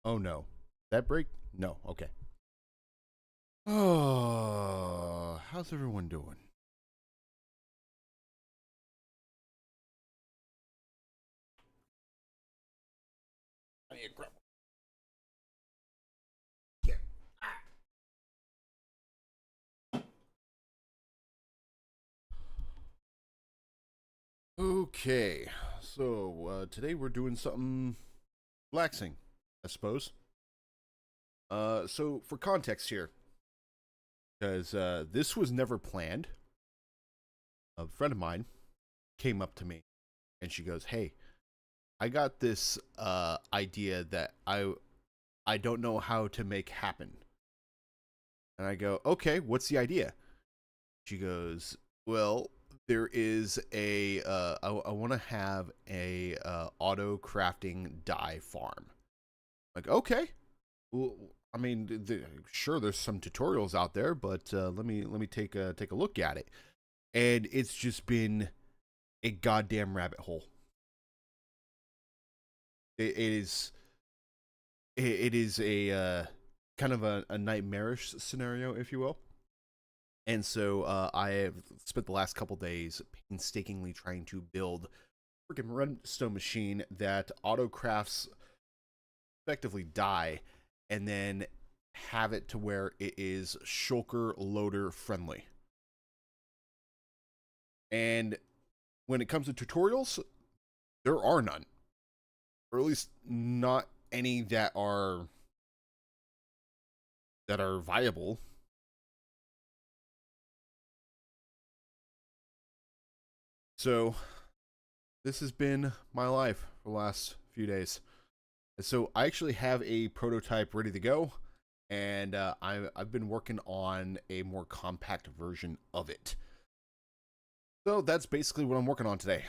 Oh no. That break? No. Okay. Oh, how's everyone doing? I need to grab Okay, so today we're doing something relaxing, I suppose. So for context here, because this was never planned, a friend of mine came up to me and she goes, "Hey, I got this idea that I don't know how to make happen." And I go, "Okay, what's the idea?" She goes, "Well, there is a I want to have a auto crafting dye farm." Like, okay, well, I mean, sure, there's some tutorials out there, but let me take a look at it, and it's just been a goddamn rabbit hole. It is it is a kind of a nightmarish scenario, if you will. And so I have spent the last couple days painstakingly trying to build a freaking redstone machine that auto crafts effectively dye, and then have it to where it is shulker loader friendly. And when it comes to tutorials, there are none, or at least not any that are viable. So this has been my life for the last few days. And so I actually have a prototype ready to go, and I've been working on a more compact version of it. So that's basically what I'm working on today.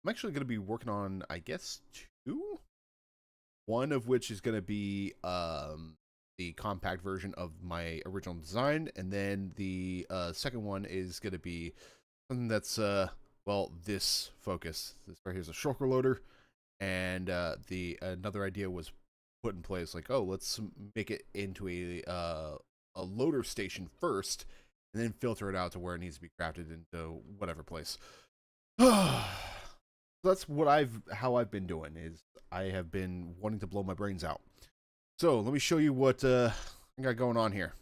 I'm actually going to be working on, I guess, two. One of which is going to be the compact version of my original design, and then the second one is going to be something that's well, this focus. This right here is a shulker loader, and the another idea was put in place, like, oh, let's make it into a loader station first, and then filter it out to where it needs to be crafted into whatever place. That's what how I've been doing. Is I have been wanting to blow my brains out. So let me show you what I got going on here.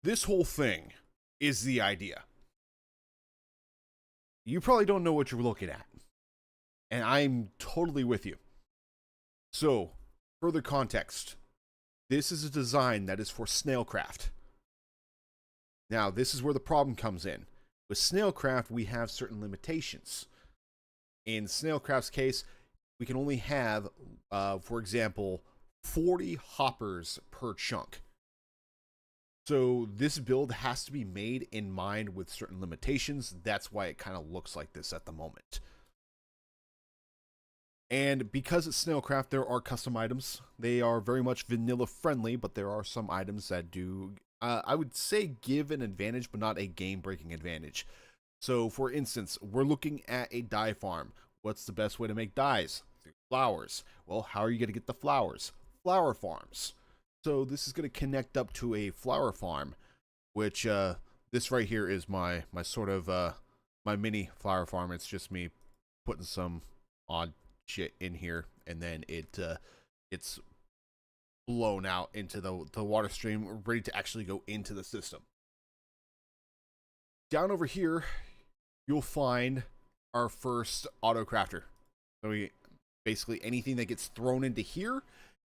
This whole thing is the idea. You probably don't know what you're looking at, and I'm totally with you. So, further context. This is a design that is for snailcraft. Now, this is where the problem comes in. With snailcraft, we have certain limitations. In snailcraft's case, we can only have, for example, 40 hoppers per chunk. So this build has to be made in mind with certain limitations. That's why it kind of looks like this at the moment. And because it's Snailcraft, there are custom items. They are very much vanilla friendly, but there are some items that do, I would say, give an advantage, but not a game breaking advantage. So, for instance, we're looking at a dye farm. What's the best way to make dyes? Through flowers. Well, how are you going to get the flowers? Flower farms. So, this is going to connect up to a flower farm, which this right here is my sort of my mini flower farm. It's just me putting some odd shit in here, and then it's blown out into the water stream, ready to actually go into the system. Down over here, you'll find our first auto crafter. So we basically anything that gets thrown into here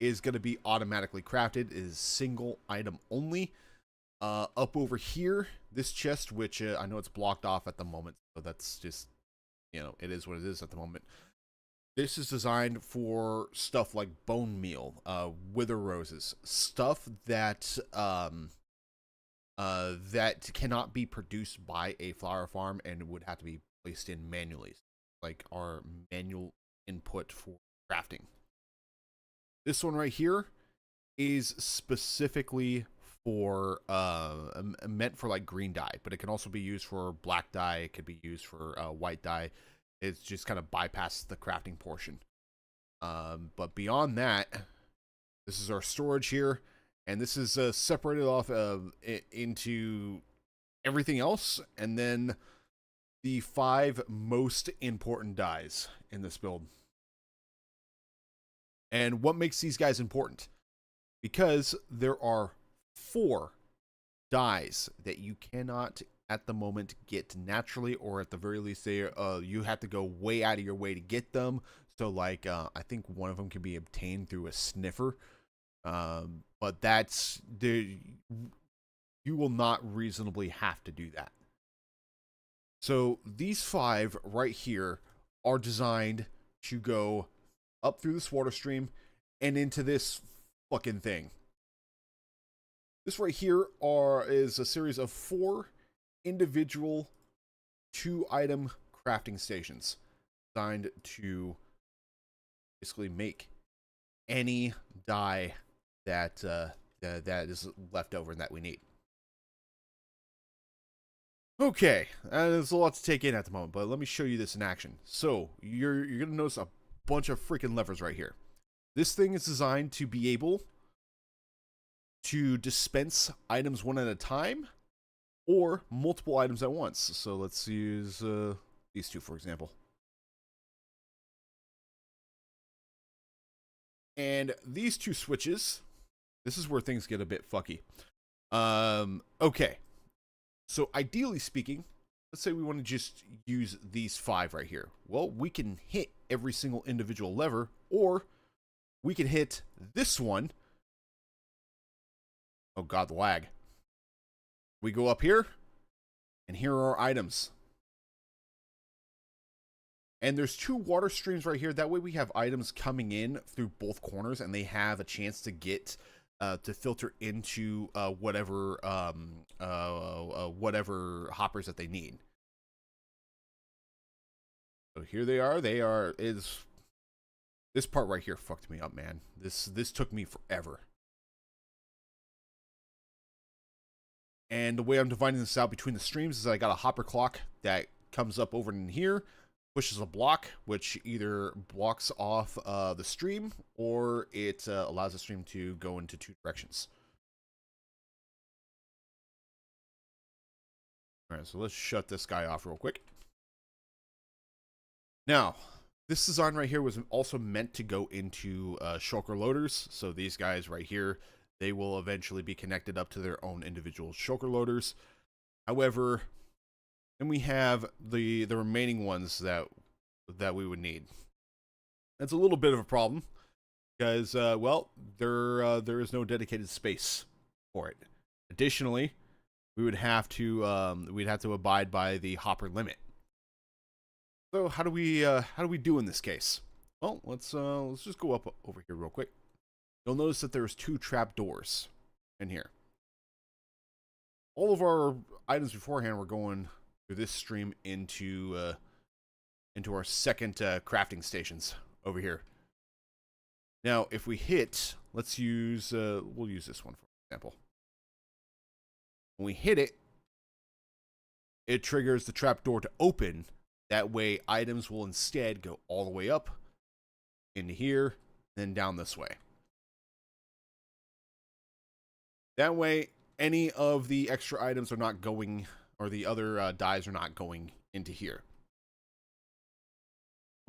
is going to be automatically crafted. It is single item only. Up over here, this chest, which I know it's blocked off at the moment, so that's just, it is what it is at the moment. This is designed for stuff like bone meal, wither roses, stuff that that cannot be produced by a flower farm and would have to be placed in manually, like our manual input for crafting. This one right here is specifically for meant for like green dye, but it can also be used for black dye. It could be used for white dye. It's just kind of bypasses the crafting portion. But beyond that, this is our storage here, and this is separated off into everything else, and then the 5 most important dies in this build. And what makes these guys important? Because there are 4 dies that you cannot at the moment get naturally, or at the very least you have to go way out of your way to get them. So like I think one of them can be obtained through a sniffer, but that's you will not reasonably have to do that. So these 5 right here are designed to go up through this water stream and into this fucking thing. This right here is a series of 4 individual 2-item crafting stations designed to basically make any dye that that is left over and that we need. Okay, there's a lot to take in at the moment, but let me show you this in action. So you're gonna notice a bunch of freaking levers right here. This thing is designed to be able to dispense items one at a time, or multiple items at once. So let's use these 2 for example. And these 2 switches, this is where things get a bit fucky. Okay. So ideally speaking, let's say we want to just use these 5 right here. Well, we can hit every single individual lever, or we can hit this one. Oh god, the lag. We go up here, and here are our items. And there's 2 water streams right here. That way we have items coming in through both corners, and they have a chance to get to filter into whatever hoppers that they need. So here they are. This part right here fucked me up, man. This took me forever. And the way I'm dividing this out between the streams is I got a hopper clock that comes up over in here, pushes a block, which either blocks off the stream, or it allows the stream to go into 2 directions. All right, so let's shut this guy off real quick. Now, this design right here was also meant to go into shulker loaders. So these guys right here, they will eventually be connected up to their own individual shulker loaders. However, then we have the remaining ones that we would need. That's a little bit of a problem because well, there is no dedicated space for it. Additionally, we would have to we'd have to abide by the hopper limit. So how do we do in this case? Well, let's just go up over here real quick. You'll notice that there's 2 trap doors in here. All of our items beforehand were going through this stream into our second crafting stations over here. Now, if we hit, let's use we'll use this one for example. When we hit it, it triggers the trap door to open. That way, items will instead go all the way up into here, then down this way. That way, any of the extra items are not going, or the other dies are not going into here.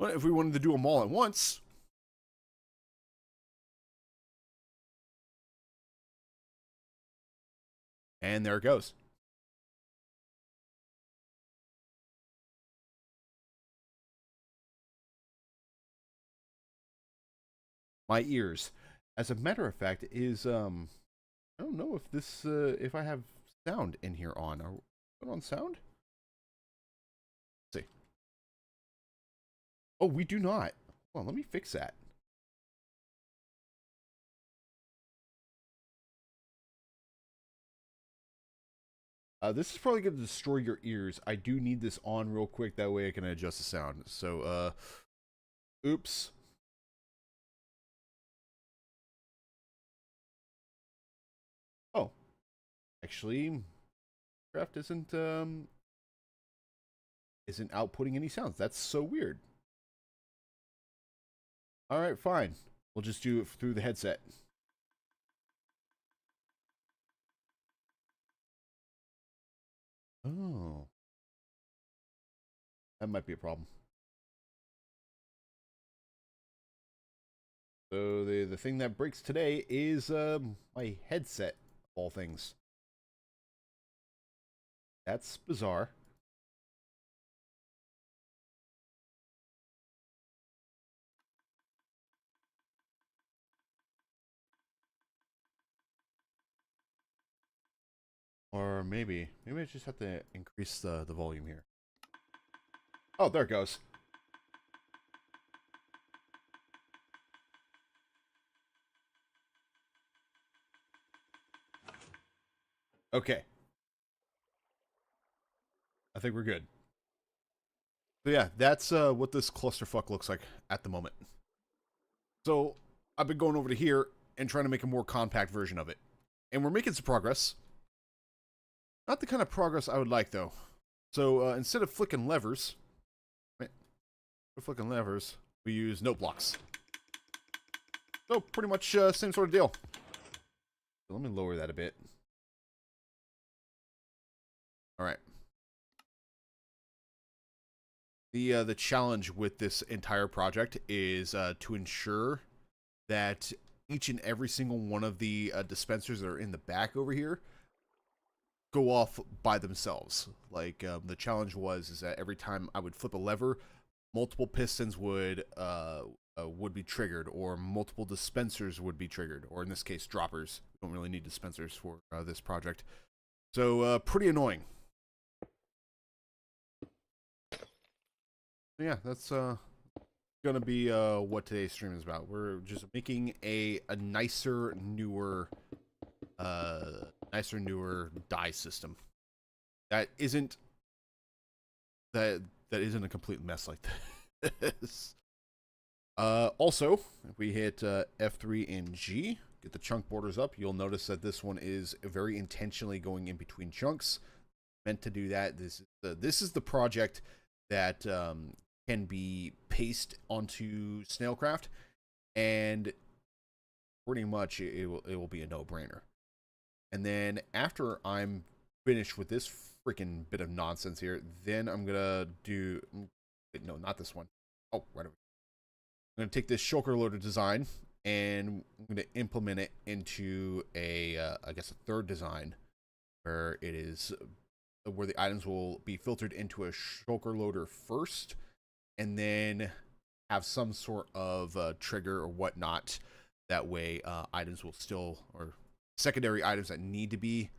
But if we wanted to do them all at once, and there it goes. My ears. As a matter of fact, is I don't know if this if I have sound in here on. Are we on sound? Let's see. Oh, we do not. Well, let me fix that. This is probably going to destroy your ears. I do need this on real quick. That way I can adjust the sound. So, oops. Oh, actually, Craft isn't outputting any sounds. That's so weird. All right, fine. We'll just do it through the headset. Oh, that might be a problem. So the thing that breaks today is my headset, of all things. That's bizarre. Or maybe I just have to increase the volume here. Oh, there it goes. Okay, I think we're good. So yeah, that's what this clusterfuck looks like at the moment. So I've been going over to here and trying to make a more compact version of it. And we're making some progress. Not the kind of progress I would like, though. So instead of flicking levers, we use note blocks. So pretty much same sort of deal. So let me lower that a bit. All right. The challenge with this entire project is to ensure that each and every single one of the dispensers that are in the back over here go off by themselves. Like the challenge is that every time I would flip a lever, multiple pistons would be triggered, or multiple dispensers would be triggered, or in this case, droppers. We don't really need dispensers for this project, so pretty annoying. Yeah, that's gonna be what today's stream is about. We're just making a nicer, newer dye system that isn't a complete mess like this. Also, if we hit F3 and G, get the chunk borders up, you'll notice that this one is very intentionally going in between chunks. Meant to do that. This is the project that can be pasted onto Snailcraft, and pretty much it will be a no-brainer. And then after I'm finished with this freaking bit of nonsense here, then I'm gonna do, no, not this one. Oh, right over. I'm gonna take this shulker loader design and I'm gonna implement it into I guess a third design where it is where the items will be filtered into a shulker loader first, and then have some sort of trigger or whatnot. That way, items will still, or secondary items that need to be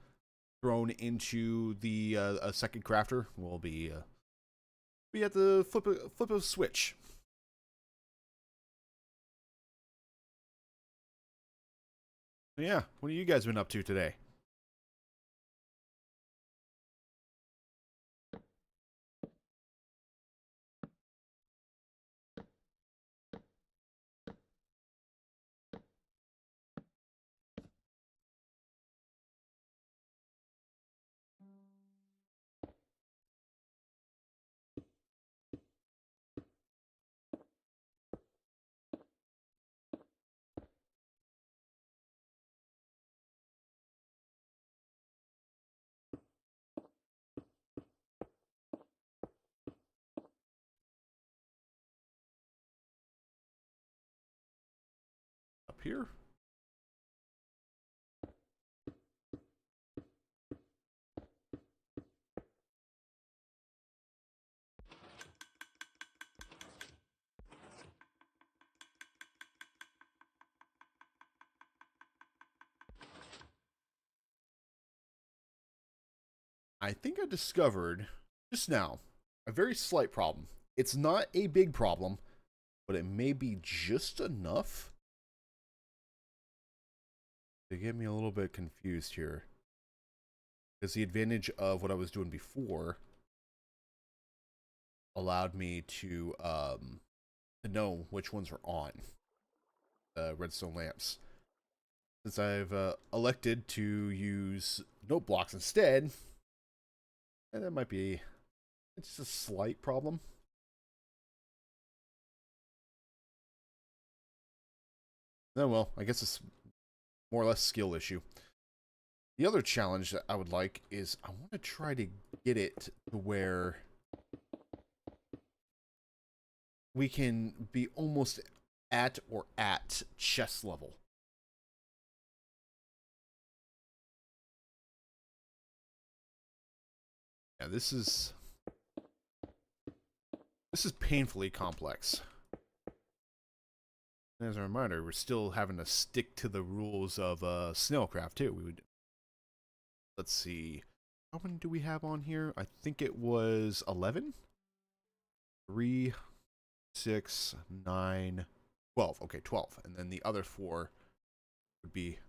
thrown into the a second crafter will be we have to flip a switch. Yeah, what have you guys been up to today? Up here? I think I discovered just now a very slight problem. It's not a big problem, but it may be just enough to get me a little bit confused here. Because the advantage of what I was doing before allowed me to know which ones were on redstone lamps. Since I've elected to use note blocks instead, and that might be, it's a slight problem. Oh well, I guess it's more or less skill issue. The other challenge that I would like is I want to try to get it to where we can be almost at chest level. Yeah, this is painfully complex. And as a reminder, we're still having to stick to the rules of snailcraft too. Let's see, how many do we have on here? I think it was 11. 3, 6, 9, 12. Okay, 12, and then the other 4 would be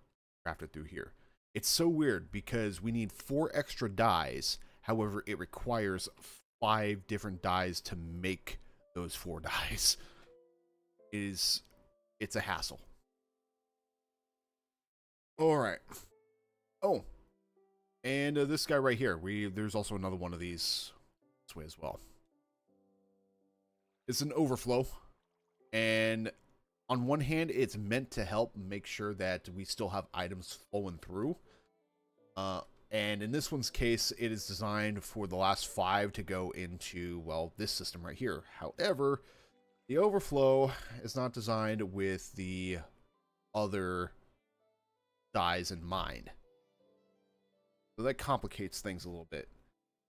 crafted through here. It's so weird because we need 4 extra dies. However, it requires 5 different dies to make those 4 dies. It's a hassle. All right. Oh, and this guy right here. There's also another one of these this way as well. It's an overflow, and on one hand, it's meant to help make sure that we still have items flowing through. And in this one's case, it is designed for the last 5 to go into, well, this system right here. However, the overflow is not designed with the other dies in mind. So that complicates things a little bit.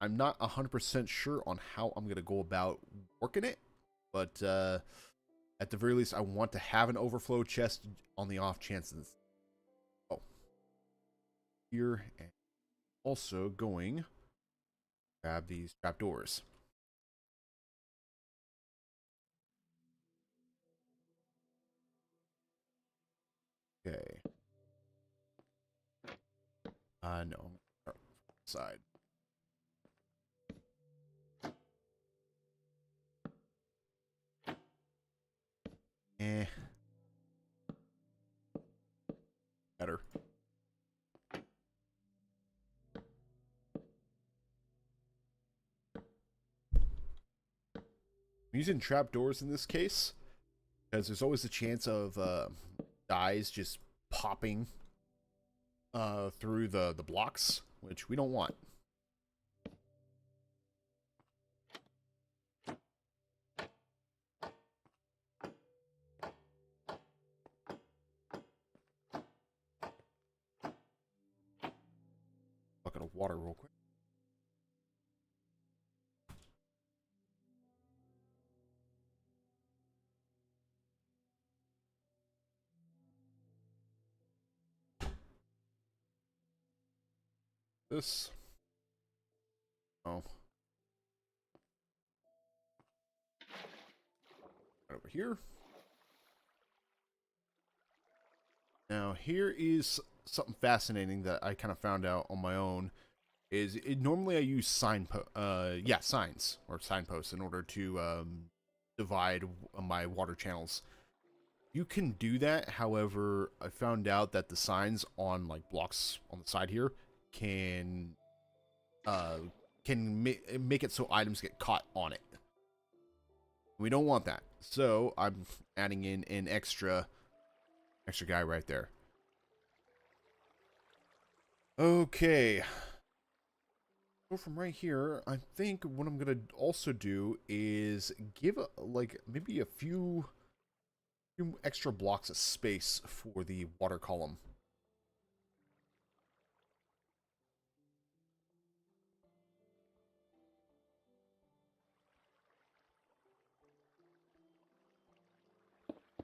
I'm not 100% sure on how I'm going to go about working it, but at the very least, I want to have an overflow chest on the off chances. Oh, here, and also going to grab these trapdoors. Okay. No. Side. Eh. Better. I'm using trapdoors in this case because there's always a chance of dies just popping through the blocks, which we don't want. Bucket of water real quick. This. Oh. Right over here. Now, here is something fascinating that I kind of found out on my own. Normally I use signs or signposts in order to divide my water channels. You can do that. However, I found out that the signs on like blocks on the side here can uh, make it so items get caught on it. We don't want that, so I'm adding in an extra guy right there. Okay. So from right here, I think what I'm gonna also do is give like maybe a few extra blocks of space for the water column.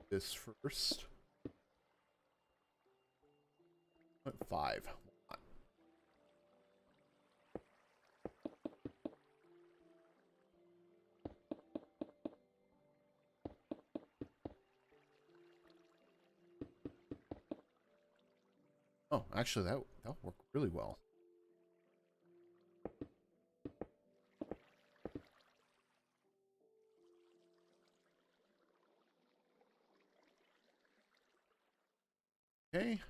This first. 5. Oh, actually, that worked really well. Okay.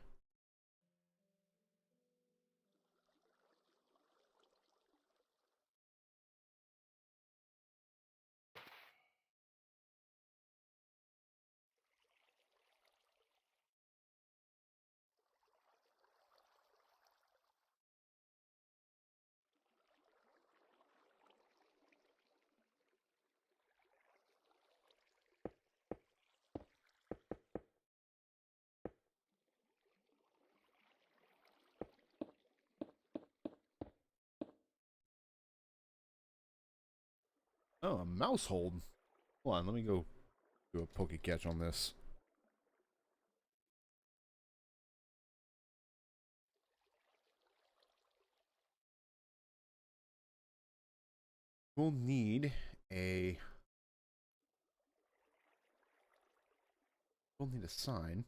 Oh, a mouse hold. Hold on, let me go do a poke catch on this. We'll need a we'll need a sign.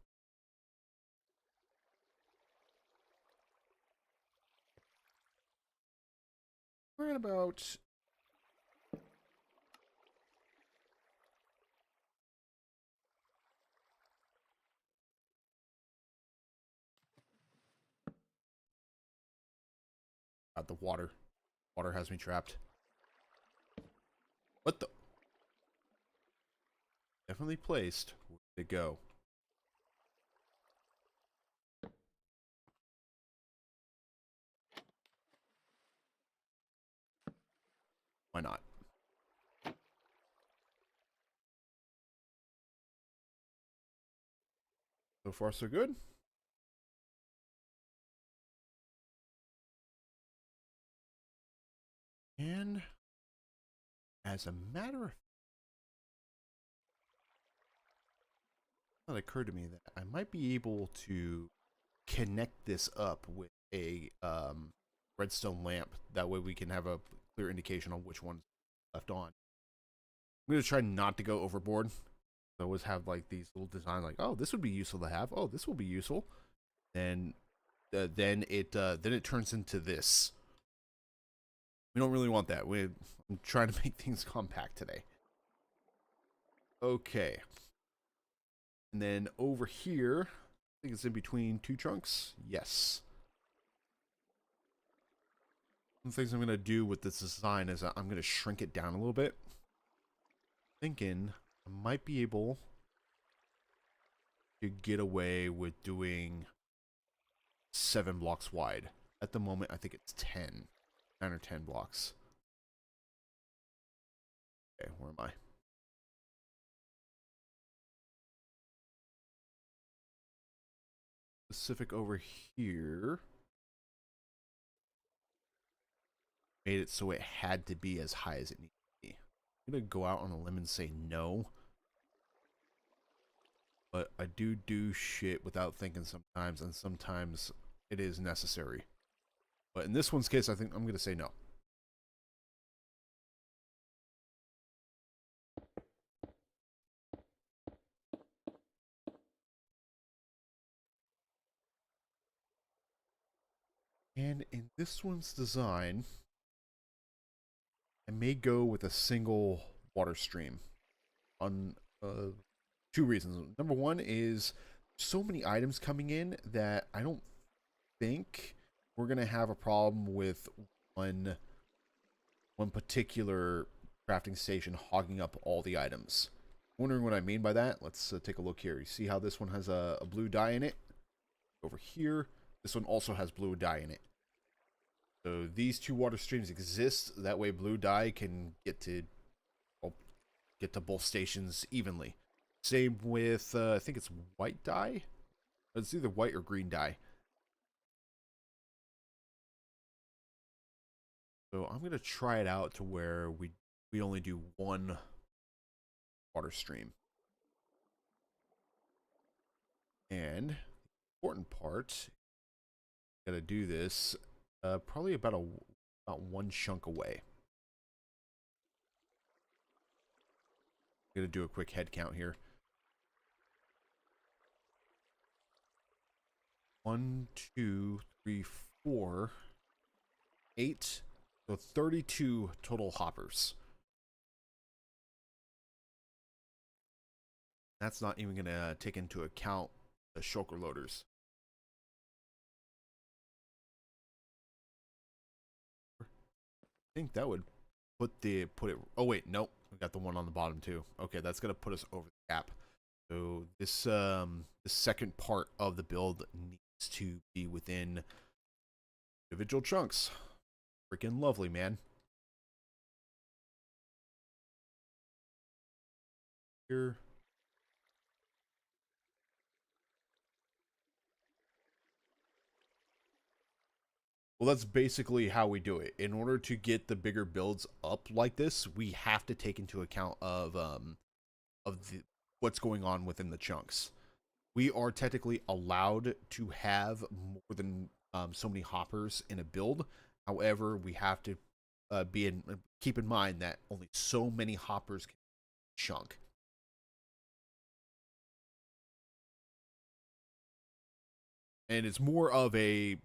We're at about the water. Water has me trapped. What the? Definitely placed. Where did it go? Why not? So far, so good. And as a matter of fact, it occurred to me that I might be able to connect this up with a redstone lamp. That way we can have a clear indication on which one's left on. I'm going to try not to go overboard. I always have like these little designs like, oh, this would be useful to have. Oh, this will be useful. And then it turns into this. We don't really want that. I'm trying to make things compact today. Okay. And then over here, I think it's in between two trunks. Yes. One of the things I'm going to do with this design is I'm going to shrink it down a little bit. Thinking I might be able to get away with doing 7 blocks wide. At the moment, I think it's 10. 9 or 10 blocks. Okay, where am I? Specific over here. Made it so it had to be as high as it needed to be. I'm going to go out on a limb and say no. But I do shit without thinking sometimes, and sometimes it is necessary. But in this one's case, I think I'm going to say no. And in this one's design, I may go with a single water stream on 2 reasons. Number one is so many items coming in that I don't think we're gonna have a problem with one one particular crafting station hogging up all the items. Wondering what I mean by that? Let's take a look here. You see how this one has a blue dye in it? Over here, this one also has blue dye in it. So these two water streams exist. That way, blue dye can well, get to both stations evenly. Same with I think it's white dye. It's either white or green dye. So I'm gonna try it out to where we only do one water stream. And the important part, gotta do this probably about one chunk away. Gonna do a quick head count here. 1, 2, 3, 4, 8. So 32 total hoppers. That's not even gonna take into account the shulker loaders. I think that would put it. Oh wait, nope. We got the one on the bottom too. Okay, that's gonna put us over the cap. So this the second part of the build needs to be within individual chunks. Freaking lovely, man. Here. Well, that's basically how we do it. In order to get the bigger builds up like this, we have to take into account of the what's going on within the chunks. We are technically allowed to have more than so many hoppers in a build. However, we have to keep in mind that only so many hoppers can chunk. And it's more of a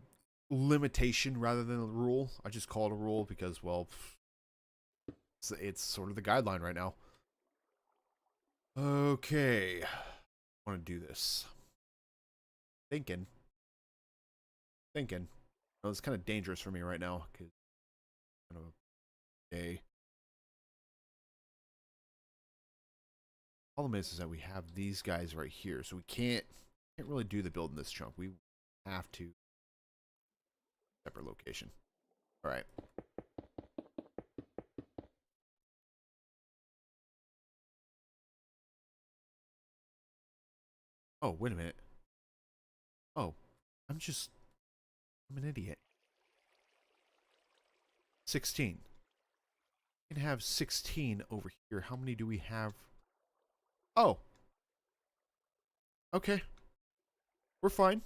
limitation rather than a rule. I just call it a rule because, well, it's sort of the guideline right now. Okay, I want to do this. Thinking. Oh, it's kind of dangerous for me right now because kind of a day. Problem is that we have these guys right here, so we can't really do the build in this chunk. We have to separate location. All right. Oh, wait a minute. Oh, I'm an idiot. 16. We can have 16 over here. How many do we have? Oh, okay. We're fine.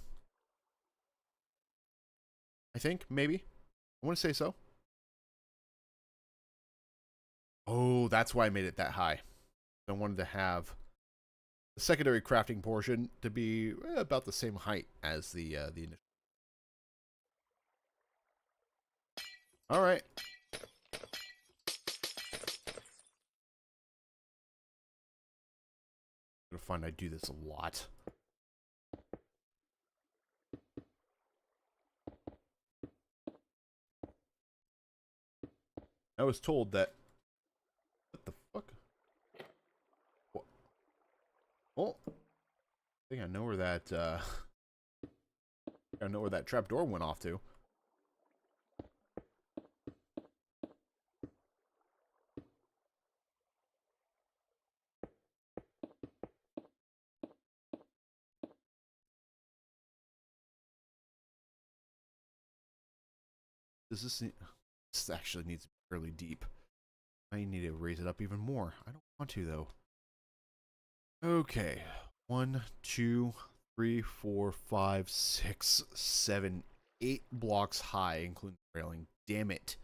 I think, maybe. I want to say so. Oh, that's why I made it that high. I wanted to have the secondary crafting portion to be about the same height as the initial. All right. I'm gonna find I do this a lot. I was told that. What the fuck? What? Well, I think I know where that. I know where that trapdoor went off to. Does this? This actually needs to be fairly deep. I need to raise it up even more. I don't want to though. Okay. 1, 2, 3, 4, 5, 6, 7, 8 blocks high, including the railing. Damn it.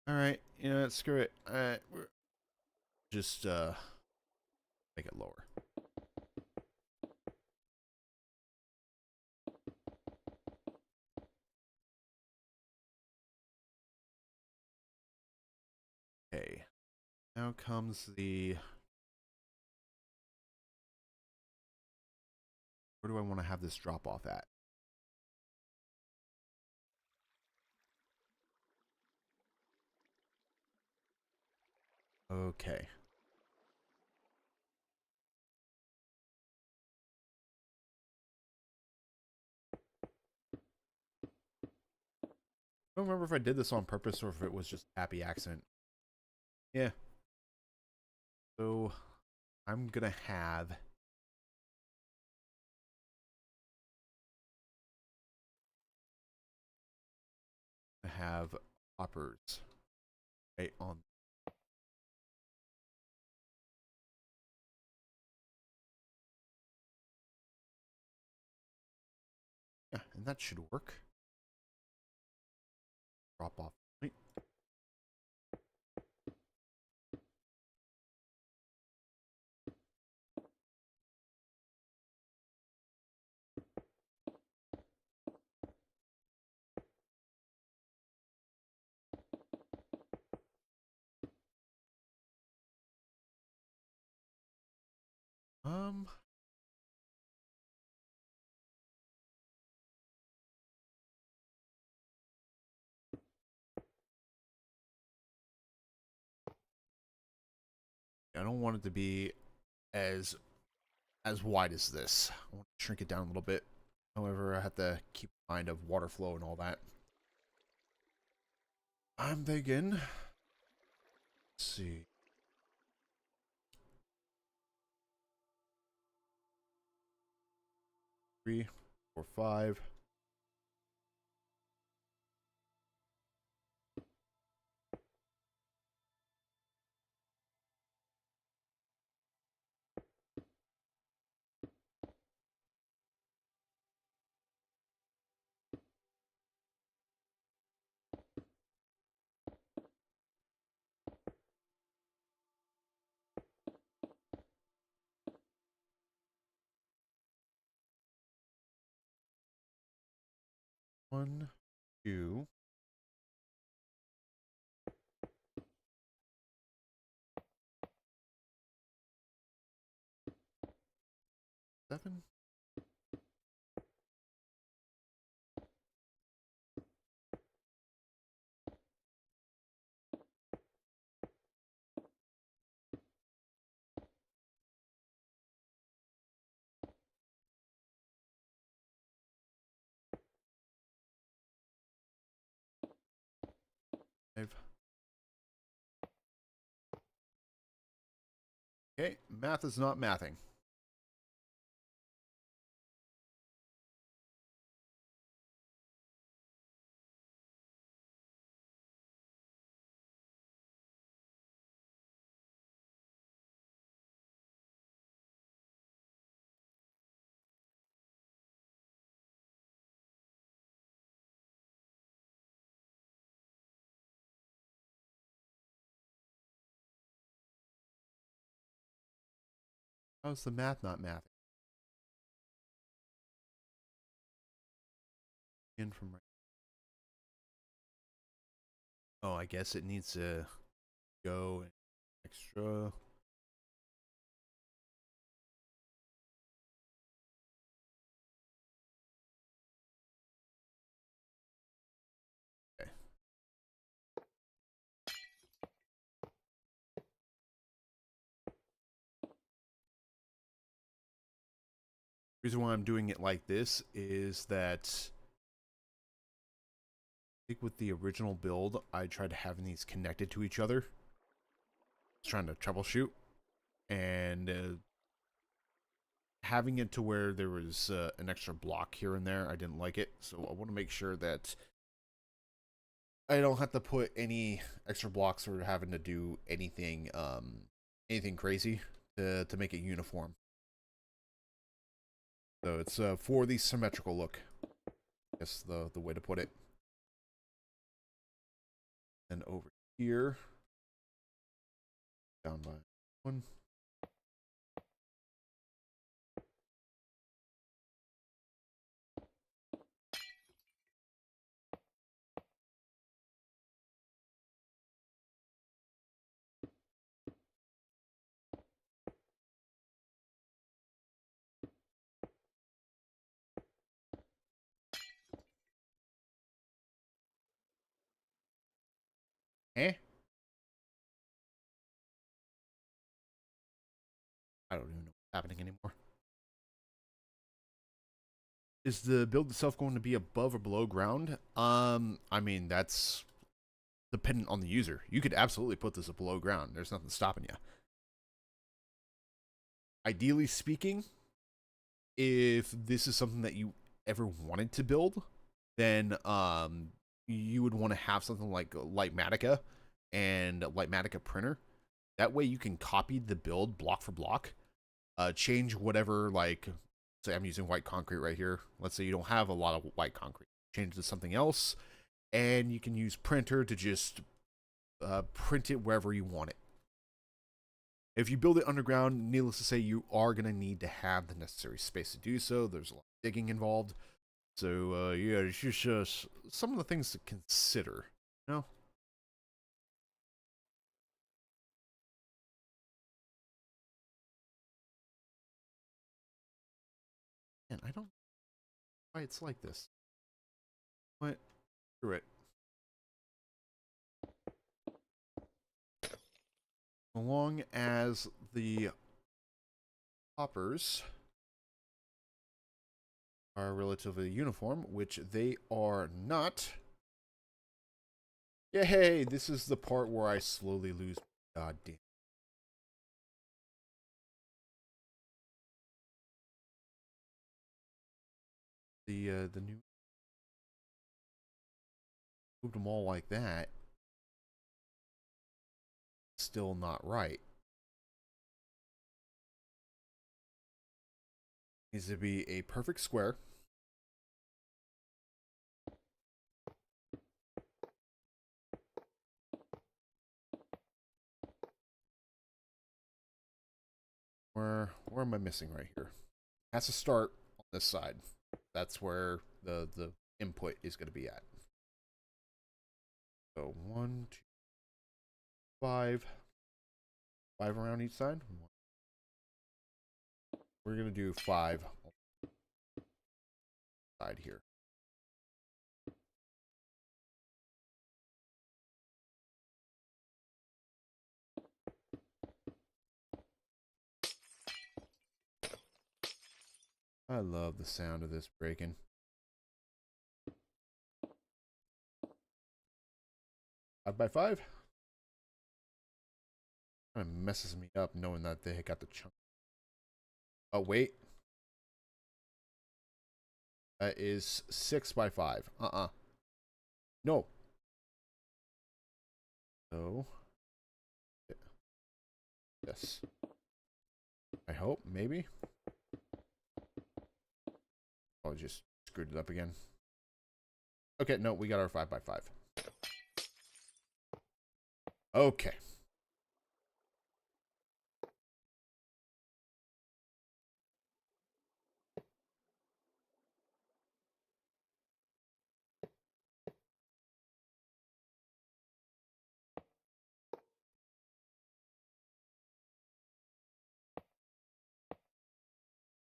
Alright, you know what, screw it. Just make it lower. Okay. Now comes the... Where do I want to have this drop off at? Okay. I don't remember if I did this on purpose or if it was just a happy accident. Yeah. So I'm gonna have hoppers right on. Yeah, and that should work. Drop off. Right. Um, I don't want it to be as wide as this. I want to shrink it down a little bit. However, I have to keep in mind of water flow and all that. I'm thinking. Let's see. 3, 4, 5. 1, 2. 7. Okay, math is not mathing. How's the math not mathing? In from right. Oh, I guess it needs to go extra. Okay. Reason why I'm doing it like this is that I think with the original build, I tried having these connected to each other. I was trying to troubleshoot, and having it to where there was an extra block here and there, I didn't like it. So I want to make sure that I don't have to put any extra blocks or having to do anything anything crazy to make it uniform. So it's for the symmetrical look. I guess the way to put it. And over here, down by 1. Eh? I don't even know what's happening anymore. Is the build itself going to be above or below ground? I mean, that's dependent on the user. You could absolutely put this below ground. There's nothing stopping you. Ideally speaking, if this is something that you ever wanted to build, then you would want to have something like Lightmatica and Lightmatica printer. That way you can copy the build block for block, change whatever, like, say I'm using white concrete right here. Let's say you don't have a lot of white concrete. Change it to something else, and you can use printer to just print it wherever you want it. If you build it underground, needless to say, you are going to need to have the necessary space to do so. There's a lot of digging involved. So, yeah, it's just some of the things to consider. You know? And I don't know why it's like this. What? Screw it. As long as the hoppers are relatively uniform, which they are not. Yay! This is the part where I slowly lose. God damn. The new moved them all like that. Still not right. Needs to be a perfect square. Where am I missing right here? Has to start on this side. That's where the input is going to be at. So 1, 2, 5. 5 around each side. We're going to do 5 side here. I love the sound of this breaking. 5 by 5. Kind of messes me up knowing that they got the chunk. Oh, wait. That is 6 by 5. No. So. Yes. I hope, maybe. Oh, just screwed it up again. Okay, no, we got our 5 by 5. Okay.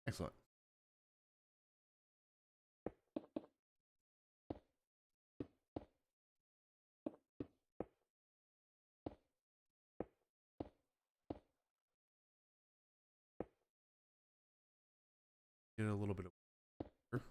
Excellent. Get a little bit of water.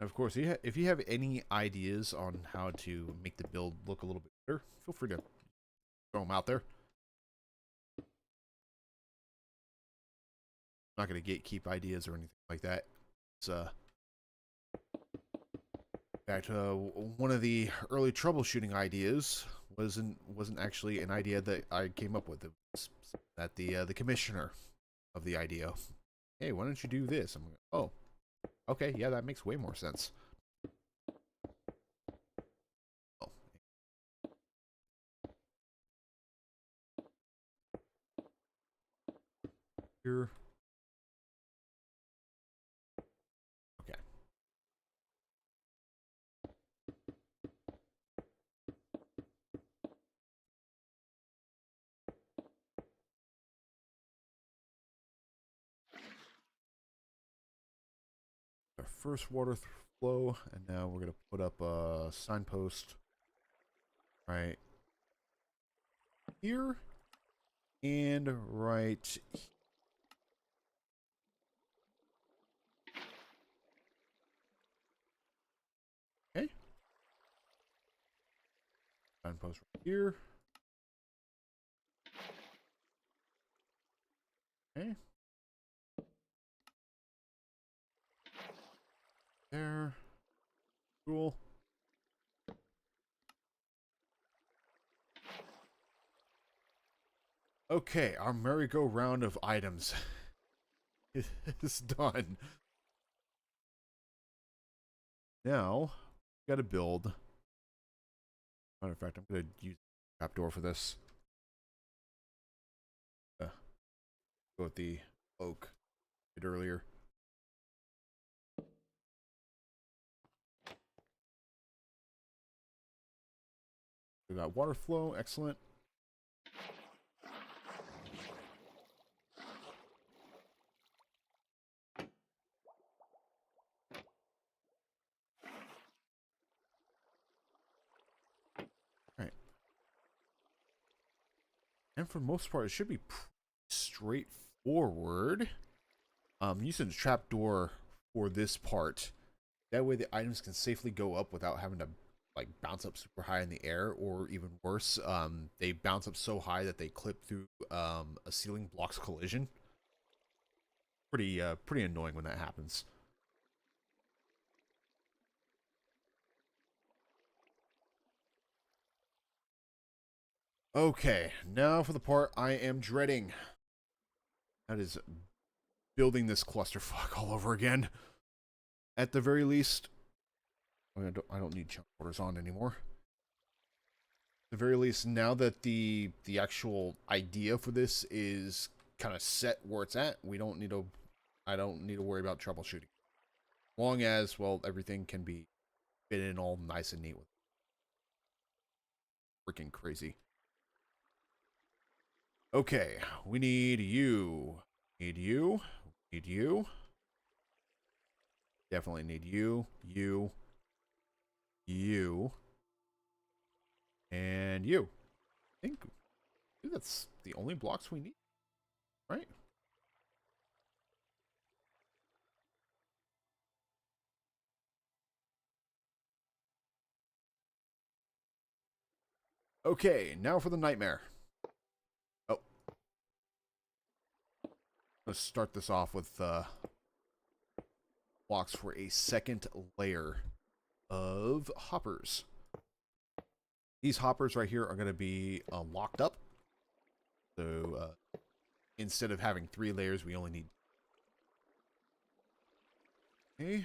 Of course, if you have any ideas on how to make the build look a little bit better, feel free to throw them out there. I'm not going to gatekeep ideas or anything like that. It's back to one of the early troubleshooting ideas wasn't actually an idea that I came up with. It was that the commissioner of the idea. Hey, why don't you do this? I'm like, oh, okay, yeah, that makes way more sense. Oh. Here. Okay. Our first water flow, and now we're gonna put up a signpost right here and right here. Okay. Signpost right here. Okay. There. Cool. Okay, our merry-go-round of items is done. Now, we gotta build. Matter of fact, I'm gonna use the trapdoor for this. Go with the oak I did earlier. We got water flow, excellent. All right. And for the most part, it should be straightforward. Using the trapdoor for this part. That way the items can safely go up without having to like bounce up super high in the air, or even worse, they bounce up so high that they clip through a ceiling blocks collision. Pretty annoying when that happens. Okay, now for the part I am dreading. That is building this clusterfuck all over again. At the very least, I don't need chunk orders on anymore. At the very least, now that the actual idea for this is kind of set where it's at, I don't need to worry about troubleshooting. Long as, well, everything can be fit in all nice and neat with freaking crazy. Okay, we need you. Need you. Need you. Definitely need you. You. You. And you. I think that's the only blocks we need, right? Okay, now for the nightmare. Oh, let's start this off with blocks for a second layer of hoppers. These hoppers right here are going to be locked up. So instead of having 3 layers, we only need. Okay.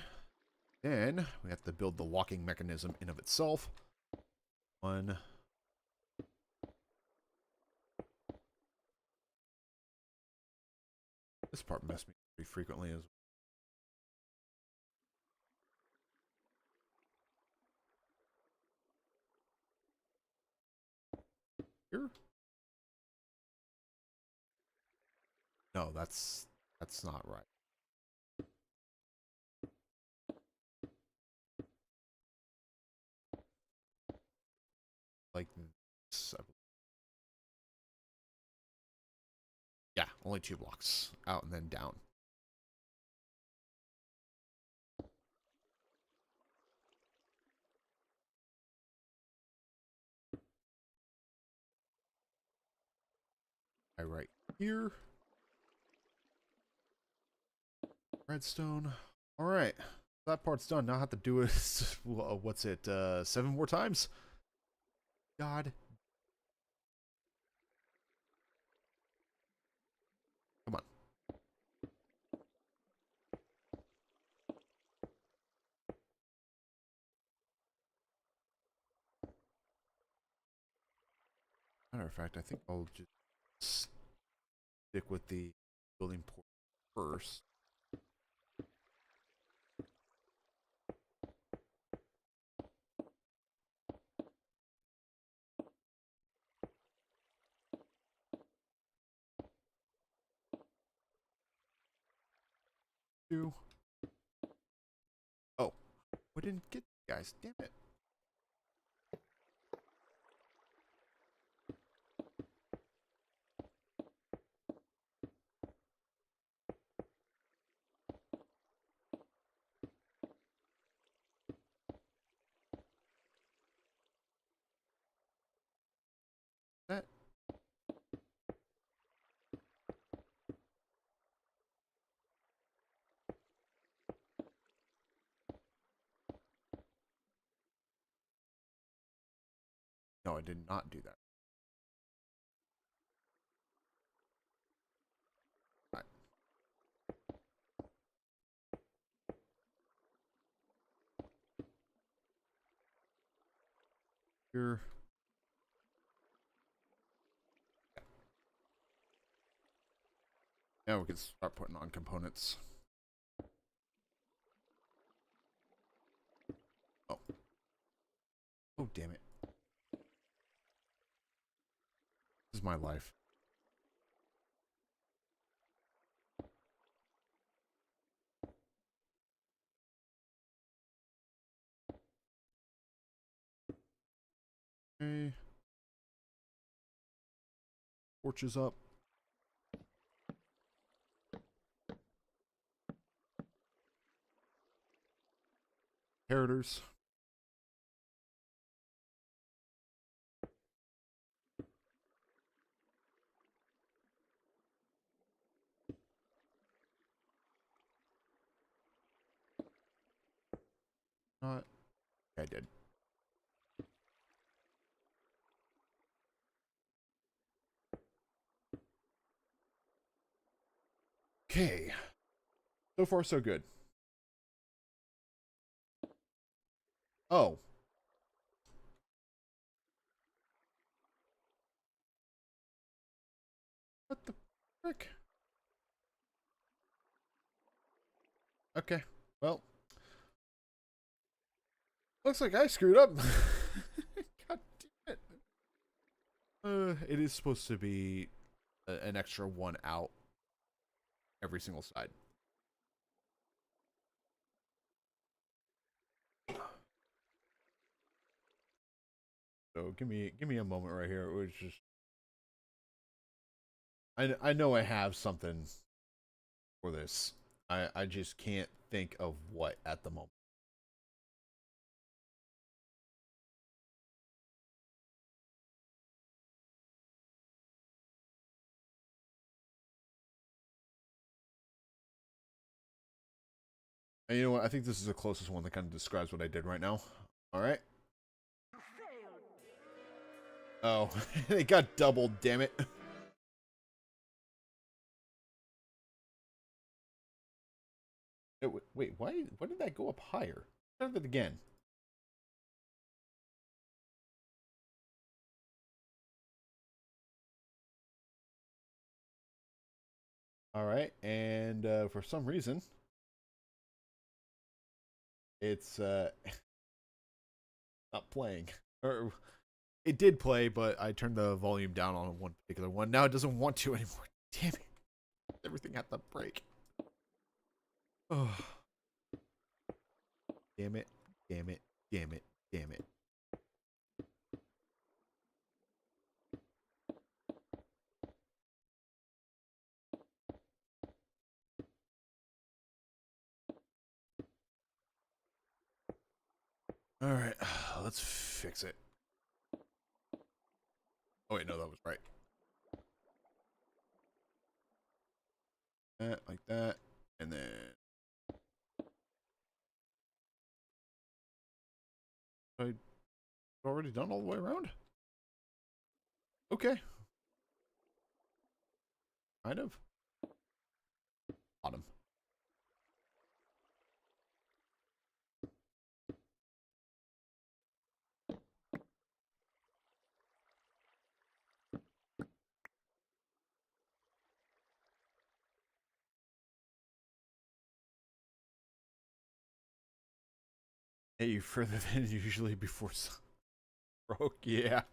Then we have to build the locking mechanism in of itself. One. This part messed me pretty frequently as here. No, that's not right. Like this. Yeah, only 2 blocks out and then down. Right here. Redstone. All right, that part's done. Now I have to do it. What's it? 7 more times. God. Come on. Matter of fact, I think I'll just stick with the building port first. Two. Oh, we didn't get you guys. Damn it. That. No, I did not do that. Right. Here. Now we can start putting on components. Oh. Oh, damn it. This is my life. Okay. Torches up. Inheritors. Not. I did. Okay. So far, so good. Oh. What the frick? Okay. Well, looks like I screwed up. God damn it. It is supposed to be an extra one out every single side. So give me a moment right here. It was just I know I have something for this. I just can't think of what at the moment. And you know what? I think this is the closest one that kind of describes what I did right now. All right. Oh, it got doubled. Damn it. Wait, why? Why did that go up higher? Start it again. All right, and for some reason, it's not playing. Or it did play, but I turned the volume down on one particular one. Now it doesn't want to anymore. Damn it! Everything had to break. Oh, damn it! Damn it! Damn it! Damn it! All right, let's fix it. Oh wait, no, that was right. That like that, and then I already done all the way around. Okay, kind of. Bottom. Hey, you further than usually before broke. Yeah.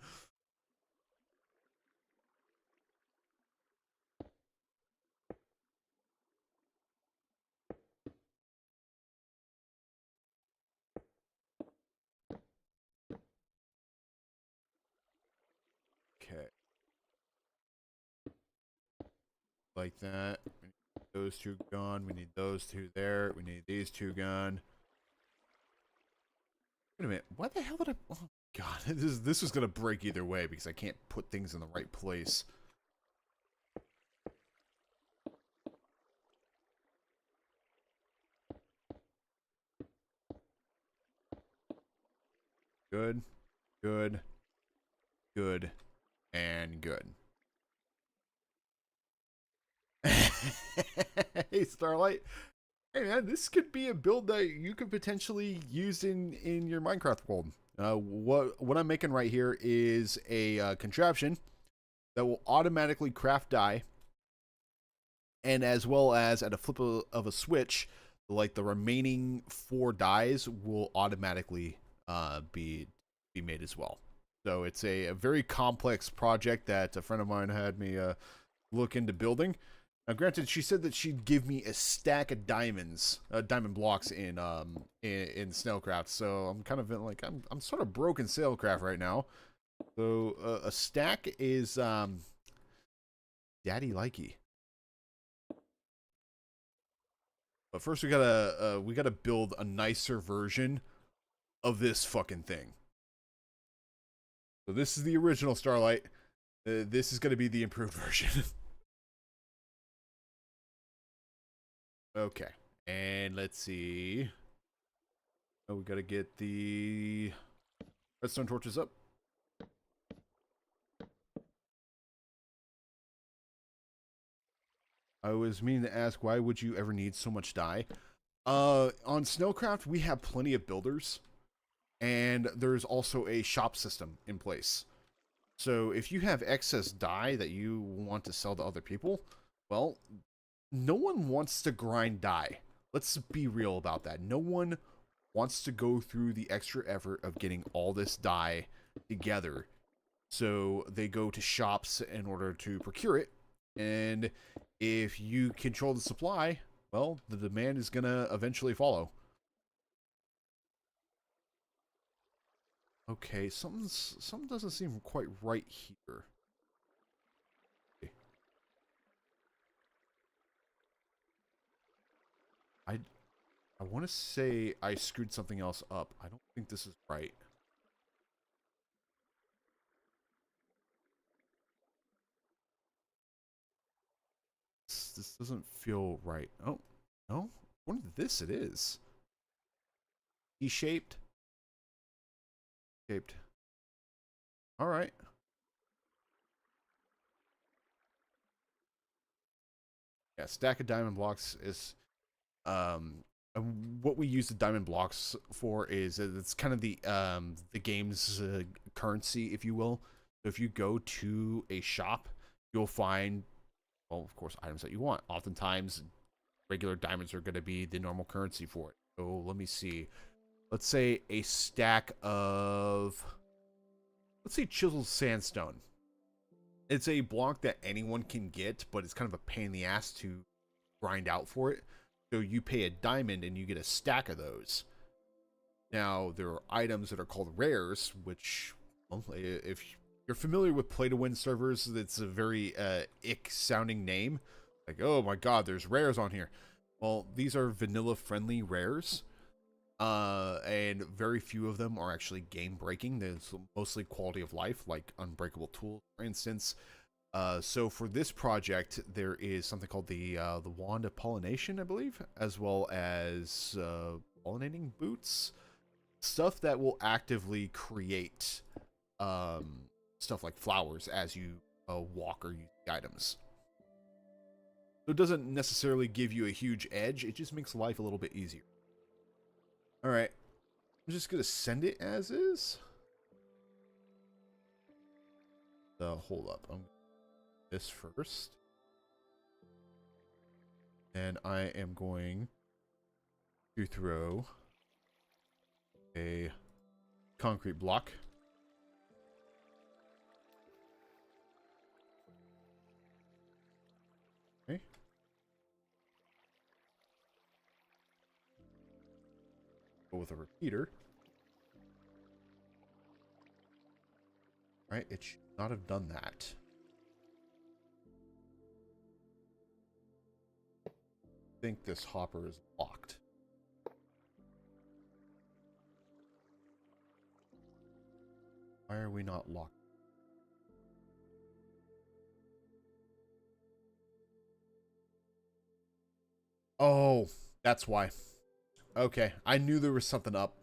Okay. Like that. We need those two gone. We need those two there. We need these two gone. Wait a minute. Why the hell did I? Oh God, this was gonna break either way because I can't put things in the right place. Good, good, good, and good. Hey, Starlight. Hey man, this could be a build that you could potentially use in your Minecraft world. What I'm making right here is a contraption that will automatically craft dye, and as well as at a flip of a switch, like the remaining 4 dyes will automatically be made as well. So it's a very complex project that a friend of mine had me look into building. Now, granted, she said that she'd give me a stack of diamonds, diamond blocks in Snailcraft. So I'm kind of like I'm sort of broken Sailcraft right now. So a stack is daddy likey. But first we gotta build a nicer version of this fucking thing. So this is the original Starlight. This is gonna be the improved version. Okay, and let's see. Oh, we gotta get the redstone torches up. I was meaning to ask, why would you ever need so much dye? On Snowcraft, we have plenty of builders, and there's also a shop system in place. So if you have excess dye that you want to sell to other people, well, no one wants to grind dye. Let's be real about that. No one wants to go through the extra effort of getting all this dye together. So they go to shops in order to procure it. And if you control the supply, well, the demand is going to eventually follow. Okay, something doesn't seem quite right here. I I want to say I screwed something else up. I don't think this is right. This doesn't feel right. Oh, no? What is this? It is. E-shaped? Shaped. Alright. Yeah, stack of diamond blocks is what we use the diamond blocks for is it's kind of the game's currency, if you will. So if you go to a shop, you'll find, well, of course, items that you want. Oftentimes, regular diamonds are going to be the normal currency for it. So let me see. Let's say a stack of, let's say chiseled sandstone. It's a block that anyone can get, but it's kind of a pain in the ass to grind out for it. So you pay a diamond and you get a stack of those. Now, there are items that are called rares, which, well, if you're familiar with play to win servers, it's a very ick sounding name. Like, oh my god, there's rares on here. Well, these are vanilla friendly rares. And very few of them are actually game breaking. There's mostly quality of life, like unbreakable tools, for instance. So for this project, there is something called the wand of pollination, I believe, as well as pollinating boots, stuff that will actively create stuff like flowers as you walk or use the items. So it doesn't necessarily give you a huge edge. It just makes life a little bit easier. All right, I'm just gonna send it as is. Hold up, I'm this first. And I am going to throw a concrete block. Okay. Go with a repeater. Right, it should not have done that. I think this hopper is locked. Why are we not locked? Oh, that's why. Okay, I knew there was something up.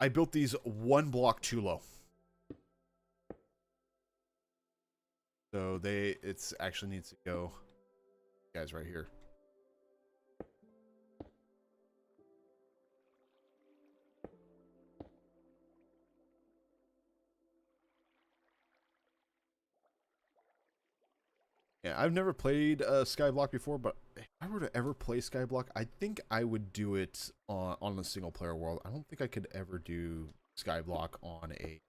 I built these one block too low. So it's actually needs to go, guys, right here. Yeah, I've never played Skyblock before, but if I were to ever play Skyblock, I think I would do it on a single player world. I don't think I could ever do Skyblock on a...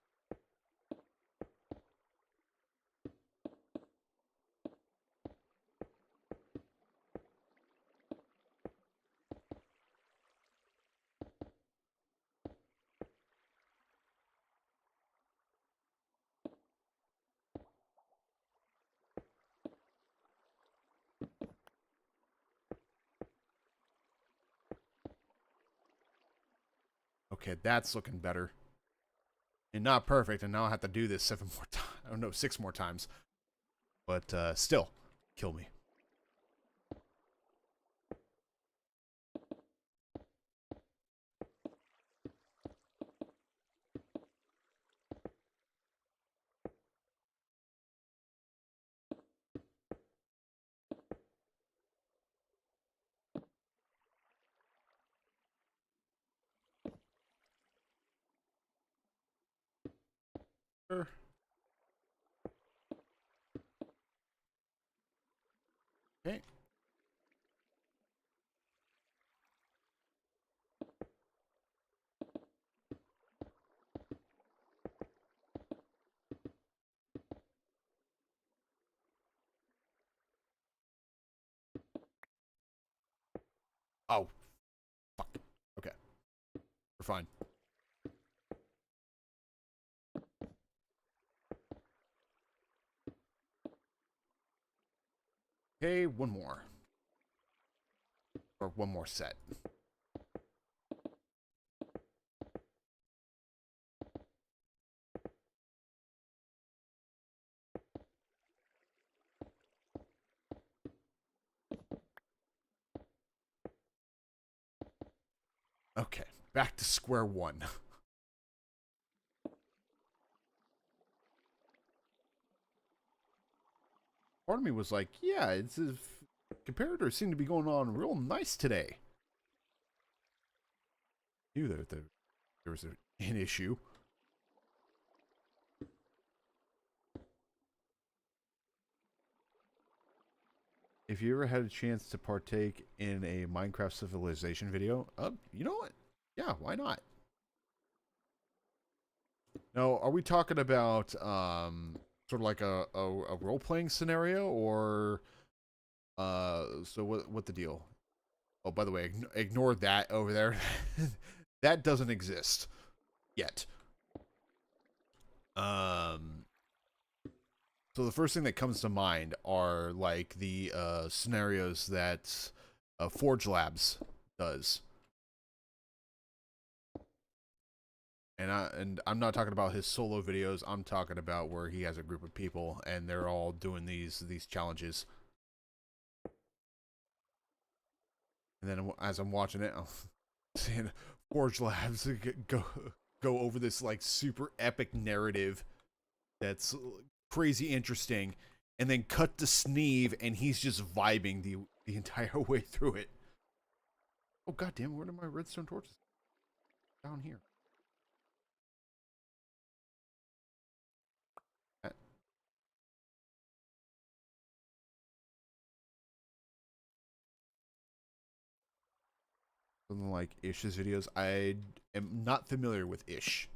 Okay, that's looking better. And not perfect, and now I have to do this 7 more times. Oh no, 6 more times. But still, kill me. Okay. Oh, fuck. Okay, we're fine. Okay, one more. Or one more set. Okay, back to square one. Part of me was like, yeah, it's comparators seem to be going on real nice today. Knew that there was an issue. If you ever had a chance to partake in a Minecraft Civilization video, you know what? Yeah, why not? Now, are we talking about sort of like a role playing scenario, or so what the deal? Oh, by the way, ignore that over there. That doesn't exist yet. Um, so the first thing that comes to mind are like the scenarios that Forge Labs does. And I'm not talking about his solo videos. I'm talking about where he has a group of people and they're all doing these challenges. And then as I'm watching it, I'm seeing Forge Labs go over this like super epic narrative that's crazy interesting, and then cut to Sneeve and he's just vibing the entire way through it. Oh goddamn! Where are my redstone torches? Down here. Something like Ish's videos. I am not familiar with Ish.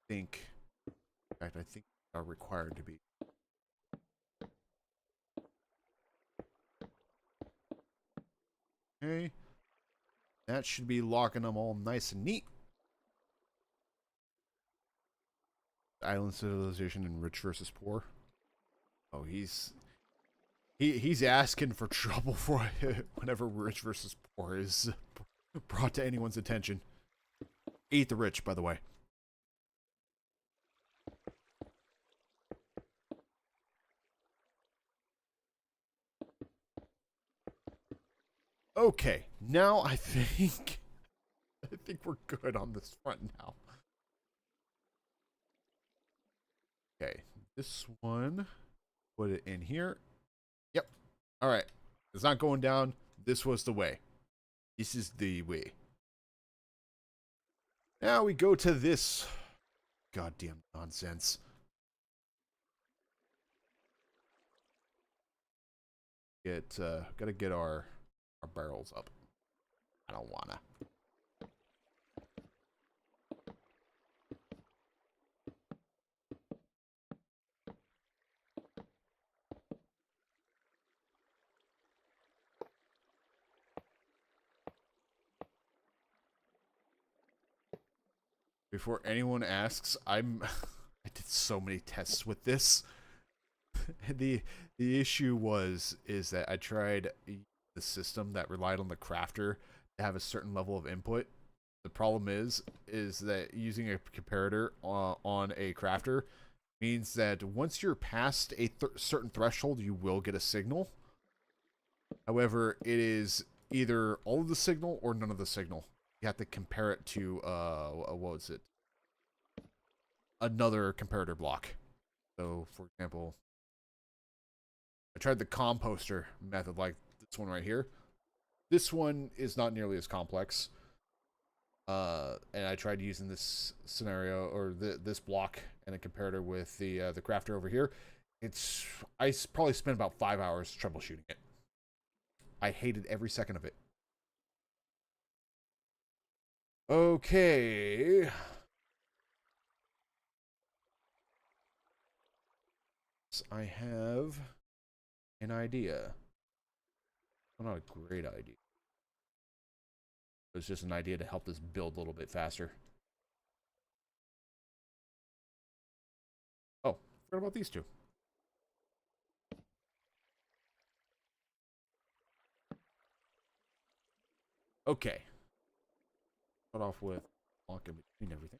In fact, I think are required to be. Okay. That should be locking them all nice and neat. Island civilization and rich versus poor. Oh, he's asking for trouble for whenever rich versus poor is brought to anyone's attention. Eat the rich, by the way. Okay, now I think we're good on this front now. Okay, this one, put it in here. Yep. All right. It's not going down. This was the way. This is the way. Now we go to this goddamn nonsense. Gotta get our barrels up. I don't wanna. Before anyone asks, I did so many tests with this. the issue is that I tried the system that relied on the crafter to have a certain level of input. The problem is that using a comparator on a crafter means that once you're past a certain threshold, you will get a signal. However, it is either all of the signal or none of the signal. You have to compare it to what was it? Another comparator block. So, for example, I tried the composter method, like this one right here. This one is not nearly as complex. And I tried using this scenario or this block and a comparator with the crafter over here. I probably spent about 5 hours troubleshooting it. I hated every second of it. Okay. So I have an idea. Well, not a great idea. It's just an idea to help this build a little bit faster. Oh, forgot about these two. Okay. Start off with block in between everything.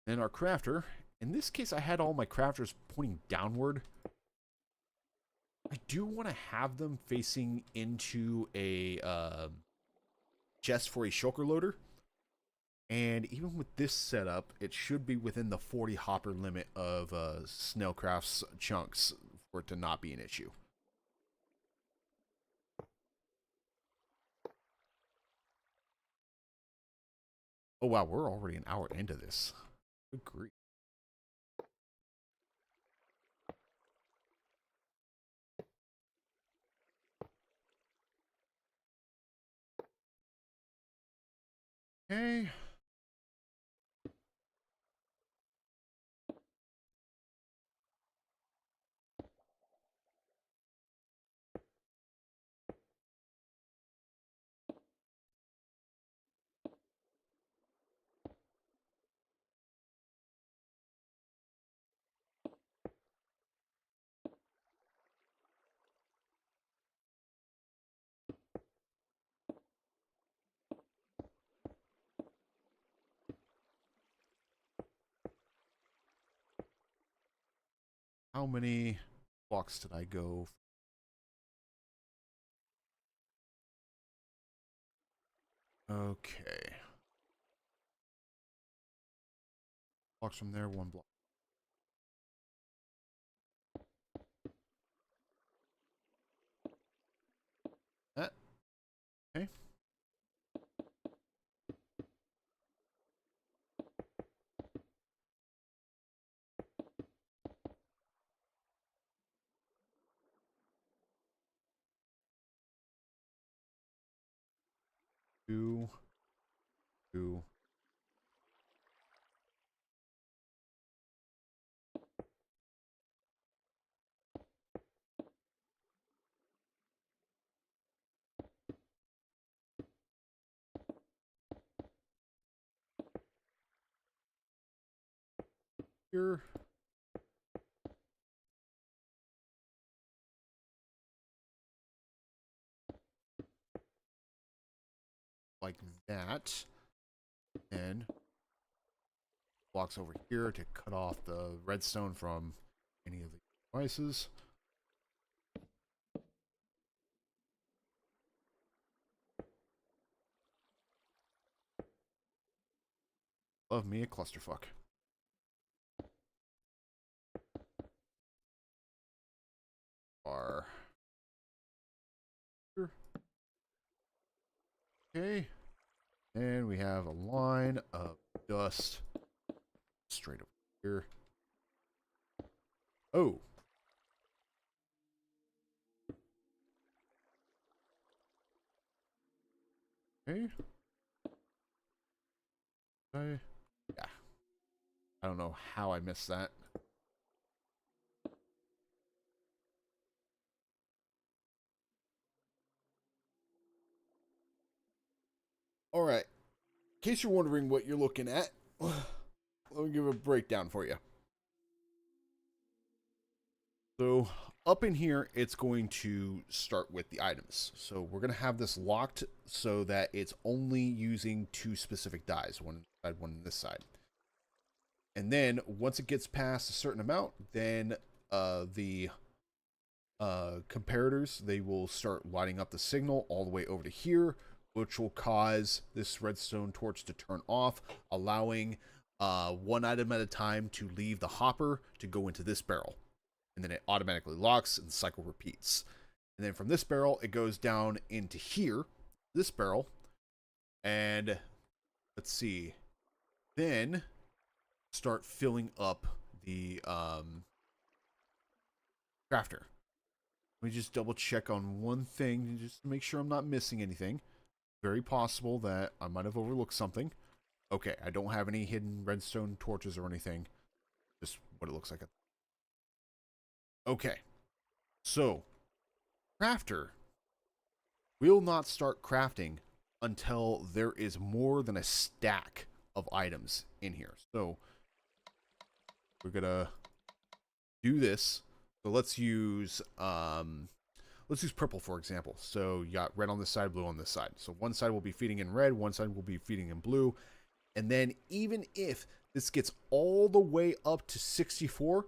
Then our crafter. In this case, I had all my crafters pointing downward. I do want to have them facing into a chest for a shulker loader. And even with this setup, it should be within the 40 hopper limit of Snailcraft's chunks for it to not be an issue. Oh wow, we're already an hour into this. Good grief. Okay. How many blocks did I go? Okay. Blocks from there, one block. That. Okay. Two. Two. Here. Like that. And blocks over here to cut off the redstone from any of the devices. Love me a clusterfuck. Are here. Okay. And we have a line of dust straight over here. Oh. Okay. Yeah. I don't know how I missed that. All right. In case you're wondering what you're looking at, let me give a breakdown for you. So up in here, it's going to start with the items. So we're going to have this locked so that it's only using two specific dies, one side, one on this side. And then once it gets past a certain amount, then the comparators, they will start lighting up the signal all the way over to here, which will cause this redstone torch to turn off, allowing one item at a time to leave the hopper to go into this barrel. and then it automatically locks, and the cycle repeats. And then from this barrel, it goes down into here, this barrel, and let's see, then start filling up the crafter. Let me just double check on one thing just to make sure I'm not missing anything. Very possible that I might have overlooked something. Okay, I don't have any hidden redstone torches or anything. Just what it looks like. Okay, so crafter will not start crafting until there is more than a stack of items in here. So we're gonna do this. So let's use purple for example. So you got red on this side, blue on this side. So one side will be feeding in red, one side will be feeding in blue. And then even if this gets all the way up to 64,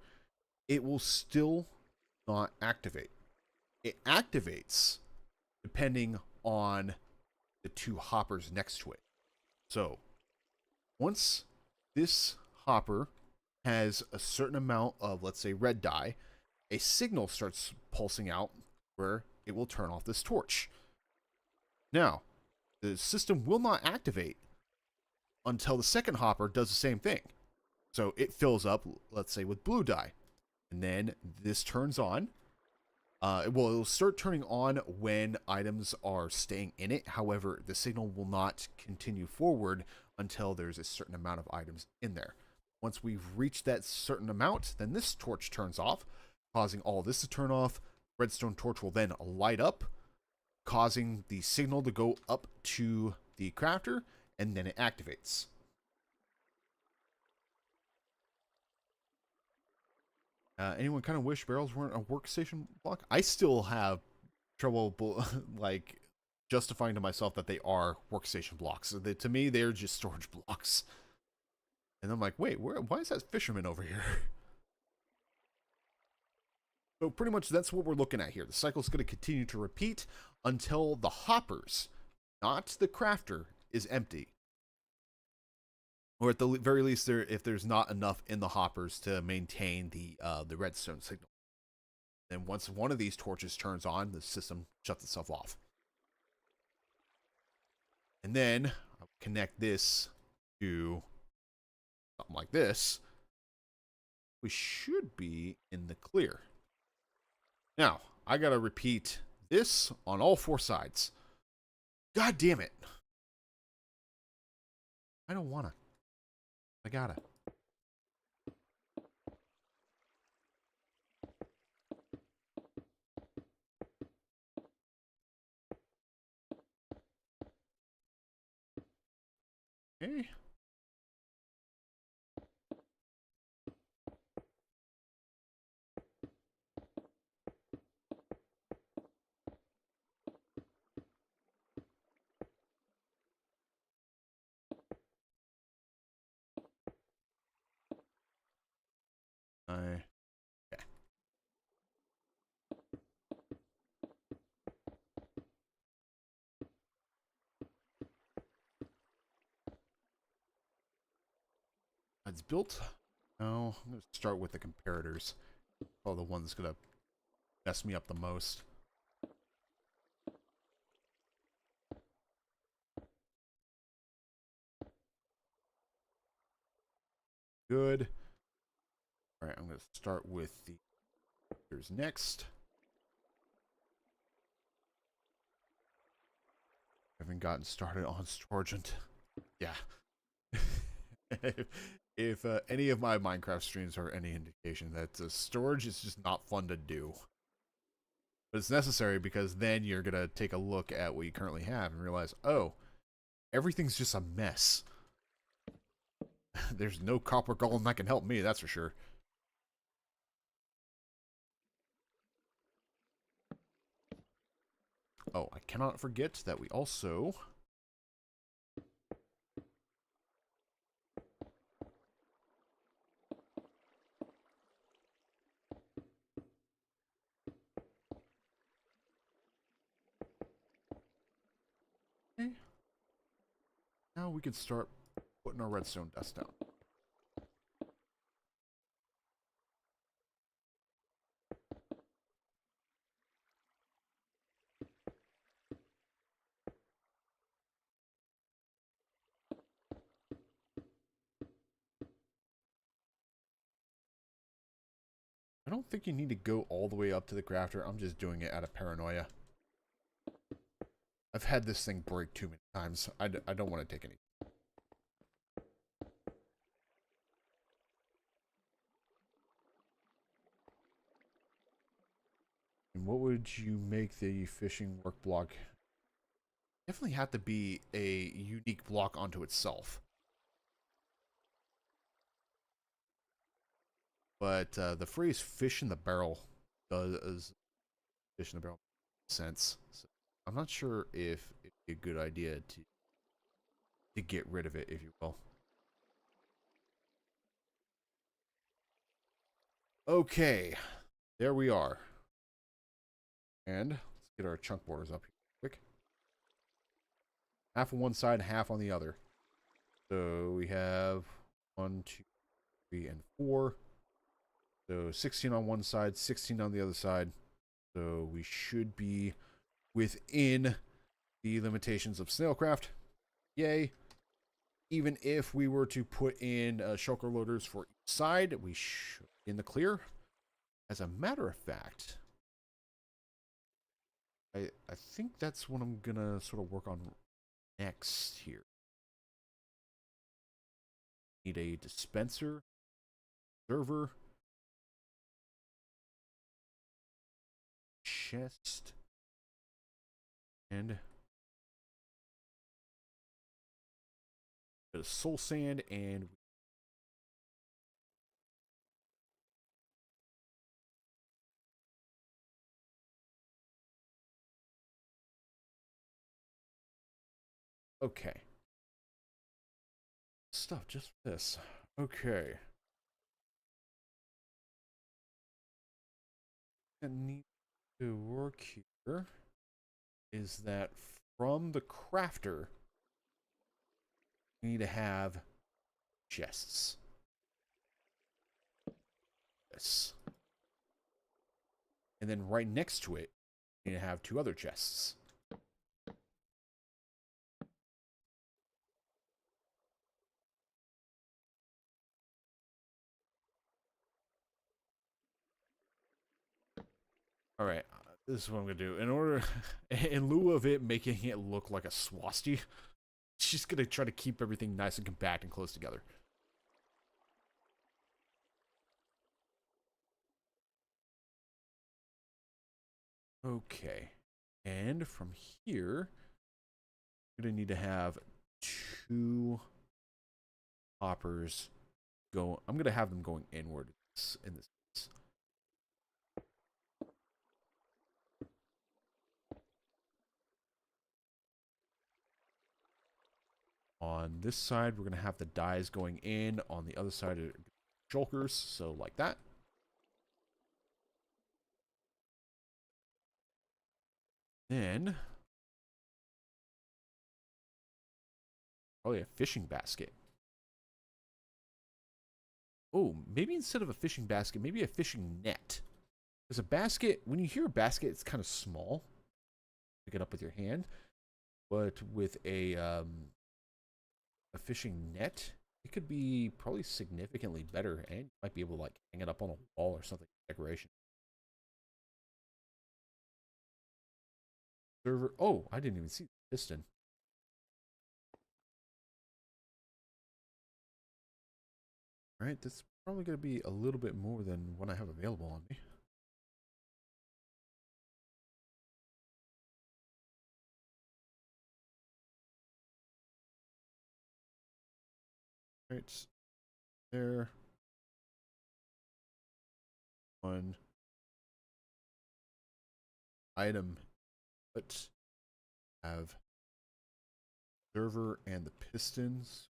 it will still not activate. It activates depending on the two hoppers next to it. So once this hopper has a certain amount of, let's say, red dye, a signal starts pulsing out where it will turn off this torch. Now, the system will not activate until the second hopper does the same thing. So it fills up, let's say, with blue dye. And then this turns on. It'll start turning on when items are staying in it. However, the signal will not continue forward until there's a certain amount of items in there. Once we've reached that certain amount, then this torch turns off, causing all this to turn off. Redstone torch will then light up, causing the signal to go up to the crafter, and then it activates. Anyone kind of wish barrels weren't a workstation block? I still have trouble like justifying to myself that they are workstation blocks. To me, they're just storage blocks. And I'm like, wait, why is that fisherman over here? So pretty much that's what we're looking at here. The cycle is going to continue to repeat until the hoppers, not the crafter, is empty. Or at the very least, if there's not enough in the hoppers to maintain the redstone signal. Then once one of these torches turns on, the system shuts itself off. And then I'll connect this to something like this. We should be in the clear. Now, I gotta repeat this on all four sides. God damn it. I don't wanna. I gotta. Okay. Okay. It's built. Now, I'm going to start with the comparators. Oh, the one that's going to mess me up the most. Good. All right, I'm going to start with the here's next. Haven't gotten started on storage. Yeah. if any of my Minecraft streams are any indication, that storage is just not fun to do. But it's necessary because then you're going to take a look at what you currently have and realize, oh, everything's just a mess. There's no copper golem that can help me, that's for sure. Oh, I cannot forget that we also... Okay. Now we can start putting our redstone dust down. I don't think you need to go all the way up to the crafter. I'm just doing it out of paranoia. I've had this thing break too many times. I don't want to take any. And what would you make the fishing work block? Definitely have to be a unique block onto itself. But the phrase fish in the barrel does fish in the barrel sense. So I'm not sure if it'd be a good idea to get rid of it, if you will. Okay, there we are. And let's get our chunk borders up here quick. Half on one side, half on the other. So we have 1, 2, 3, and 4. So 16 on one side, 16 on the other side. So we should be within the limitations of snailcraft. Yay. Even if we were to put in shulker loaders for each side, we should be in the clear. As a matter of fact, I think that's what I'm gonna sort of work on next here. Need a dispenser, server, chest, and a bit of soul sand, and okay. Stuff just for this. Okay. That needs to work here is that from the crafter, we need to have chests. Yes. And then right next to it, we need to have 2 other chests. All right, this is what I'm gonna do. In order, in lieu of it making it look like a swastika, it's just gonna try to keep everything nice and compact and close together. Okay, and from here, we're gonna need to have 2 hoppers go. I'm gonna have them going inward in this. On this side, we're going to have the dyes going in. On the other side, shulkers, so like that. Then, probably a fishing basket. Oh, maybe instead of a fishing basket, maybe a fishing net. Because a basket, when you hear a basket, it's kind of small. Pick it up with your hand. But with a fishing net, it could be probably significantly better, and you might be able to like hang it up on a wall or something, decoration. Server. Oh, I didn't even see the piston. All right, that's probably going to be a little bit more than what I have available on me. All right, there. One item, but have server and the pistons.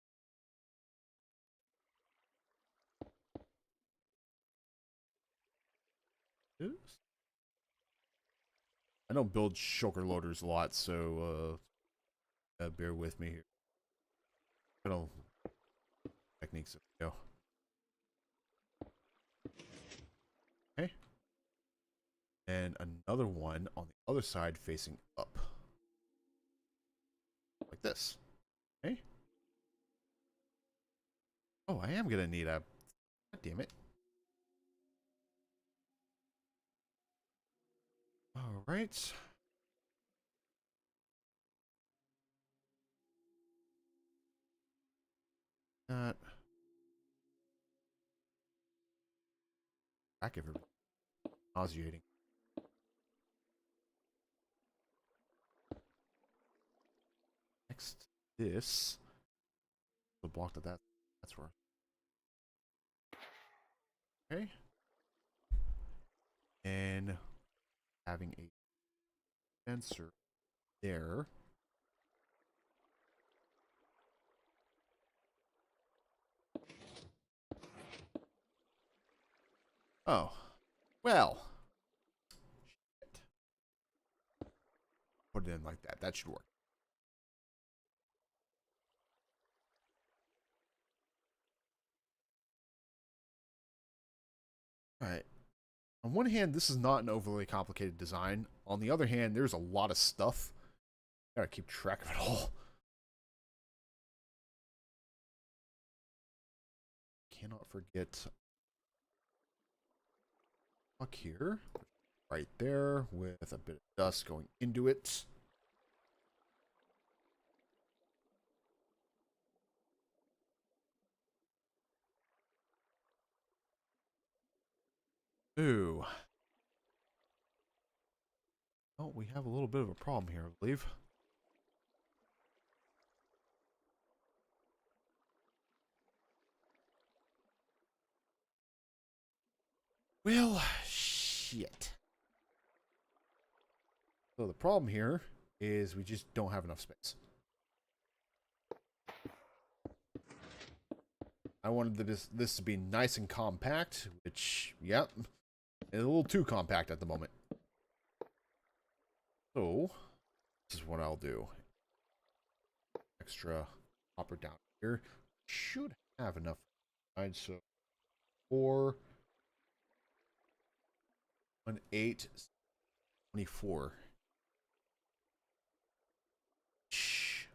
Oops. I don't build shulker loaders a lot, so bear with me here. I don't techniques. Go. Okay. And another one on the other side facing up. Like this. Okay. Oh, I am gonna need a. God damn it. All right. That back everybody. Nauseating. Next, this the block that's where. Okay. And having a sensor there. Oh, well. Shit. Put it in like that. That should work. All right. On one hand, this is not an overly complicated design. On the other hand, there's a lot of stuff. Gotta keep track of it all. Cannot forget fuck here. Right there with a bit of dust going into it. Ooh. Oh, we have a little bit of a problem here, I believe. Well, shit. So the problem here is we just don't have enough space. I wanted this to be nice and compact, which, yep, is a little too compact at the moment. So, this is what I'll do. Extra hopper down here. Should have enough. So, 4, 1, 8, 24. Shh.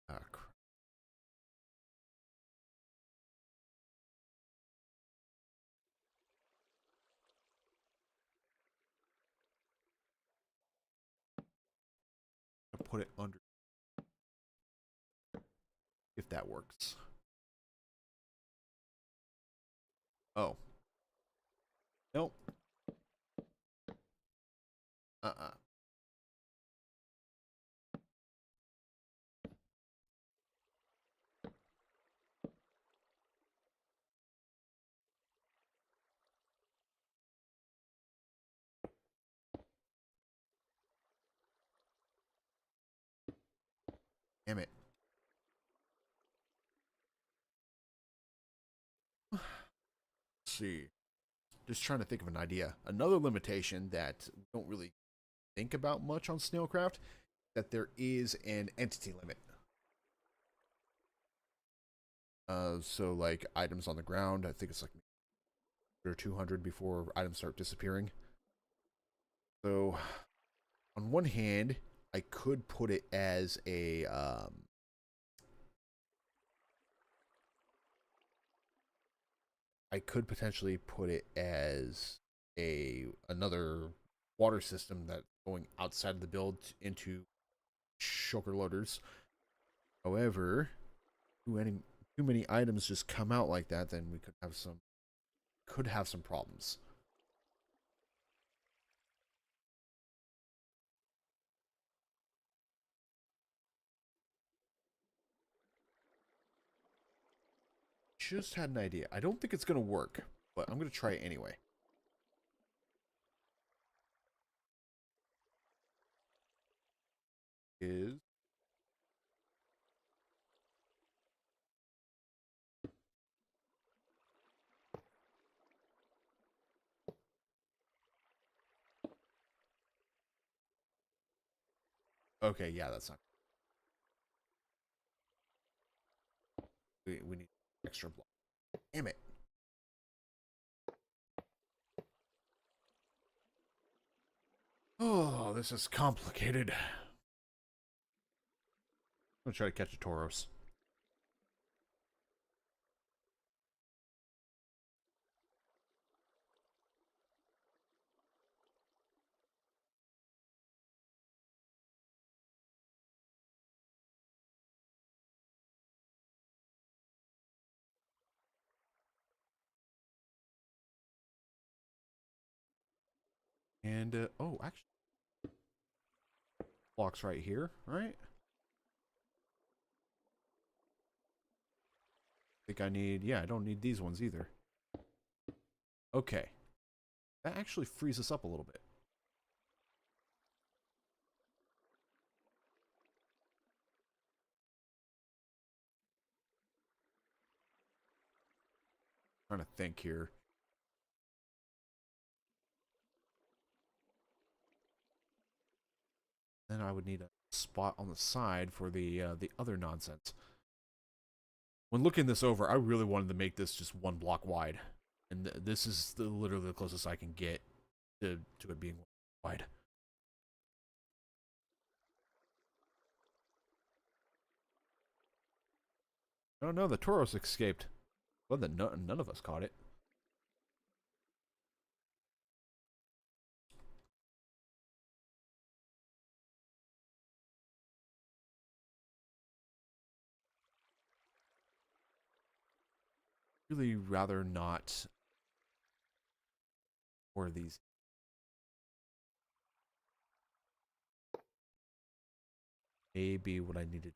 Ah, crap. I'll put it under if that works. Oh. Nope. Uh-uh. Damn it. Let's see. Just trying to think of an idea. Another limitation that we don't really think about much on Snailcraft, that there is an entity limit. So like items on the ground, I think it's like or 200 before items start disappearing. So on one hand, I could put it as a I could potentially put it as another water system that's going outside of the build into shulker loaders. However, too many items just come out like that, then we could have some problems. Just had an idea. I don't think it's gonna work, but I'm gonna try it anyway. Is okay, yeah, that's not. We need extra block. Damn it. Oh, this is complicated. I'm gonna try to catch a Tauros. And, oh, actually, blocks right here, right? I think I need, yeah, I don't need these ones either. Okay. That actually frees us up a little bit. Trying to think here. Then I would need a spot on the side for the other nonsense. When looking this over, I really wanted to make this just one block wide, and this is literally the closest I can get to it being wide. Oh no, the Tauros escaped. Well, then none of us caught it. Really rather not for these. Maybe what I needed.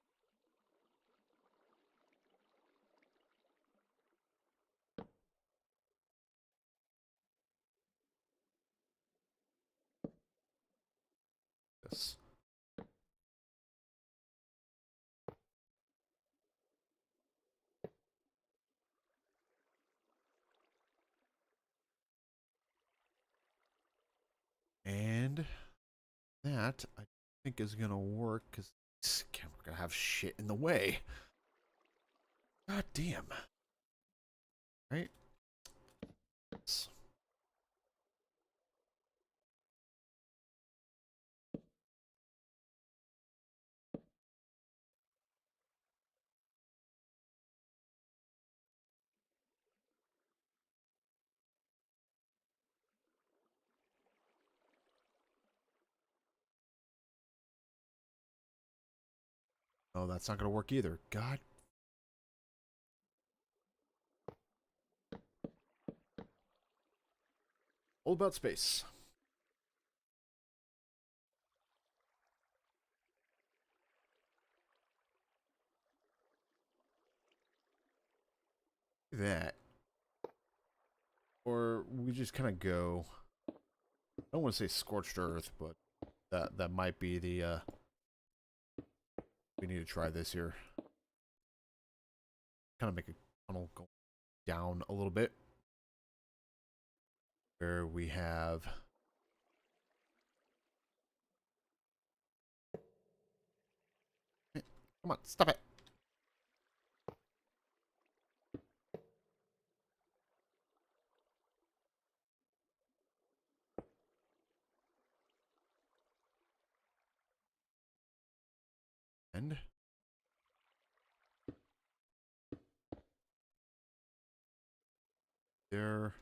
This. And that, I think, is going to work, because we're going to have shit in the way. God damn. Right? Oh, that's not going to work either. God. All about space. That. Or we just kind of go. I don't want to say scorched earth, but that might be the. We need to try this here. Kind of make a tunnel go down a little bit. Where we have. Come on, stop it. And there.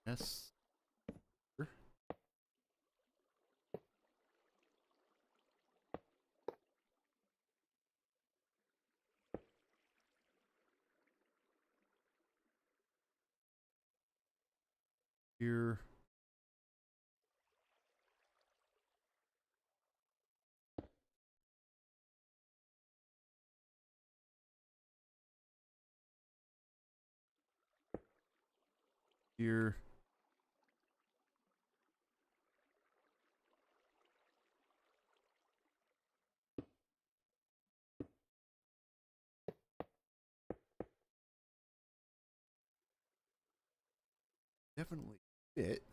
Yes. Here. Here. Definitely fit.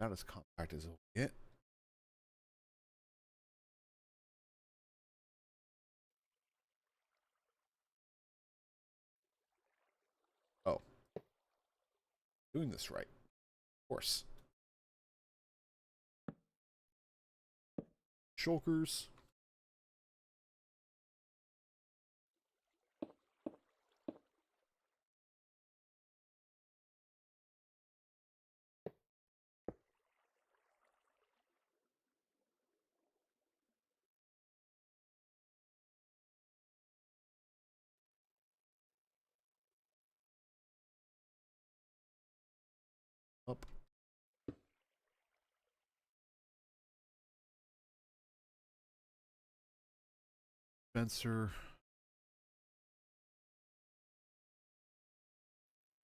Not as compact as it'll get. Oh, doing this right. Of course. Shulkers. Up. Spencer.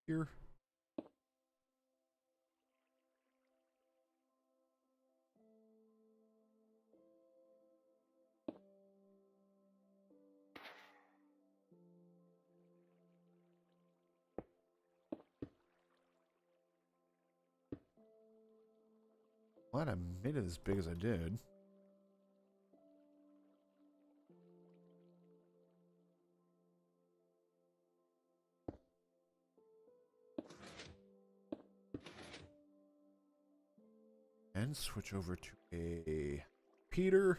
Here. Glad I made it as big as I did. And switch over to a Peter.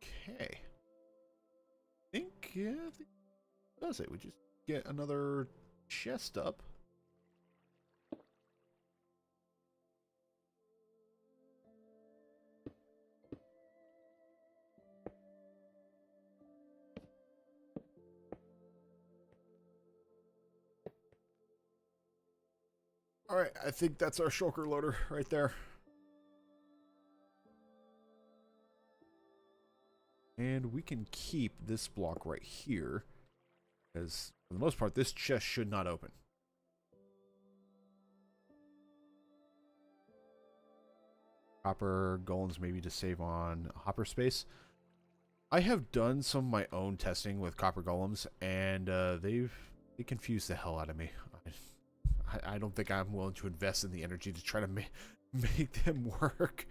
Okay. Yeah, I think that does it. We just get another chest up. All right, I think that's our shulker loader right there. And we can keep this block right here, because for the most part, this chest should not open. Hopper golems maybe to save on hopper space. I have done some of my own testing with copper golems, and they confuse the hell out of me. I don't think I'm willing to invest in the energy to try to make them work.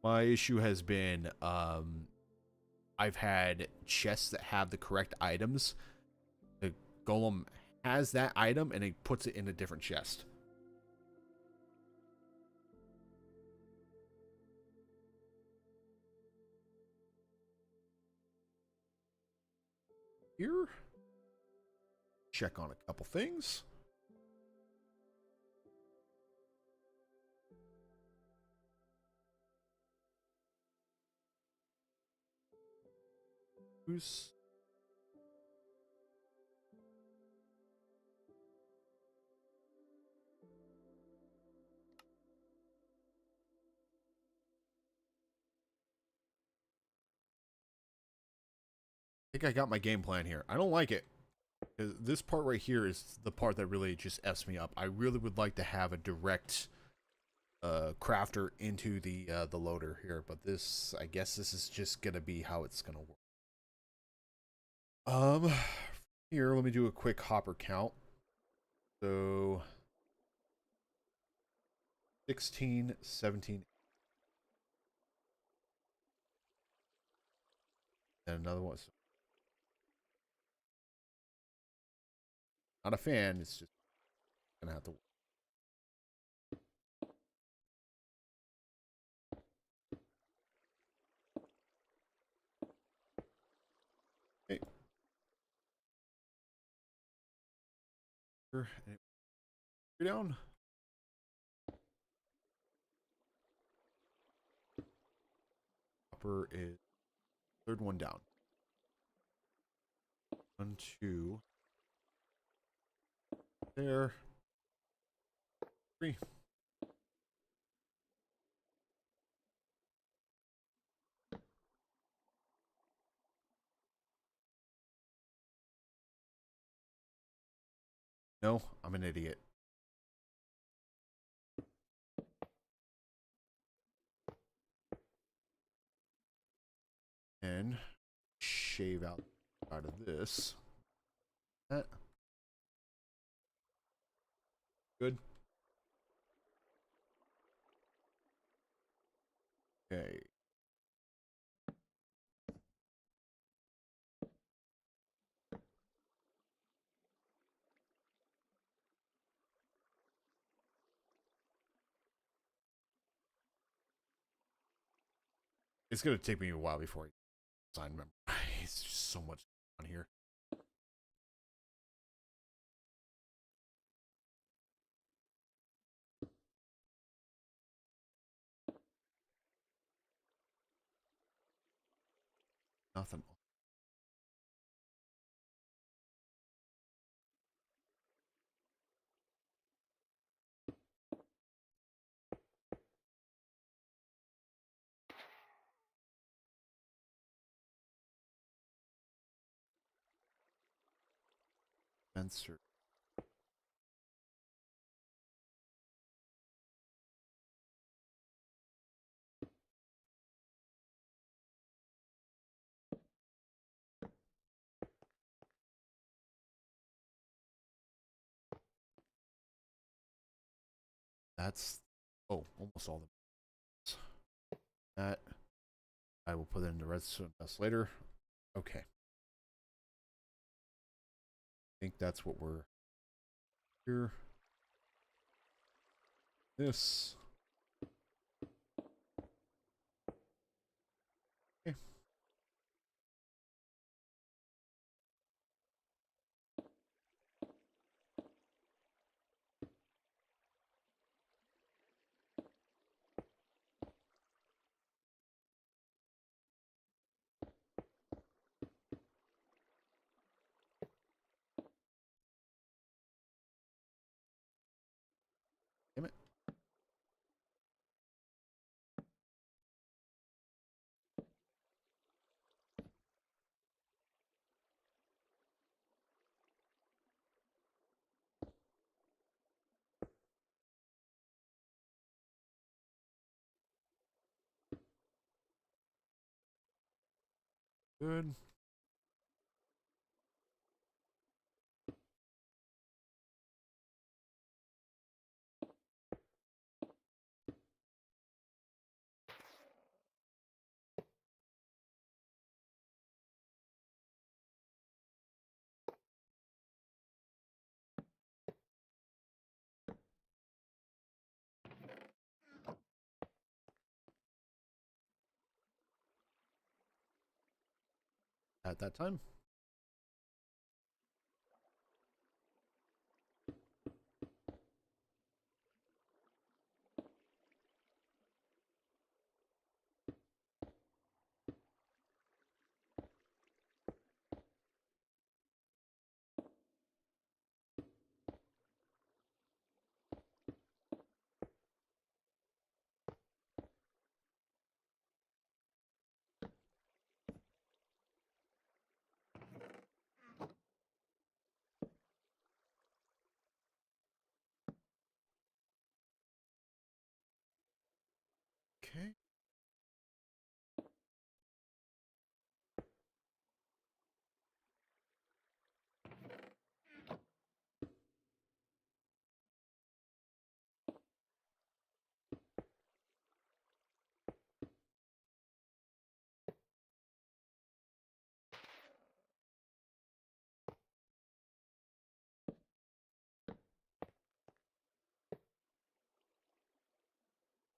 My issue has been I've had chests that have the correct items. The golem has that item and it puts it in a different chest. Here, check on a couple things. Who's I think I got my game plan here. I don't like it. This part right here is the part that really just F's me up. I really would like to have a direct crafter into the loader here, but this, I guess this is just gonna be how it's gonna work. Here, let me do a quick hopper count. So 16, 17, and another one. So not a fan, it's just gonna have to work. Okay. Down. Hopper is third one down. 1, 2. There. 3. No, I'm an idiot. And shave out of this. That. Good. Okay. It's gonna take me a while before I sign member. It's just so much on here. Nothing. Sensor. That's, oh, almost all the that. I will put it into redstone dust later. Okay. I think that's what we're here. This. Okay. Damn it. Good. At that time. Okay.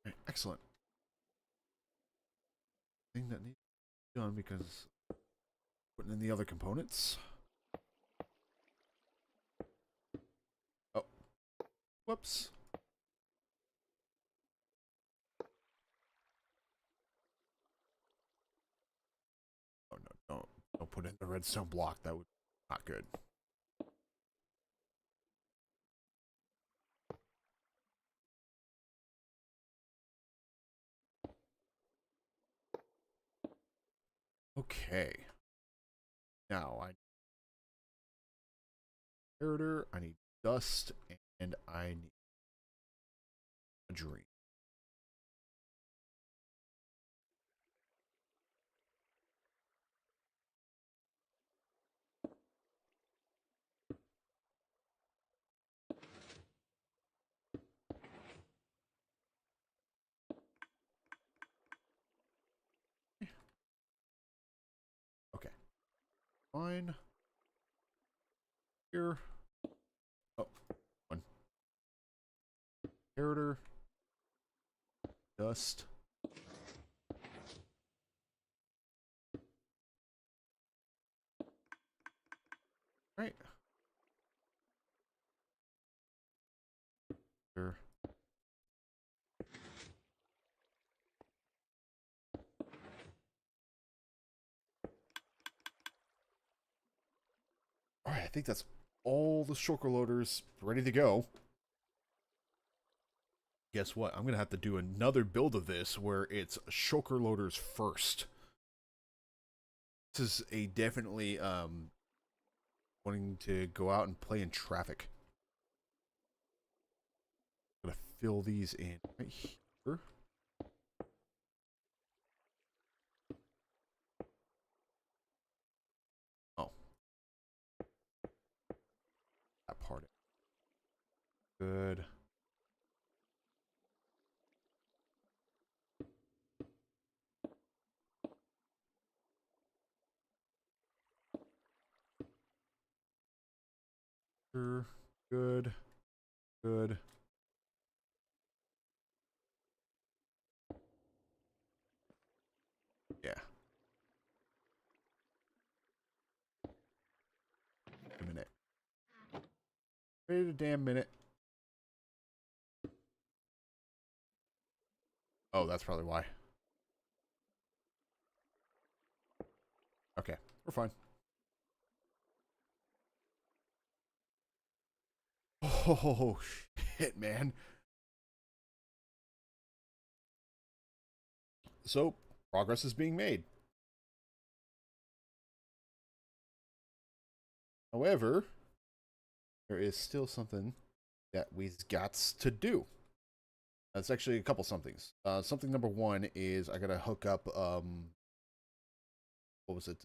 Okay. Excellent. Thing that needs to be done because putting in the other components. Oh, whoops. Oh no, don't put in the redstone block. That would not good. Okay. Now I need inheritor, I need dust, and I need a dream. Okay. Fine. Here. Oh, one. Inheritor. Dust. Right. Here. Alright, I think that's all the shulker loaders ready to go. Guess what? I'm gonna have to do another build of this where it's shulker loaders first. This is a definitely wanting to go out and play in traffic. I'm gonna fill these in right here. Oh, that part. Good. Sure. Good. Good. Yeah. A minute. Wait a damn minute. Oh, that's probably why. Okay, we're fine. Oh, shit, man. So, progress is being made. However, there is still something that we've got to do. That's actually a couple somethings. Something number one is I gotta hook up, what was it?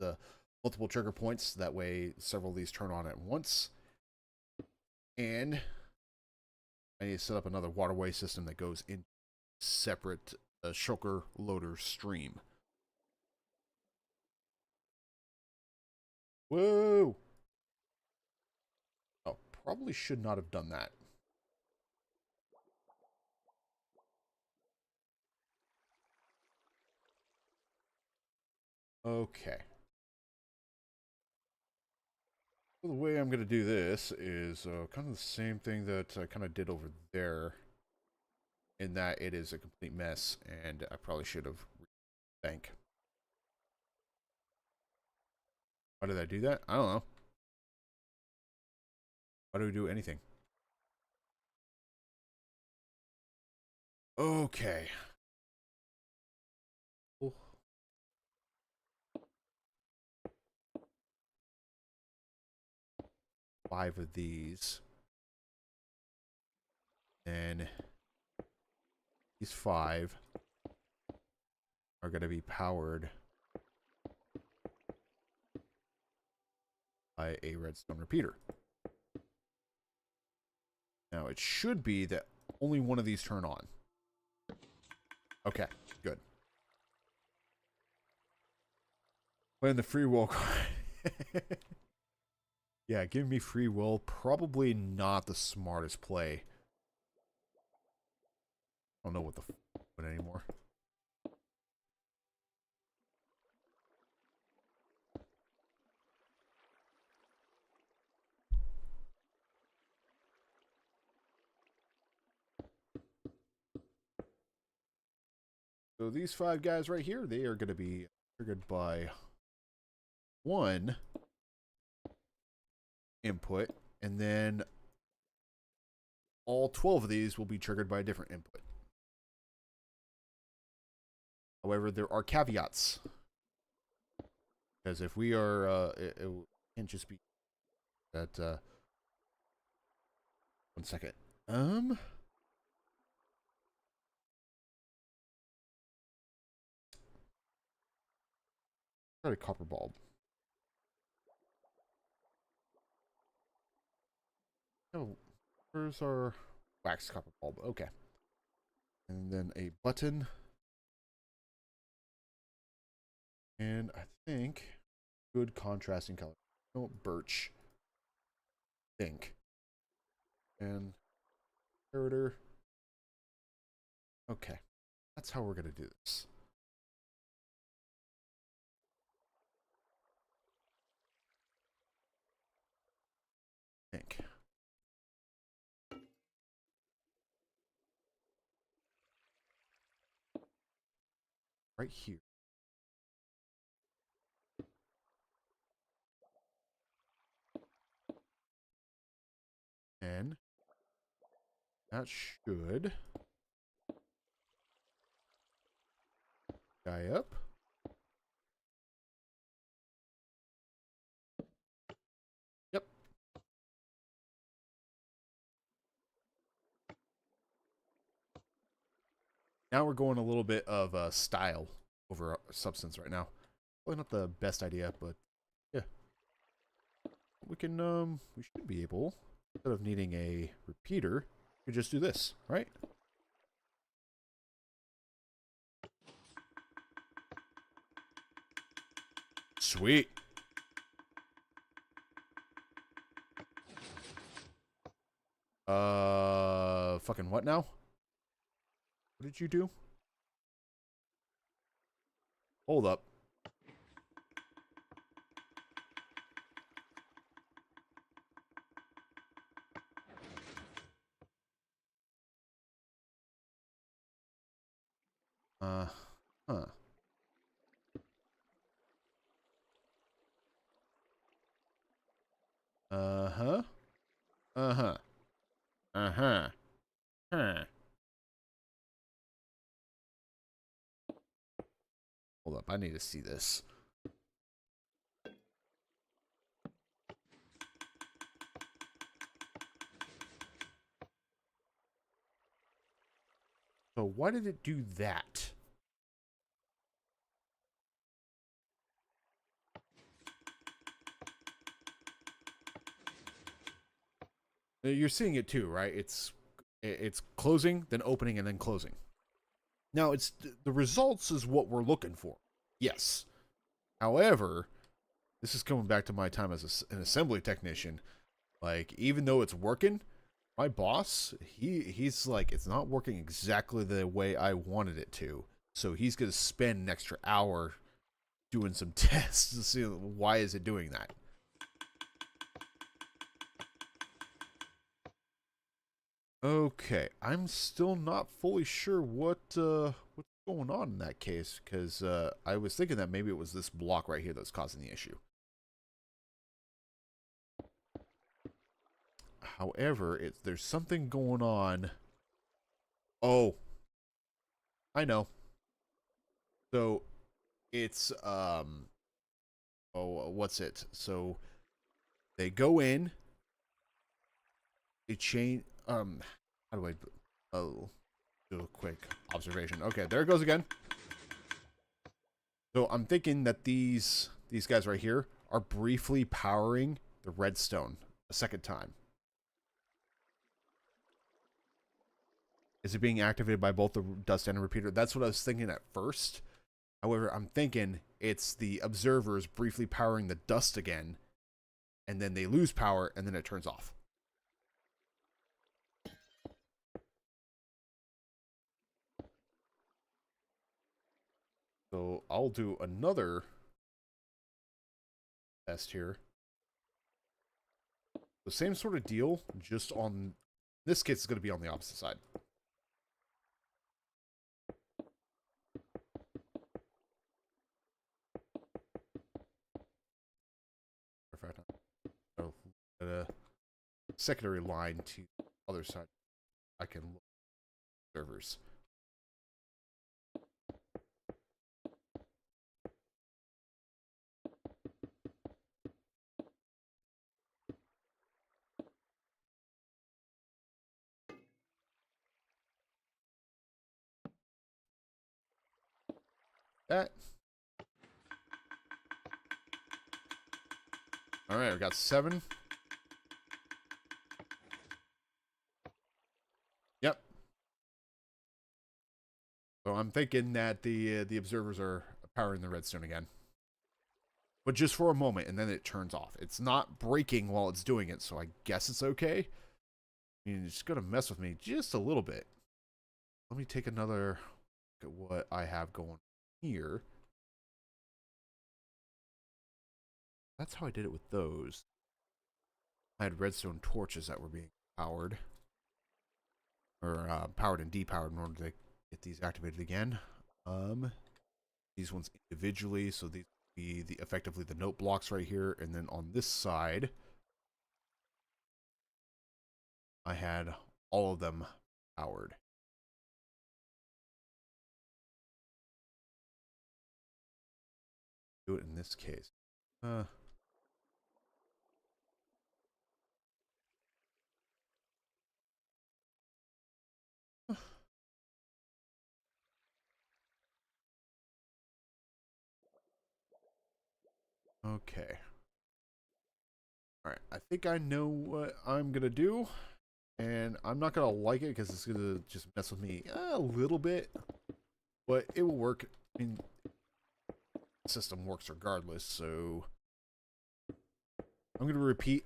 Multiple trigger points. That way, several of these turn on at once. And I need to set up another waterway system that goes in separate shulker loader stream. Whoa! Oh, probably should not have done that. Okay. So the way I'm going to do this is kind of the same thing that I kind of did over there, in that it is a complete mess, and I probably should have bank. Why did I do that? I don't know. Why do we do anything? Okay. 5 of these. And these 5 are going to be powered by a redstone repeater. Now, it should be that only one of these turn on. Okay, good. Playing the free will card. Yeah, giving me free will, probably not the smartest play. I don't know what the f anymore. So these 5 guys right here, they are going to be triggered by 1 input, and then all 12 of these will be triggered by a different input. However, there are caveats. Because if we are, it can't just be that, 1 second. Try a copper bulb. Oh, where's our wax copper bulb? Okay. And then a button. And I think good contrasting color. No, birch. Think. And inheritor. Okay. That's how we're going to do this. Think. Right here. And that should guy up. Yep. Now we're going a little bit of style over substance right now. Probably not the best idea, but yeah, we should be able, instead of needing a repeater, we could just do this, right? Sweet. Fucking what now? What did you do? Hold up. Uh, huh. Uh-huh. Uh-huh. Uh-huh. Huh. Hold up, I need to see this. So why did it do that? You're seeing it too, right? It's closing, then opening, and then closing. Now, it's the results is what we're looking for. Yes. However, this is coming back to my time as an assembly technician. Like, even though it's working, my boss, he's like, it's not working exactly the way I wanted it to. So he's gonna spend an extra hour doing some tests to see why is it doing that. Okay, I'm still not fully sure what's going on in that case because I was thinking that maybe it was this block right here that's causing the issue. However, there's something going on. Oh, I know. So it's oh, what's it? So they go in, they change how do I oh do a quick observation. Okay, there it goes again. So I'm thinking that these guys right here are briefly powering the redstone a second time. Is it being activated by both the dust and the repeater? That's what I was thinking at first. However, I'm thinking it's the observers briefly powering the dust again, and then they lose power, and then it turns off. So I'll do another test here. The same sort of deal, just on this case, it's going to be on the opposite side. Perfect. So a secondary line to the other side. I can look at servers. That. All right, we got 7. Yep. So I'm thinking that the observers are powering the redstone again, but just for a moment, and then it turns off. It's not breaking while it's doing it, so I guess it's okay. I mean, it's gonna mess with me just a little bit. Let me take another look at what I have going here. That's how I did it with those. I had redstone torches that were being powered, or powered and depowered in order to get these activated again. These ones individually, so these would be effectively the note blocks right here, and then on this side, I had all of them powered. Do it in this case. Uh, Okay. Alright, I think I know what I'm gonna do. And I'm not gonna like it because it's gonna just mess with me a little bit. But it will work. I mean, the system works regardless, so I'm gonna repeat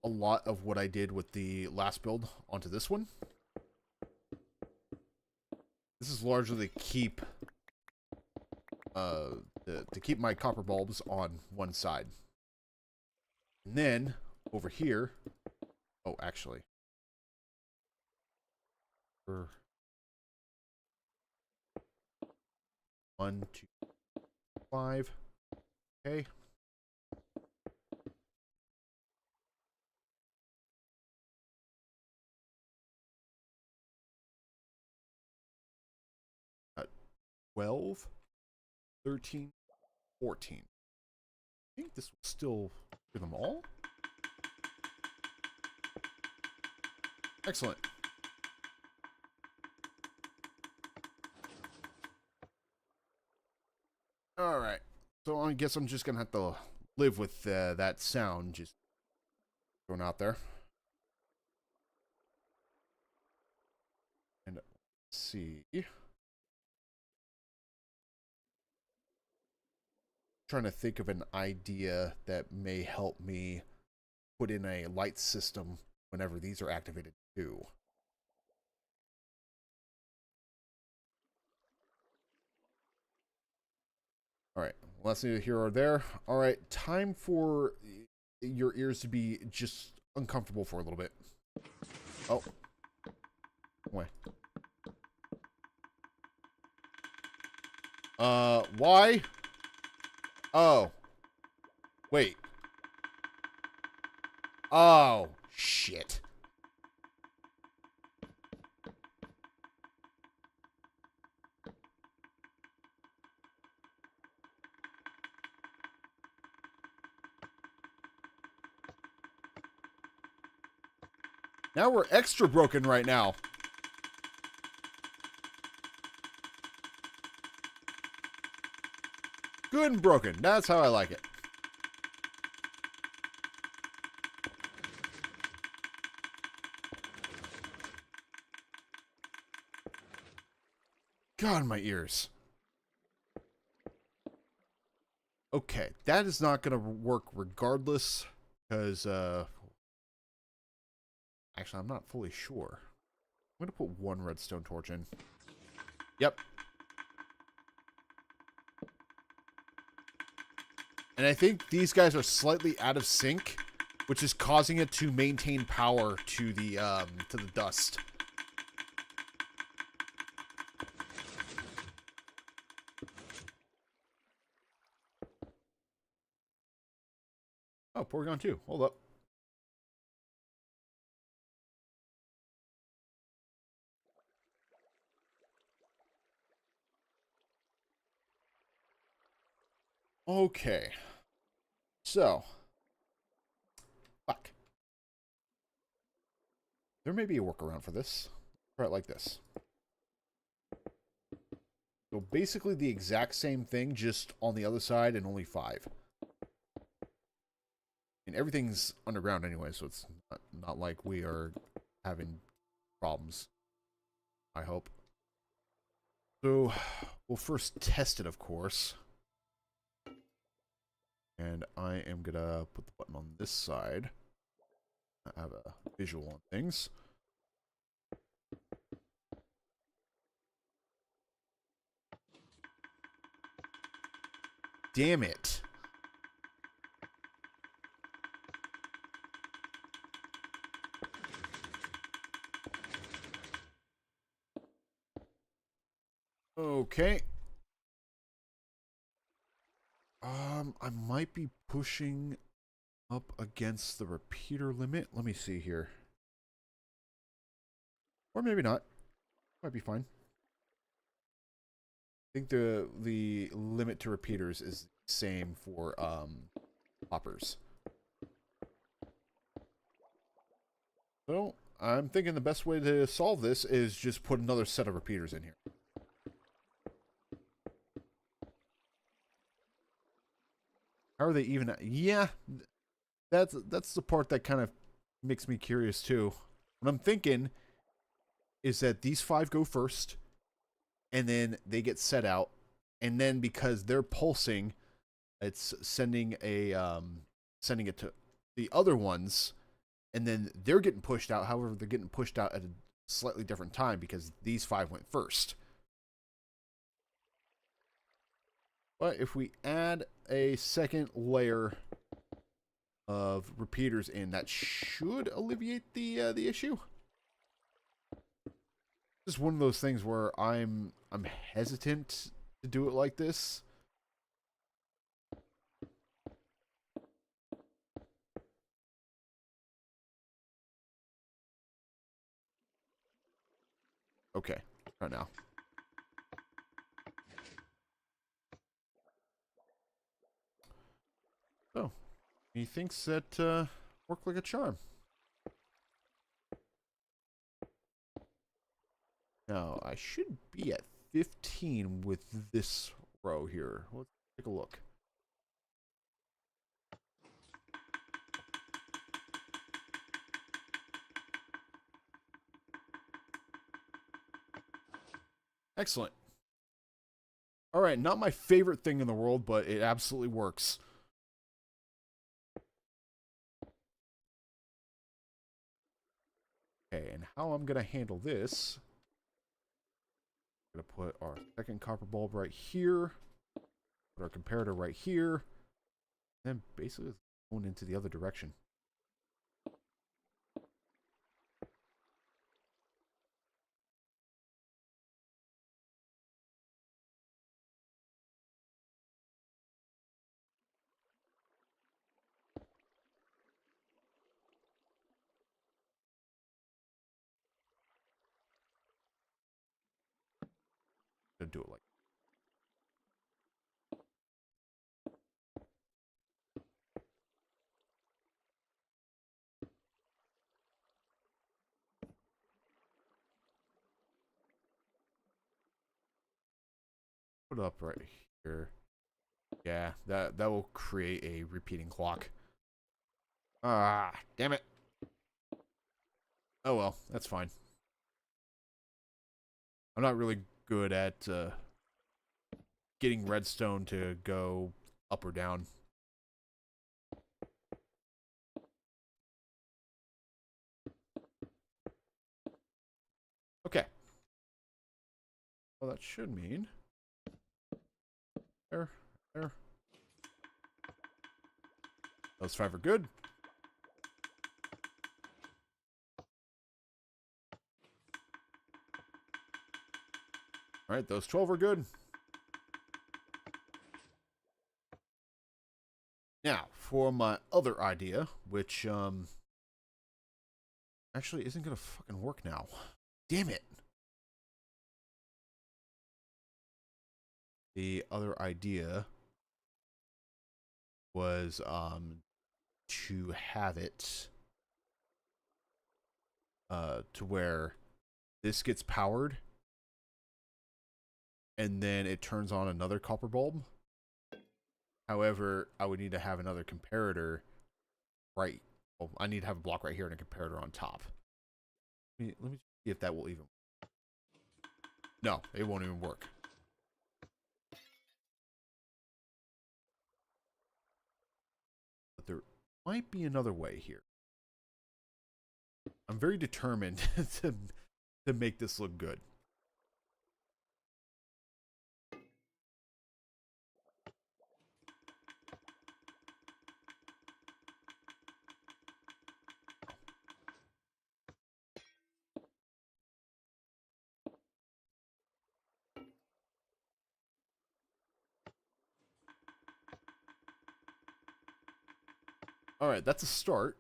a lot of what I did with the last build onto this one. This is largely to keep to keep my copper bulbs on one side. And then over here, oh, actually, for 1, 2, 5. Okay. Uh, 12, 13, 14. I think this will still do them all. Excellent. All right. So I guess I'm just going to have to live with that sound just going out there. And let's see. Trying to think of an idea that may help me put in a light system whenever these are activated too. All right, less neither here or there. All right, time for your ears to be just uncomfortable for a little bit. Oh, wait. Why? Oh, wait. Oh, shit. Now we're extra broken right now. Good and broken. That's how I like it. God, my ears. Okay, that is not going to work regardless, because, actually, I'm not fully sure. I'm going to put one redstone torch in. Yep. And I think these guys are slightly out of sync, which is causing it to maintain power to the dust. Oh, Porygon 2. Hold up. Okay. So. Fuck. There may be a workaround for this. Try it like this. So basically the exact same thing, just on the other side and only 5. And everything's underground anyway, so it's not like we are having problems. I hope. So, we'll first test it, of course. And I am gonna put the button on this side. I have a visual on things. Damn it. Okay. I might be pushing up against the repeater limit. Let me see here. Or maybe not. Might be fine. I think the limit to repeaters is the same for hoppers. So, I'm thinking the best way to solve this is just put another set of repeaters in here. How are they even? Yeah, that's the part that kind of makes me curious too. What I'm thinking is that these 5 go first, and then they get set out, and then because they're pulsing, it's sending it to the other ones, and then they're getting pushed out. However, they're getting pushed out at a slightly different time because these 5 went first. But if we add a second layer of repeaters in, that should alleviate the issue. This is one of those things where I'm hesitant to do it like this. Okay, right now. Oh, he thinks that worked like a charm. Now, I should be at 15 with this row here. Let's take a look. Excellent. All right, not my favorite thing in the world, but it absolutely works. Okay, and how I'm going to handle this, I'm going to put our second copper bulb right here, put our comparator right here, and then basically going into the other direction. Gonna do it like put it up right here. Yeah, that will create a repeating clock. Ah, damn it. Oh well, that's fine. I'm not really good at getting redstone to go up or down. Okay. Well, that should mean there. Those 5 are good. All right, those 12 are good. Now, for my other idea, which actually isn't gonna fucking work now. Damn it. The other idea was to have it to where this gets powered and then it turns on another copper bulb. However, I would need to have another comparator right. Well, I need to have a block right here and a comparator on top. Let me see if that will even. No, it won't even work. But there might be another way here. I'm very determined to make this look good. All right, that's a start.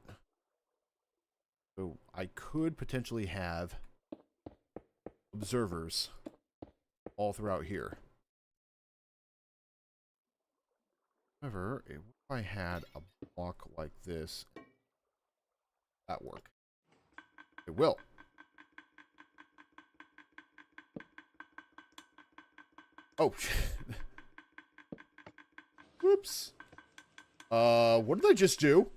So I could potentially have observers all throughout here. However, if I had a block like this, that work? It will. Oh, whoops. What did I just do?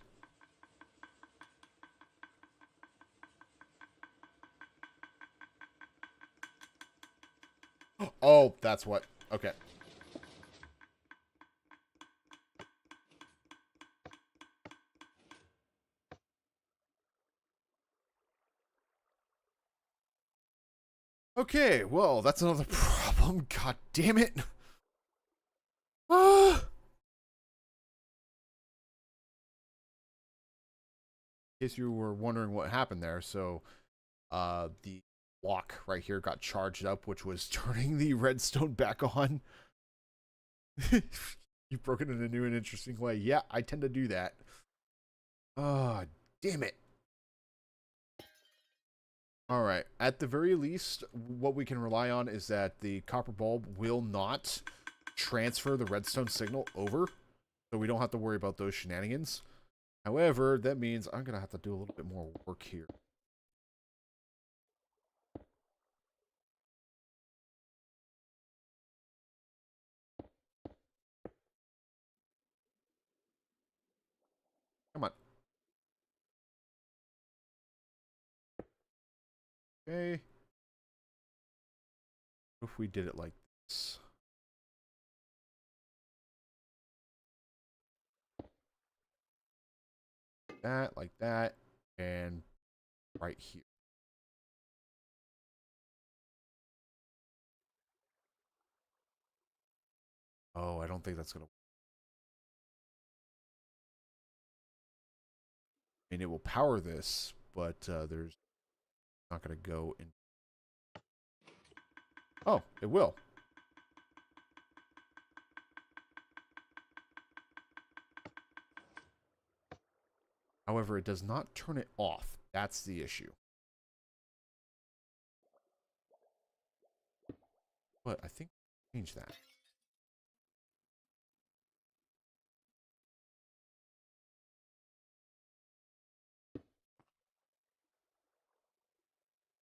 Oh, that's what. Okay. Okay, well, that's another problem. God damn it. Ah. In case you were wondering what happened there, so the lock right here got charged up, which was turning the redstone back on. You broke it in a new and interesting way. Yeah, I tend to do that. Oh, damn it. All right. At the very least, what we can rely on is that the copper bulb will not transfer the redstone signal over, so we don't have to worry about those shenanigans. However, that means I'm going to have to do a little bit more work here. Come on. Okay. What if we did it like this? That, like that, and right here. Oh, I don't think that's going to... I mean, it will power this, but there's not going to go in... Oh, it will. However, it does not turn it off. That's the issue. But I think change that.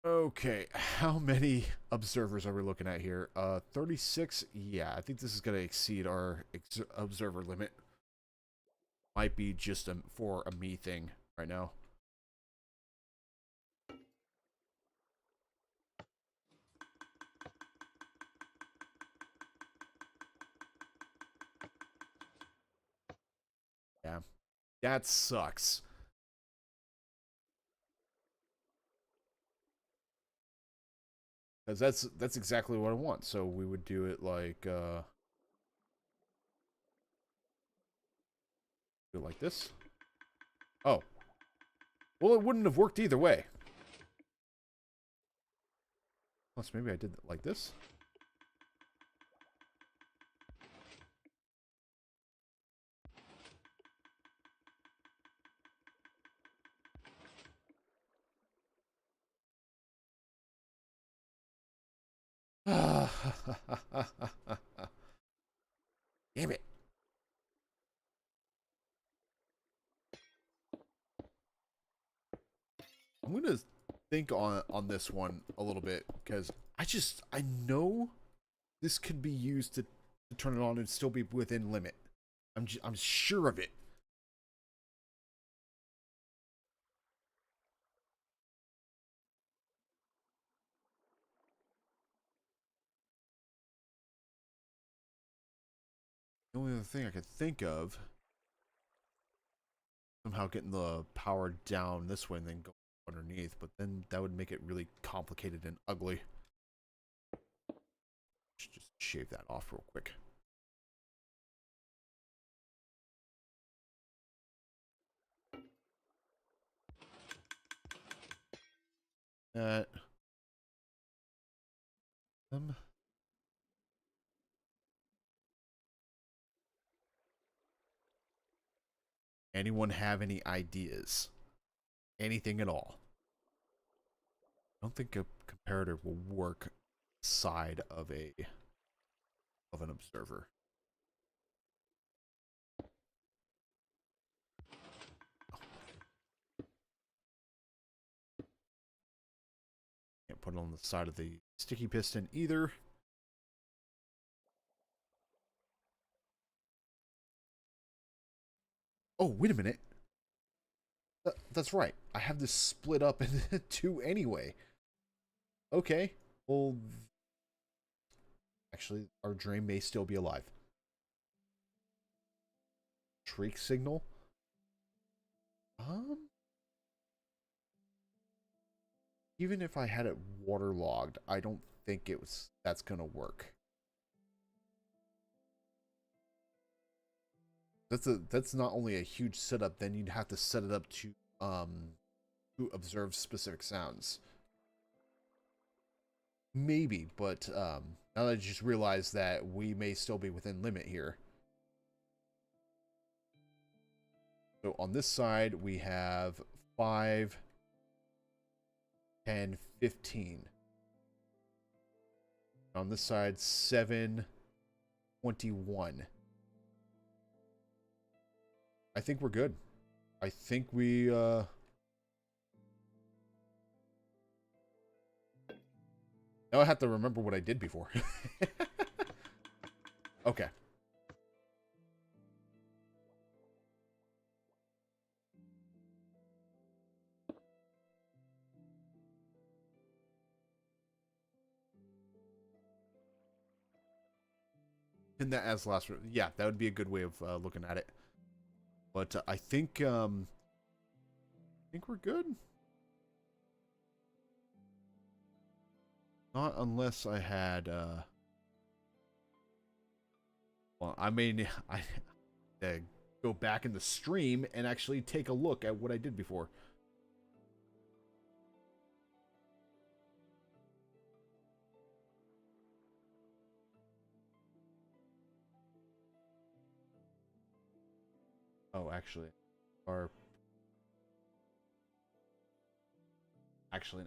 Okay, how many observers are we looking at here? 36? Yeah, I think this is going to exceed our observer limit. Might be just for a me thing right now. Yeah, that sucks. Because that's exactly what I want. So we would do it like do it like this. Oh, well, it wouldn't have worked either way. Plus, maybe I did it like this. Damn it. I'm going to think on this one a little bit because I know this could be used to turn it on and still be within limit. I'm sure of it. The only other thing I could think of somehow getting the power down this way and then go underneath, but then that would make it really complicated and ugly. Should just shave that off real quick. That anyone have any ideas? Anything at all? I don't think a comparator will work side of an observer. Can't put it on the side of the sticky piston either. Oh, wait a minute. That's right. I have this split up into two anyway. Okay. Well, actually, our drain may still be alive. Shriek signal? Um, even if I had it waterlogged, I don't think that's gonna work. That's not only a huge setup, then you'd have to set it up to observe specific sounds. Maybe, but now that I just realized that we may still be within limit here. So on this side, we have 5, 10, 15. On this side, 7, 21. I think we're good. I think we, now I have to remember what I did before. Okay. And that as last, yeah, that would be a good way of looking at it. But I think we're good. Not unless I had, well, I mean, I go back in the stream and actually take a look at what I did before. Oh, actually, or actually,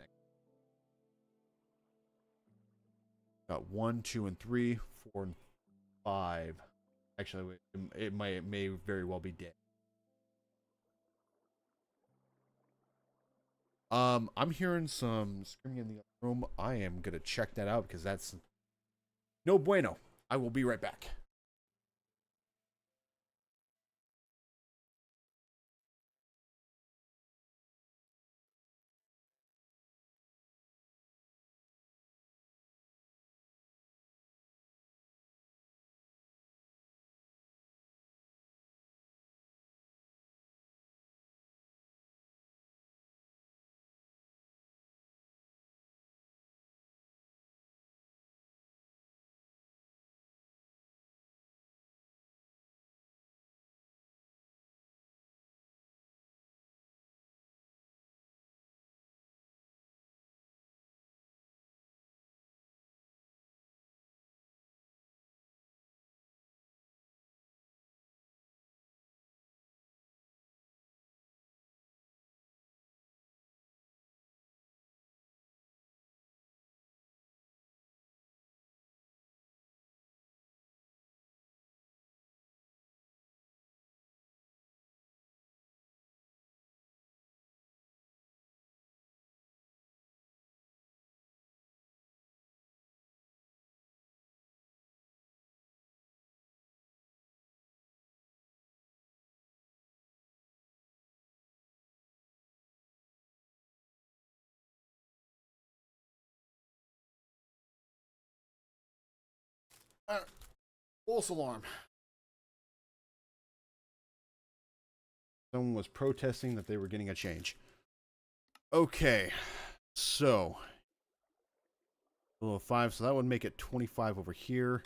got 1, 2, and 3, 4, and 5. Actually, it may very well be dead. I'm hearing some screaming in the other room. I am gonna check that out because that's no bueno. I will be right back. False alarm. Someone was protesting that they were getting a change. Okay, so a little 5, so that would make it 25 over here.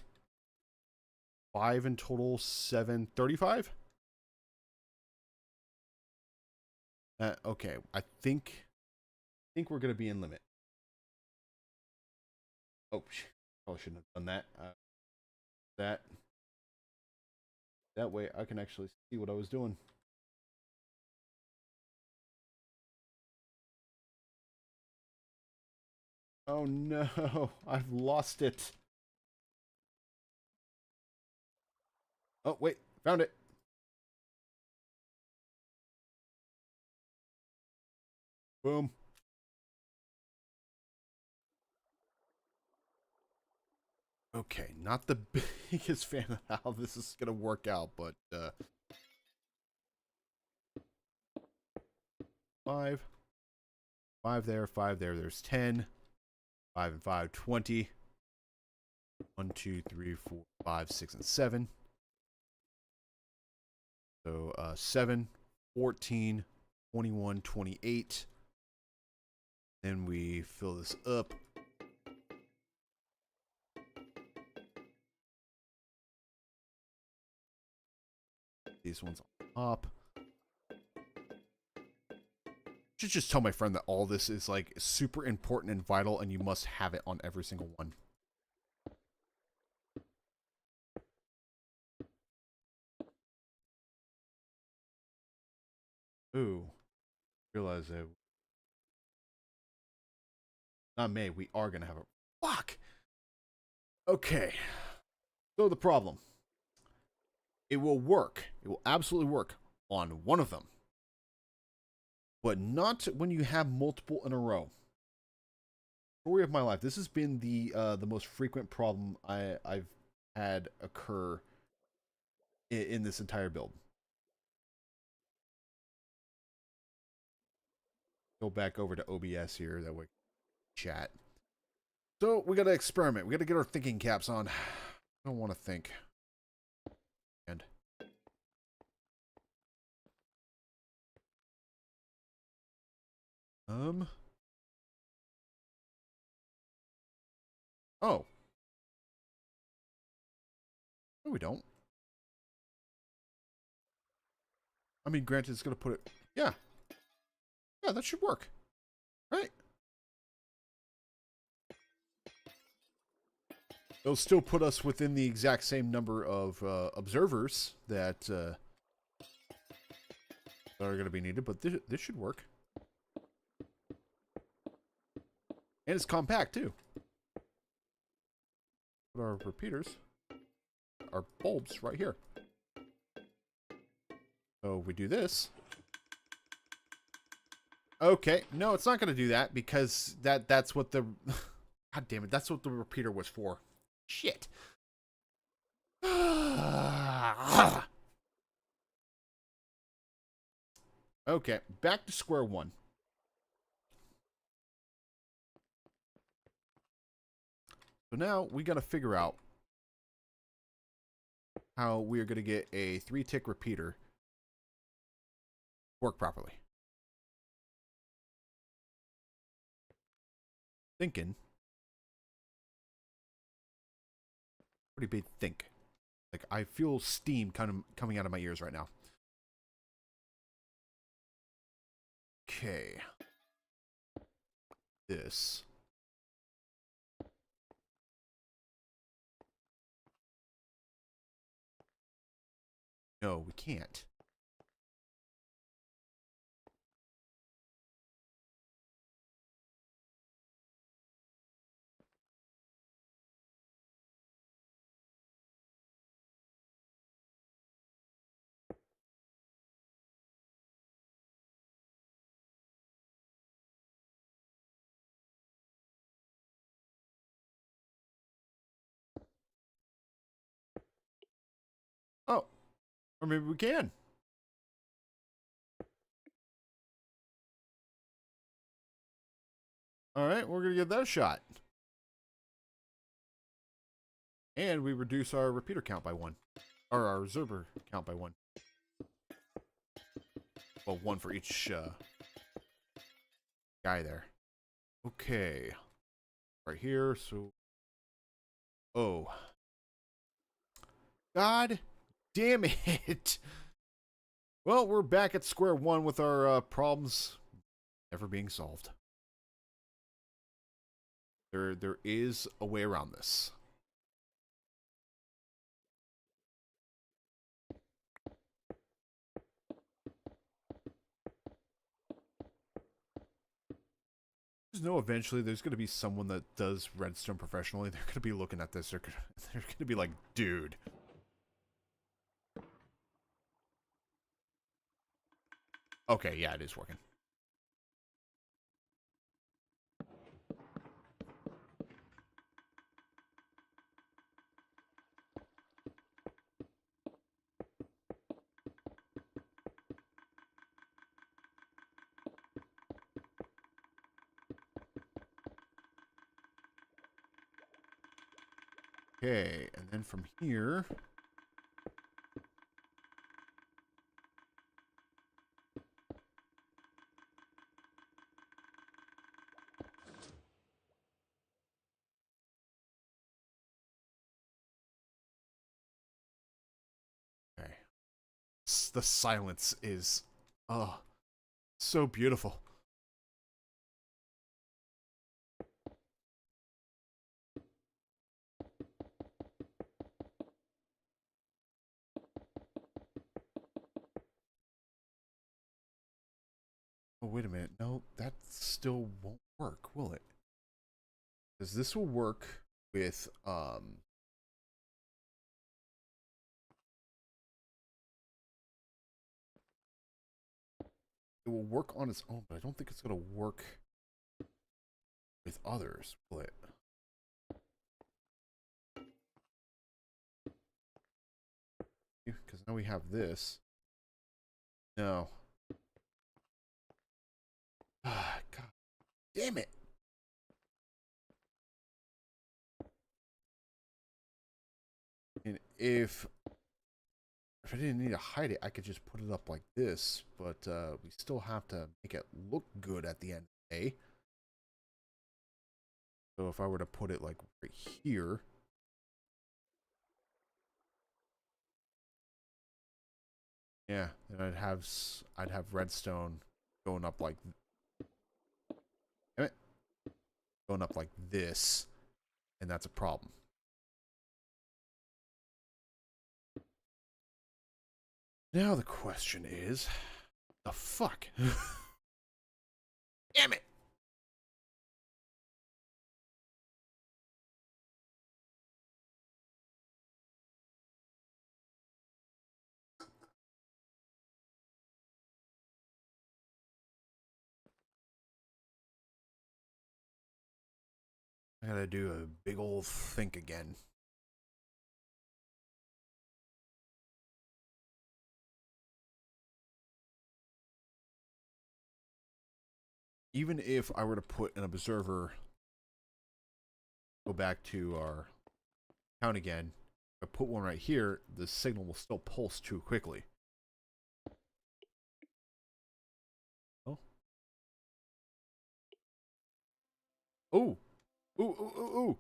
5 in total, 7, 35. Okay, I think we're gonna be in limit. Oh, probably shouldn't have done that. That that way I can actually see what I was doing. Oh no, I've lost it. Oh wait, found it. Boom. Okay, not the biggest fan of how this is gonna work out, but 5. 5 there, 5 there. There's 10. 5 and 5, 20. 1, 2, 3, 4, 5, 6, and 7. So 7, 14, 21, 28. Then we fill this up. These ones on top. Should just tell my friend that all this is like super important and vital, and you must have it on every single one. Ooh, realize that not May. We are gonna have a fuck. Okay, so the problem. It will work. It will absolutely work on one of them, but not when you have multiple in a row. Story of my life. This has been the most frequent problem I've had occur in this entire build. Go back over to OBS here. That way, chat. So we gotta experiment. We gotta get our thinking caps on. I don't want to think. And oh, no, we don't. I mean, granted, it's gonna put it. Yeah, yeah, that should work, right? It'll still put us within the exact same number of observers that are going to be needed, but this should work. And it's compact, too. Put our repeaters, our bulbs, right here. So we do this. Okay, no, it's not going to do that because that's what the... God damn it, that's what the repeater was for. Shit. Okay, back to square one. So now we got to figure out how we are going to get a 3-tick repeater work properly. Thinking. Pretty big think. Like, I feel steam kind of coming out of my ears right now. Okay. This. No, we can't. Oh. Or maybe we can. Alright, we're going to give that a shot. And we reduce our repeater count by 1. Or our observer count by 1. Well, 1 for each guy there. Okay. Right here, so... Oh. God damn it! Well, we're back at square one with our problems never being solved. There is a way around this. Just know eventually there's going to be someone that does redstone professionally. They're going to be looking at this. They're going to be like, dude. Okay, yeah, it is working. Okay, and then from here... Okay. The silence is... Oh, so beautiful. Oh, wait a minute. No, that still won't work, will it? Because this will work with, it will work on its own, but I don't think it's going to work with others, will it? Because now we have this. No. Ah, God damn it. And if I didn't need to hide it, I could just put it up like this, but we still have to make it look good at the end of the day. So if I were to put it like right here, yeah, then I'd have redstone going up like damn it, going up like this, and that's a problem. Now the question is, the fuck? Damn it! I gotta do a big old think again. Even if I were to put an observer, go back to our count again, if I put one right here, the signal will still pulse too quickly. Oh. Ooh. Ooh, ooh, ooh, ooh.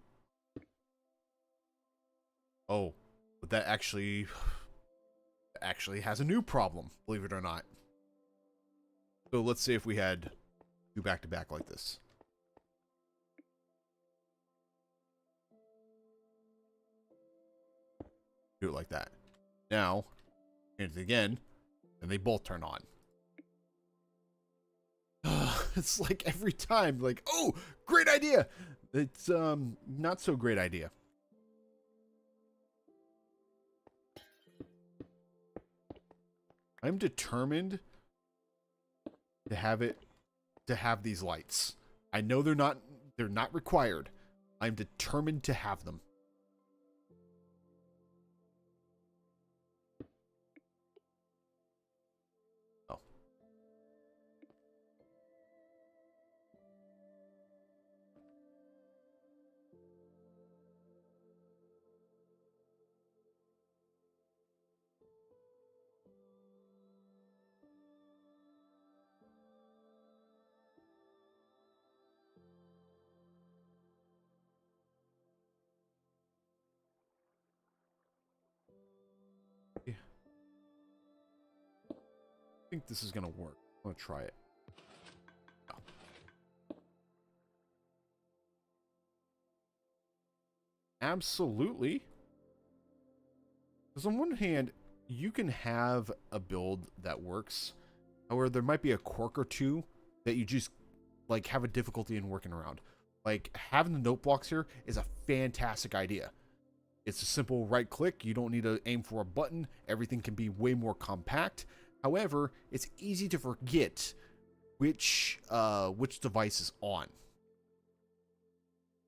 Oh. But that actually has a new problem, believe it or not. So let's say if we had two back to back like this. Do it like that. Now, hit it again, and they both turn on. It's like every time, like, oh, great idea. It's not so great idea. I'm determined to have these lights. I know they're not required. I'm determined to have them. Oh. Yeah. I think this is gonna work. I'm gonna try it. Oh. Absolutely. Because on one hand, you can have a build that works, or there might be a quirk or two that you just like have a difficulty in working around. Like having the note blocks here is a fantastic idea. It's a simple right click. You don't need to aim for a button. Everything can be way more compact. However, it's easy to forget which device is on.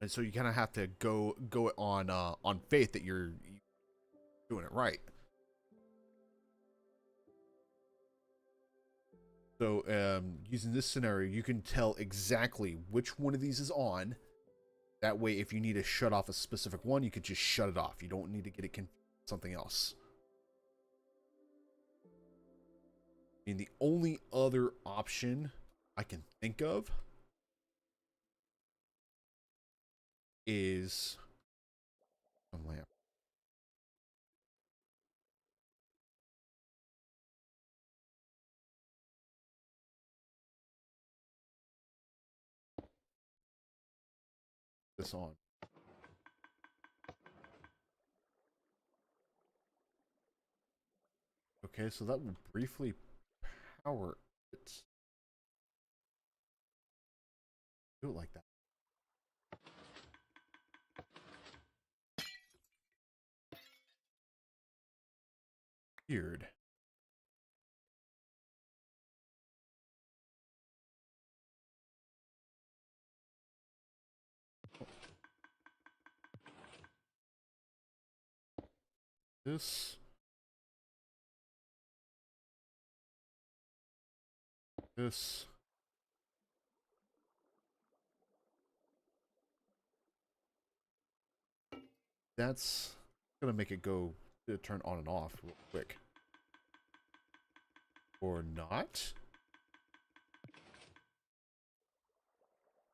And so you kind of have to go on faith that you're doing it right. So using this scenario, you can tell exactly which one of these is on, That way, if you need to shut off a specific one, you could just shut it off. You don't need to get it confused with something else. I mean, the only other option I can think of is a lamp. This on. Okay, so that will briefly power it. Do it like that. Weird. This. This. That's gonna make it go to turn on and off real quick. Or not.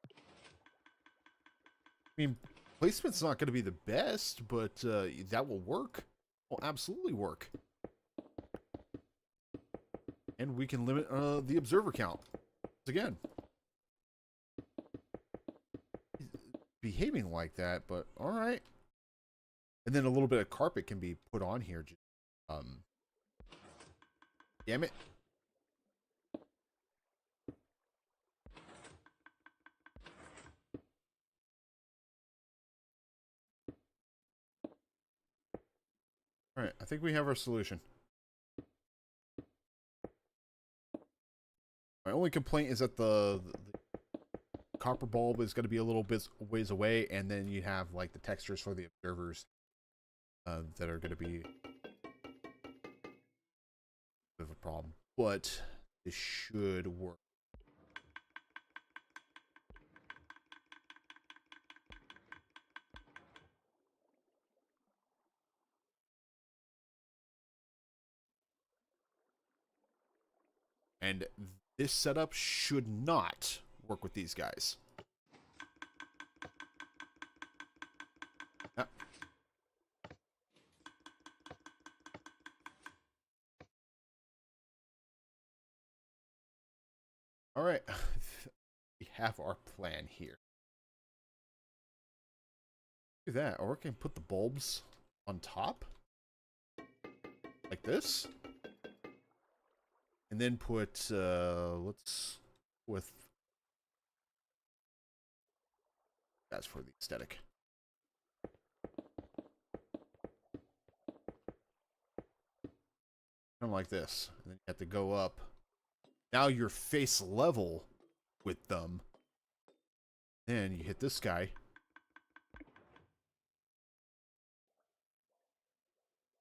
I mean, placement's not going to be the best, but that will work. Will absolutely work. And we can limit the observer count. Again, behaving like that, but all right. And then a little bit of carpet can be put on here. Damn it. All right, I think we have our solution. My only complaint is that the copper bulb is going to be a little bit ways away, and then you have like the textures for the observers that are going to be a bit of a problem. But this should work. And this setup should not work with these guys. Ah. All right, we have our plan here. Do that, or we can put the bulbs on top, like this. And then put, let's, with, that's for the aesthetic. Kind of like this. And then you have to go up. Now you're face level with them. Then you hit this guy.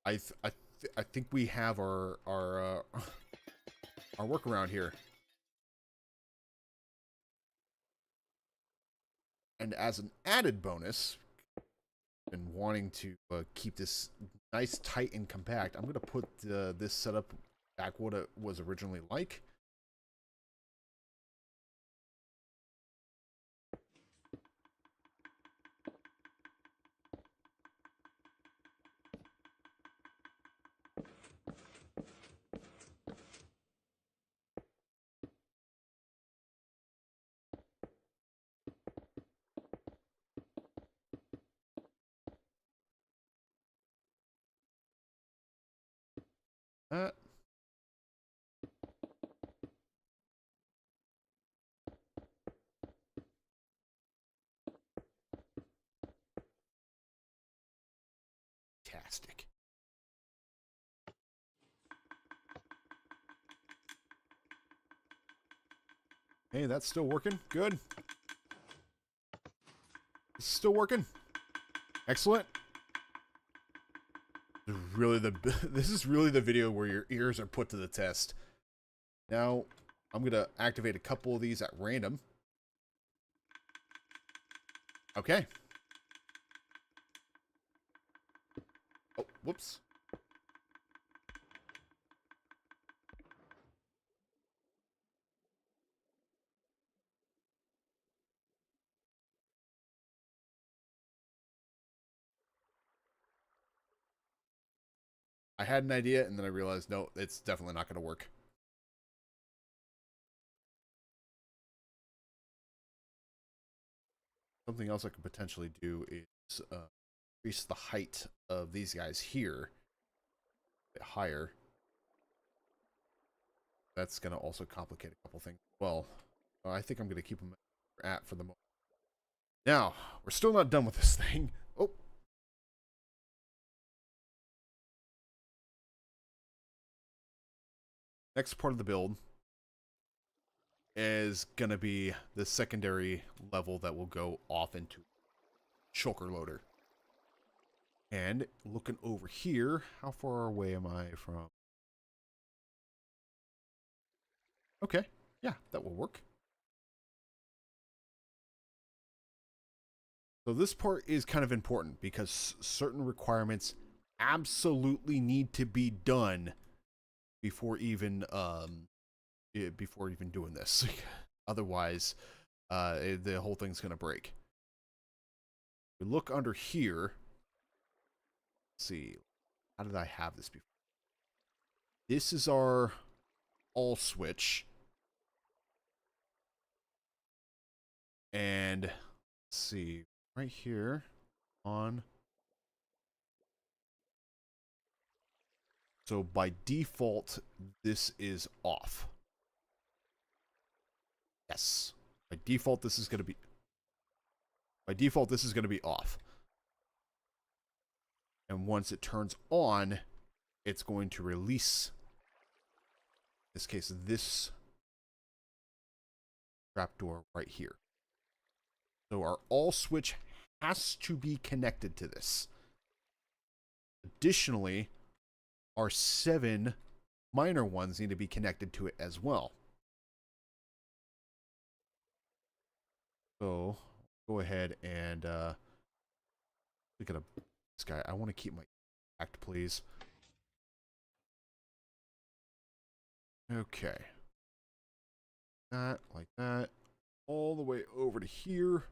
I think we have our workaround here. And as an added bonus, been wanting to keep this nice, tight, and compact, I'm going to put this setup back what it was originally like. That. Fantastic. Hey, that's still working. Good. It's still working. Excellent. This is really the video where your ears are put to the test. Now, I'm gonna activate a couple of these at random. Okay. Oh, whoops. I had an idea, and then I realized, no, it's definitely not going to work. Something else I could potentially do is increase the height of these guys here a bit higher. That's going to also complicate a couple things. Well, I think I'm going to keep them at for the moment. Now, we're still not done with this thing. Oh. Next part of the build is going to be the secondary level that will go off into shulker loader. And looking over here, how far away am I from? Okay, yeah, that will work. So this part is kind of important because certain requirements absolutely need to be done before even doing this. Otherwise, the whole thing's gonna break. We look under here. Let's see, how did I have this before? This is our all switch, and let's see, right here on. So by default, this is off. Yes. By default, this is going to be off. And once it turns on, it's going to release, in this case, this trapdoor right here. So our all switch has to be connected to this. Additionally, our 7 minor ones need to be connected to it as well. So go ahead and look at this guy. I want to keep my act, please. Okay. That, like that. All the way over to here.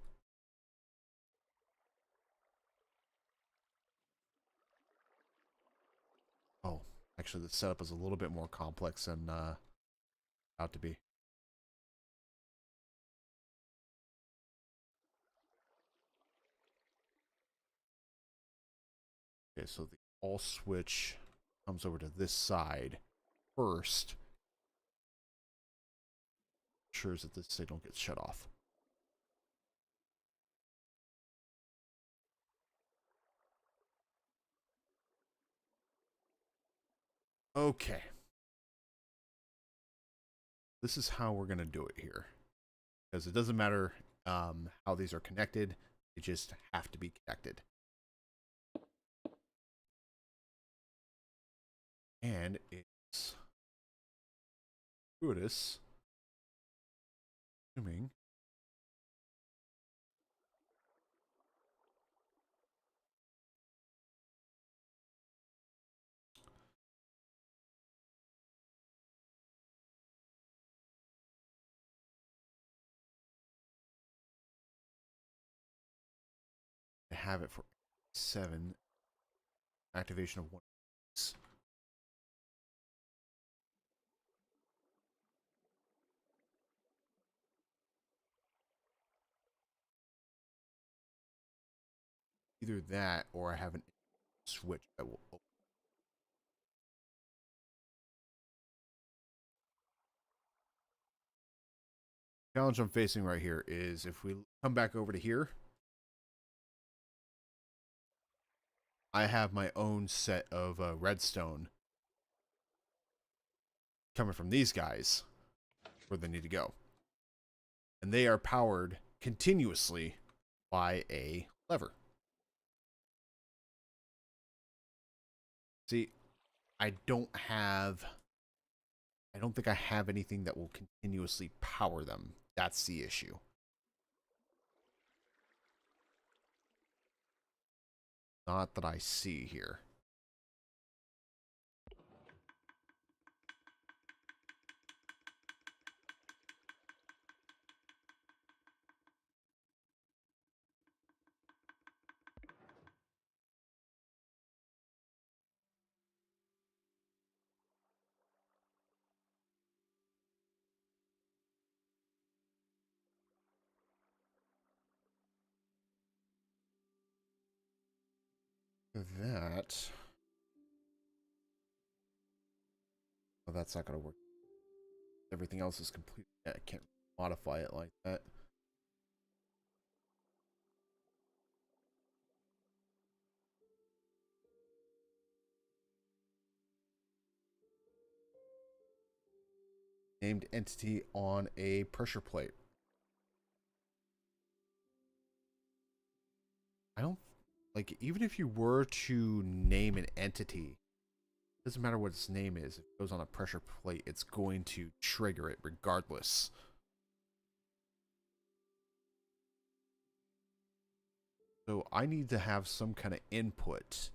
Oh, actually, the setup is a little bit more complex than out to be. Okay, so the all switch comes over to this side first. Ensures that this signal gets shut off. Okay. This is how we're going to do it here. Because it doesn't matter how these are connected. They just have to be connected. And it's gratuitous, assuming to have it for 7 activation of 1. Either that or I have an switch that will open. The challenge I'm facing right here is if we come back over to here, I have my own set of redstone coming from these guys where they need to go. And they are powered continuously by a lever. See, I don't think I have anything that will continuously power them. That's the issue. Not that I see here. That. Oh, that's not going to work. Everything else is complete. Yeah, I can't modify it like that. Named entity on a pressure plate. I don't like, even if you were to name an entity, it doesn't matter what its name is. If it goes on a pressure plate, it's going to trigger it regardless. So I need to have some kind of input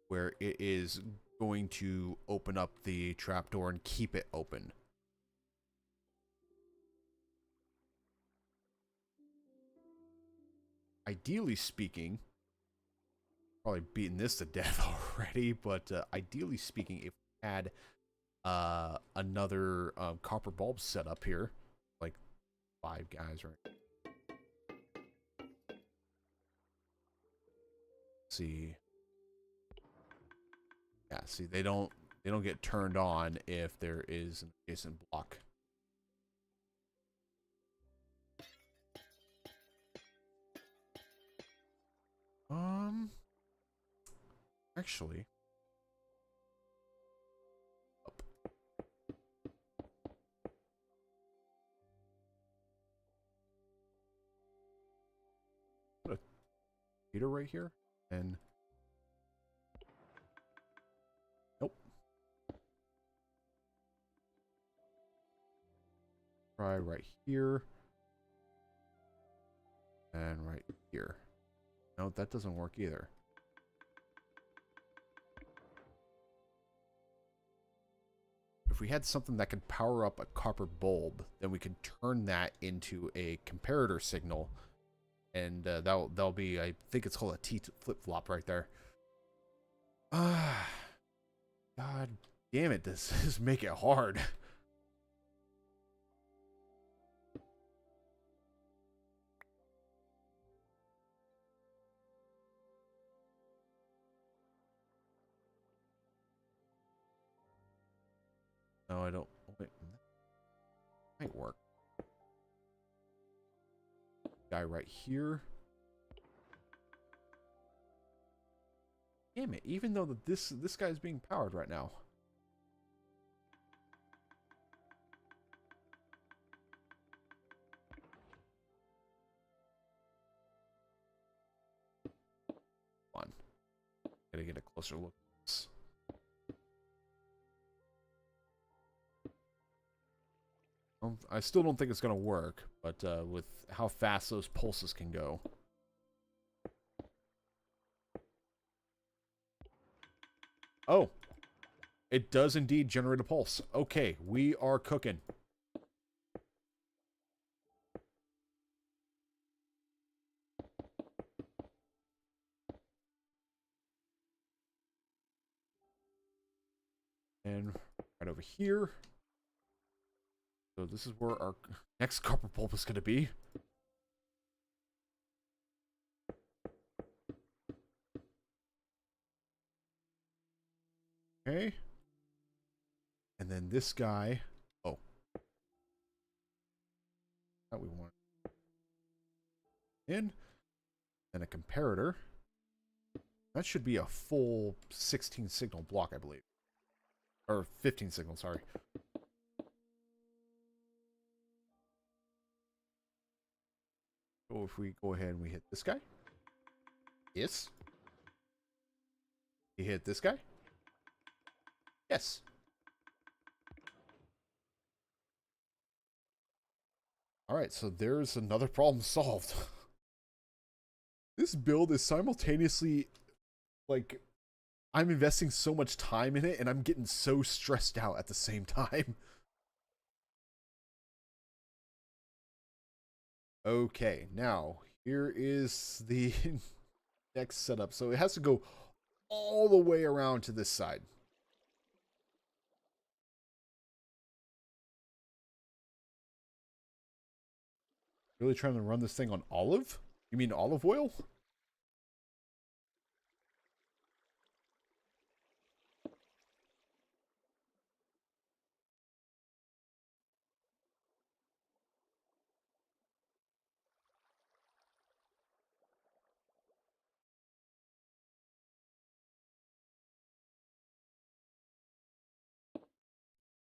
where it is going to open up the trapdoor and keep it open. Ideally speaking, probably beating this to death already, but ideally speaking, if we had another copper bulb set up here, like 5 guys, right? See, yeah, see, they don't get turned on if there is an adjacent block. Actually, up. Put a heater right here, and nope. Try right here, and right here. No, that doesn't work either. If we had something that could power up a copper bulb, then we could turn that into a comparator signal, and that'll be, I think it's called a T flip flop right there. Ah, God damn it! This is make it hard. No, I don't. Wait, might work. Guy right here. Damn it! Even though this guy's being powered right now. Come on, gotta get a closer look. I still don't think it's gonna work, but with how fast those pulses can go. Oh, it does indeed generate a pulse. Okay, we are cooking. And right over here. So this is where our next copper bulb is going to be. Okay. And then this guy. Oh. That we want. In. And a comparator. That should be a full 16 signal block, I believe. Or 15 signal, sorry. So if we go ahead and we hit this guy. Yes. You hit this guy. Yes. All right, so there's another problem solved. this build is simultaneously like I'm investing so much time in it and I'm getting so stressed out at the same time. Okay, now here is the next setup. So it has to go all the way around to this side. Really trying to run this thing on olive? You mean olive oil?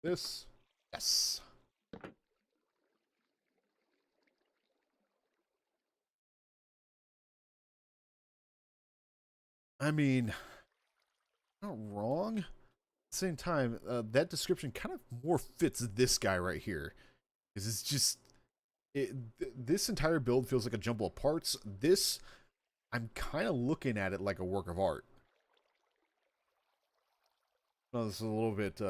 This? Yes. I mean, not wrong. At the same time, that description kind of more fits this guy right here. Because it's just, this entire build feels like a jumble of parts. This, I'm kind of looking at it like a work of art. Well, this is a little bit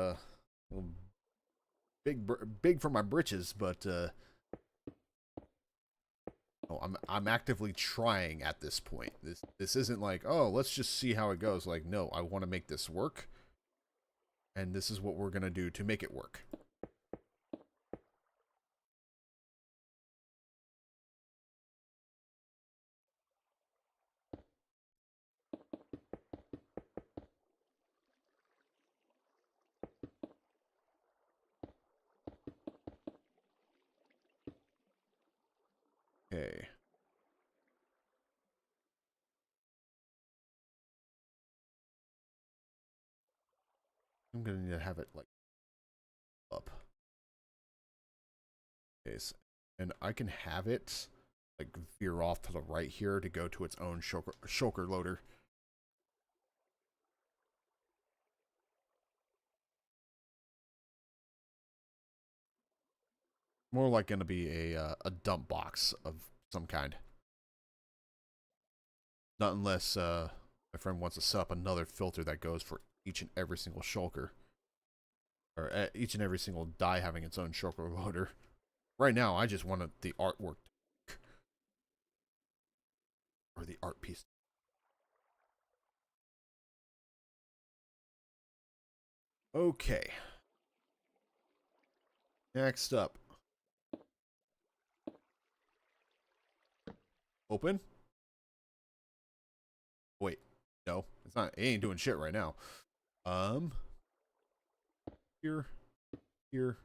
big for my britches, but oh, I'm actively trying at this point. This isn't like, oh, let's just see how it goes. Like, no, I want to make this work, and this is what we're gonna do to make it work. Okay. I'm gonna need to have it like up. Okay, so, and I can have it like veer off to the right here to go to its own shulker loader. More like gonna be a dump box of some kind. Not unless my friend wants to set up another filter that goes for each and every single shulker. Or each and every single die having its own shulker loader. Right now, I just wanted the artwork or the art piece. Okay. Next up. Open. Wait. No, it's not. It ain't doing shit right now. Um. Here. Here.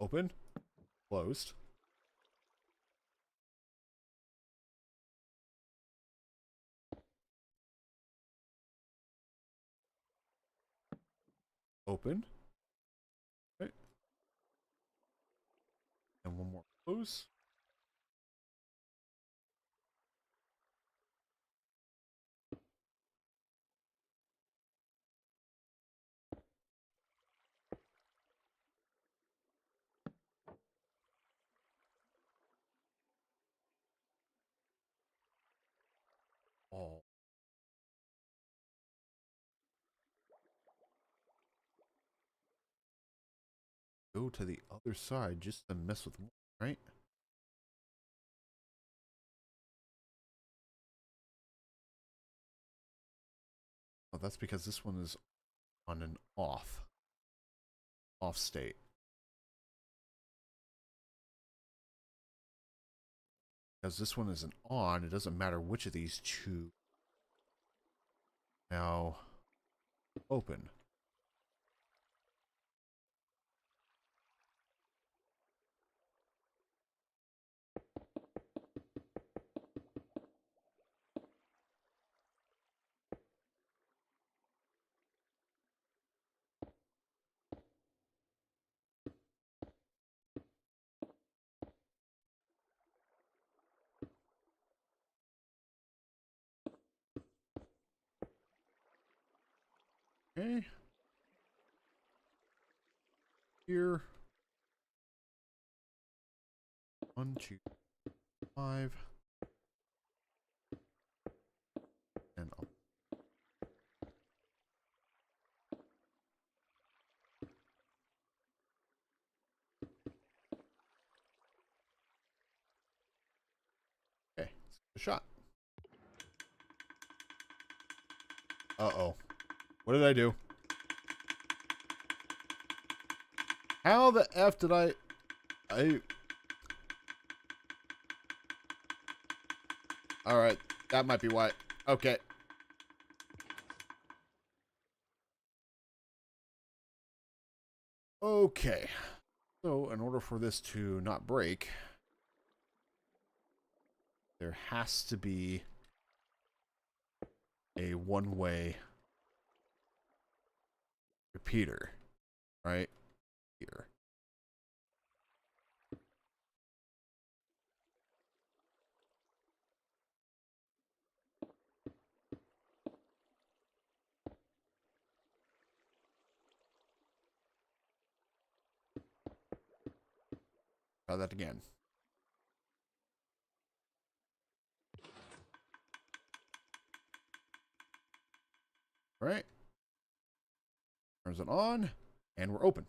Open. Closed. Open. Right. And one more close. All. Go to the other side just to mess with one, right? Oh, that's because this one is on an off state. Because this one is an on, it doesn't matter which of these two. Now, open. Okay. here. 1, 2, 5. And up. Okay, a shot. Uh-oh. What did I do? How the F did I... Alright, that might be why. Okay. Okay. So, in order for this to not break, there has to be a one-way repeater, right here. Try that again. All right. Turns it on, and we're open.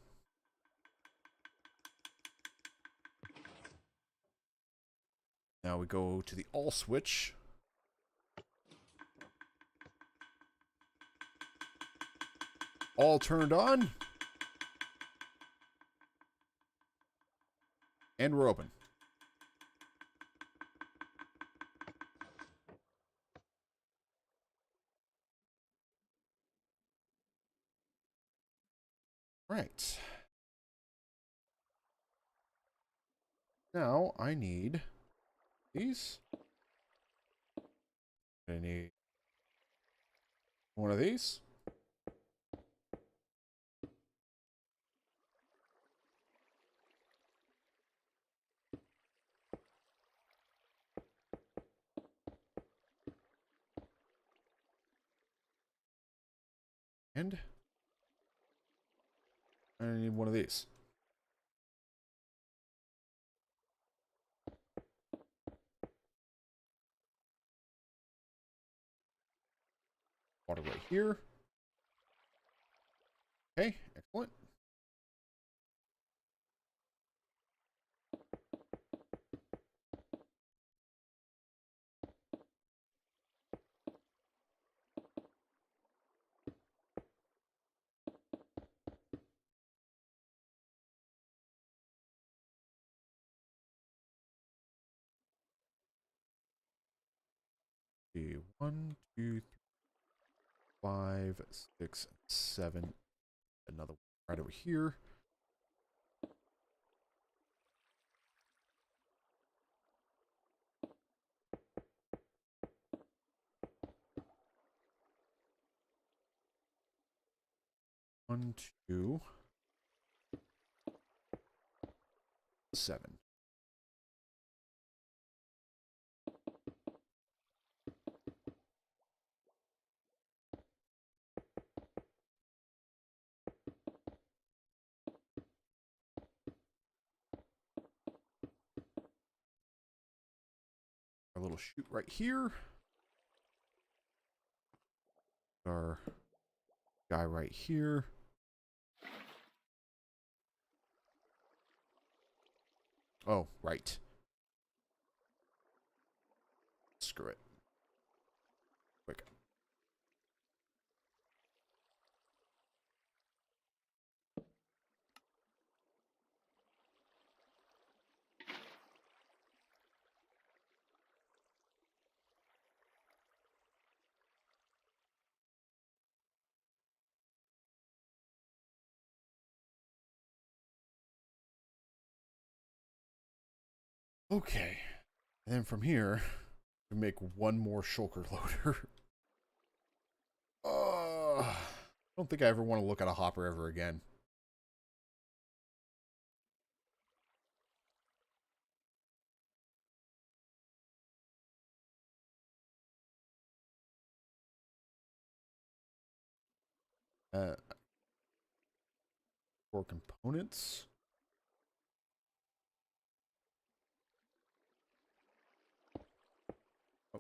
Now we go to the all switch. All turned on. And we're open. Right. Now I need these. I need one of these. And I need one of these. Water right here. Okay, excellent. See, 1, 2, 3, 5, 6, 7. Another one right over here. One, 2, 7. Our little chute right here. Our guy right here. Oh, right. Screw it. Quick. Okay. And then from here, we make one more shulker loader. I don't think I ever want to look at a hopper ever again. Uh, for components. Oh.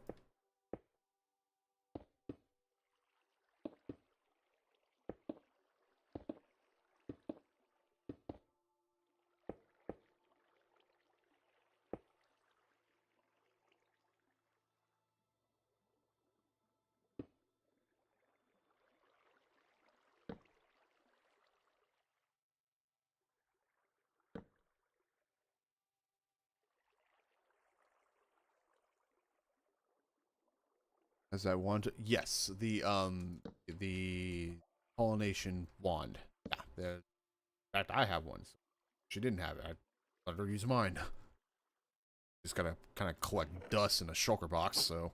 As I want to, yes, the pollination wand. Yeah, in fact, I have one. So she didn't have it. I let her use mine. Just gotta kind of collect dust in a shulker box. So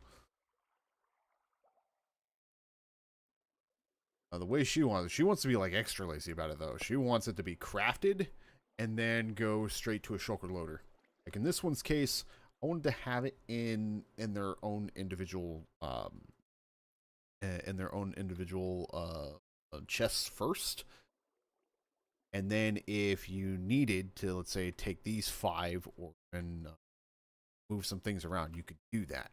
the way she wants to be like extra lazy about it though. She wants it to be crafted and then go straight to a shulker loader. Like in this one's case, I wanted to have it in their own individual chests first, and then if you needed to, let's say, take these 5 or and move some things around, you could do that.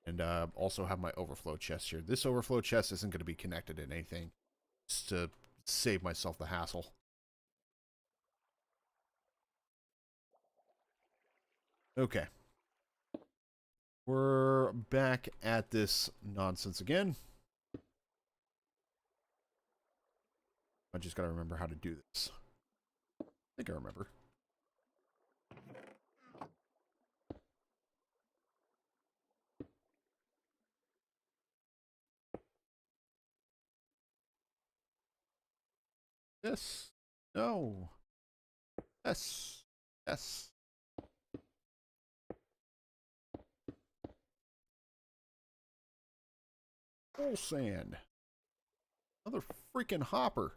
And also have my overflow chest here. This overflow chest isn't going to be connected to anything, just to save myself the hassle. Okay. We're back at this nonsense again. I just gotta remember how to do this. I think I remember. Yes. No. Yes. Yes. Full sand. Another freaking hopper.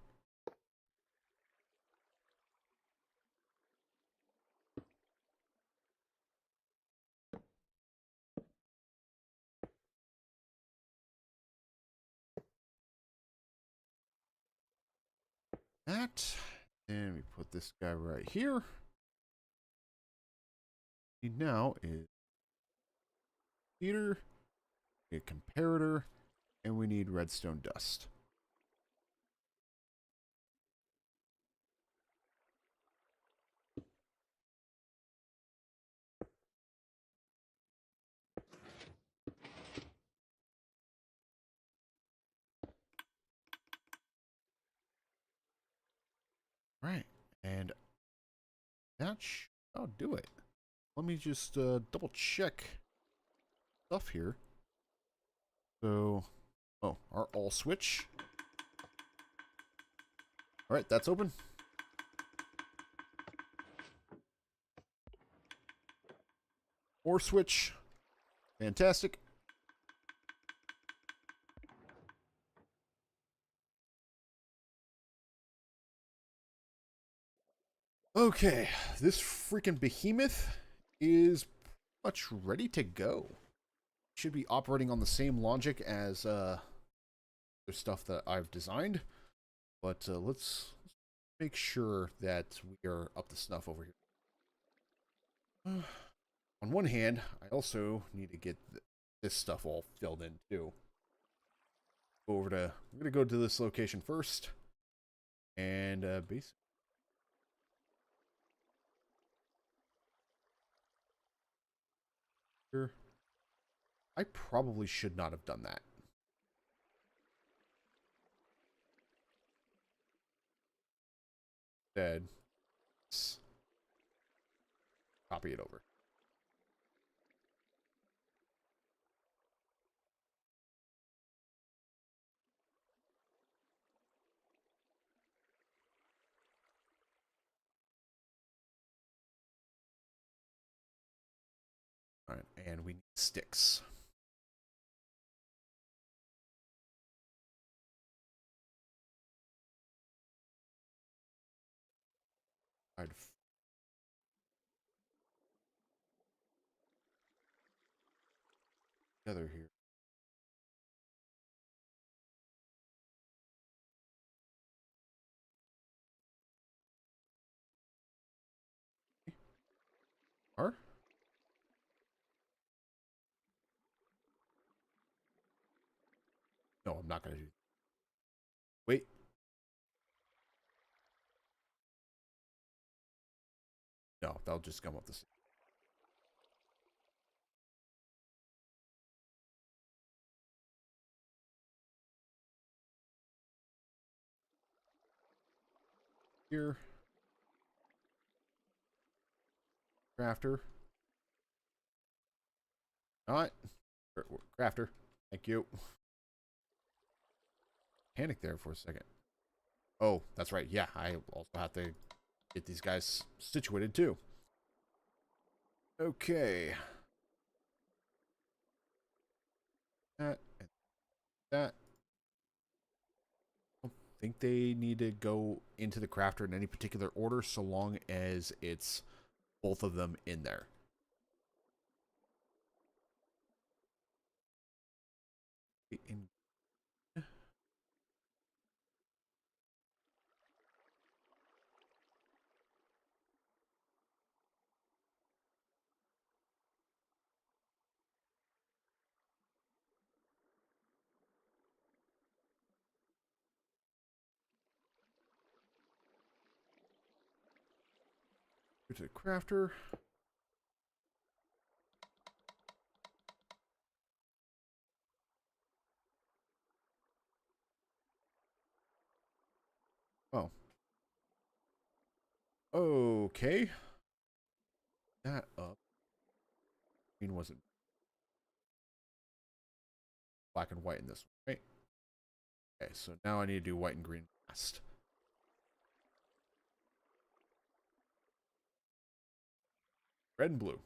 That. And we put this guy right here. Now is heater, a comparator, and we need redstone dust. Right. And that I'll do it. Let me just double check stuff here. So, oh, our all switch. All right, that's open. Or switch. Fantastic. Okay, this freaking behemoth is much ready to go. Should be operating on the same logic as the stuff that I've designed, but let's make sure that we are up to snuff over here. On one hand, I also need to get this stuff all filled in too. I'm gonna go to this location first, and basically here, I probably should not have done that. Instead, copy it over. All right, and we need sticks. I'd together here. I'm not gonna do. Wait. No, that'll just come up the same. Here. Crafter. Not. Crafter. Thank you. Panic there for a second. Oh, that's right. Yeah, I also have to get these guys situated too. Okay. That and that. I don't think they need to go into the crafter in any particular order so long as it's both of them in there. In to the crafter. Oh. Okay. That up. Green wasn't black and white in this one, right? Okay, so now I need to do white and green last. Red and blue.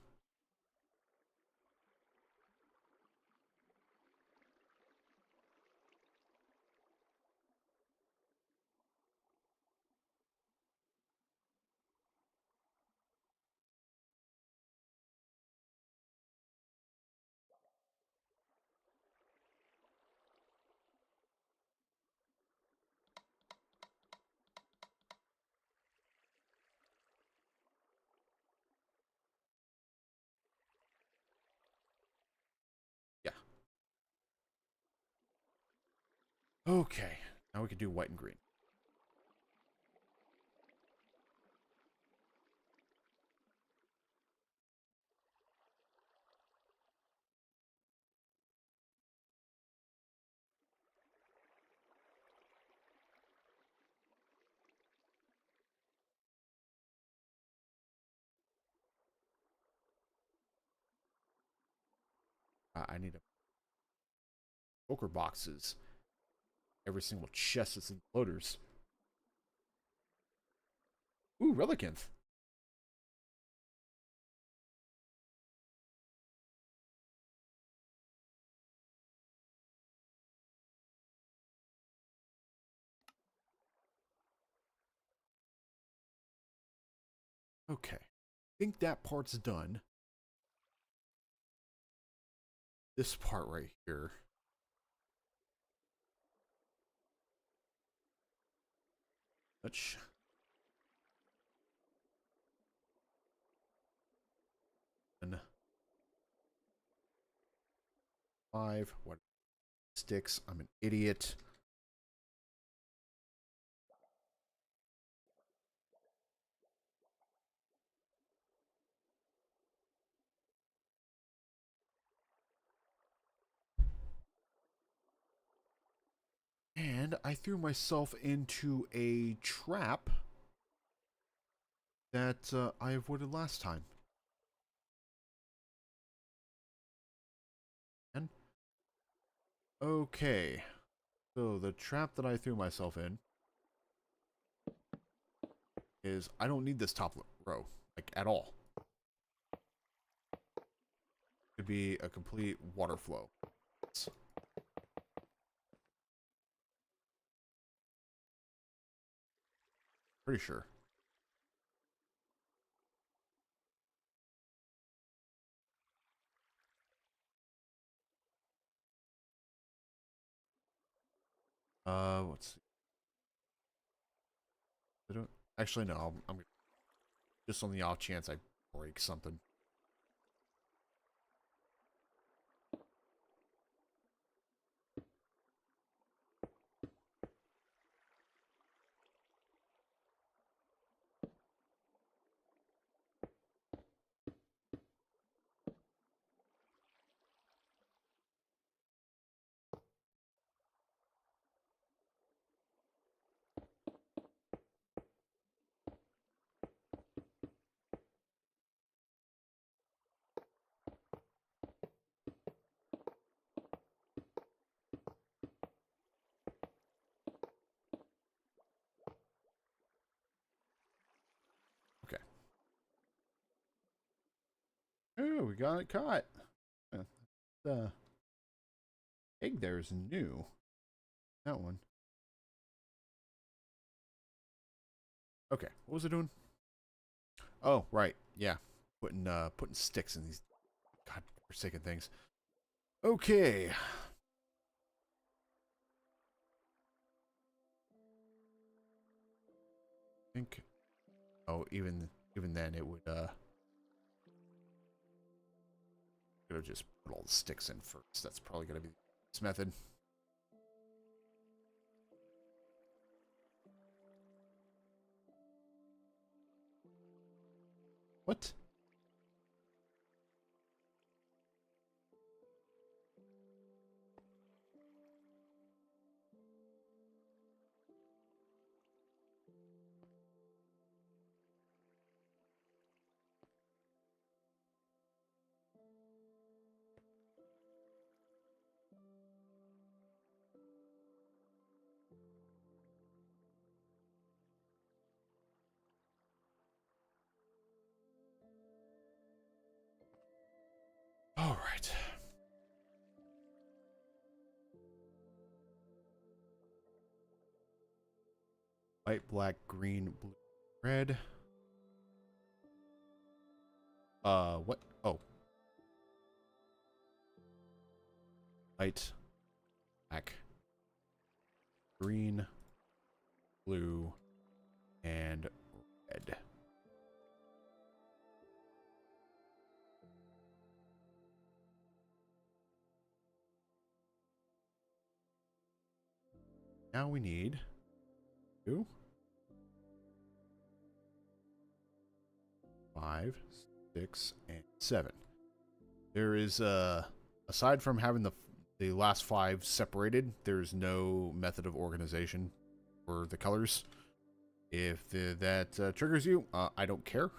Yeah. Okay. Now we can do white and green. I need a poker boxes. Every single chest that's in loaders. Ooh, Relicanth. Okay. I think that part's done. This part right here. Let's 5. What sticks? I'm an idiot. And I threw myself into a trap that I avoided last time. And okay. So the trap that I threw myself in is I don't need this top row, like at all. It could be a complete water flow. Pretty sure. Let's see. I don't, actually, no. I'm just on the off chance I break something. Oh, we got it caught. The egg there is new. That one. Okay, what was it doing? Oh, right. Yeah. Putting sticks in these god forsaken things. Okay. I think oh, even then it would could have just put all the sticks in first. That's probably gonna be this method. What? All right. White, black, green, blue, red. What? Oh, white, black, green, blue, and red. Now we need 2, 5, 6, and 7. There is aside from having the last 5 separated, there's no method of organization for the colors. If that triggers you, I don't care.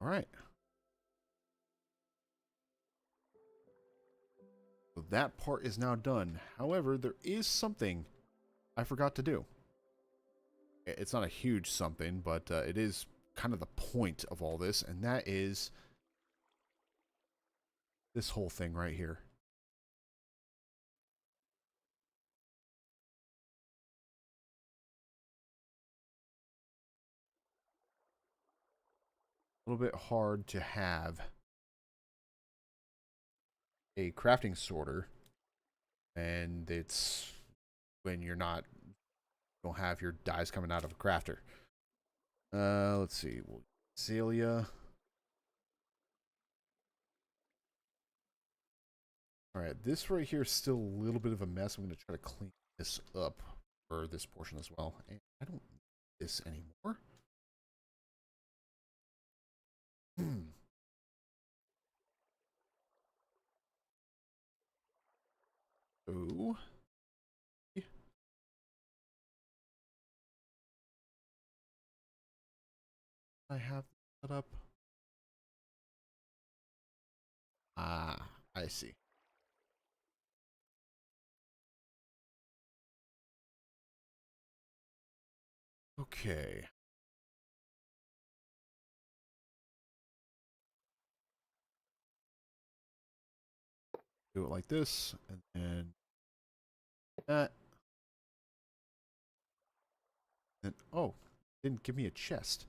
All right. So that part is now done. However, there is something I forgot to do. It's not a huge something, but it is kind of the point of all this, and that is this whole thing right here. A little bit hard to have a crafting sorter, and it's when you're not don't have your dyes coming out of a crafter. Let's see. Celia. All right, this right here is still a little bit of a mess. I'm going to try to clean this up for this portion as well. And I don't need this anymore. Oh. I have set up. Ah, I see. Okay. Do it like this, and then that. And oh, didn't give me a chest.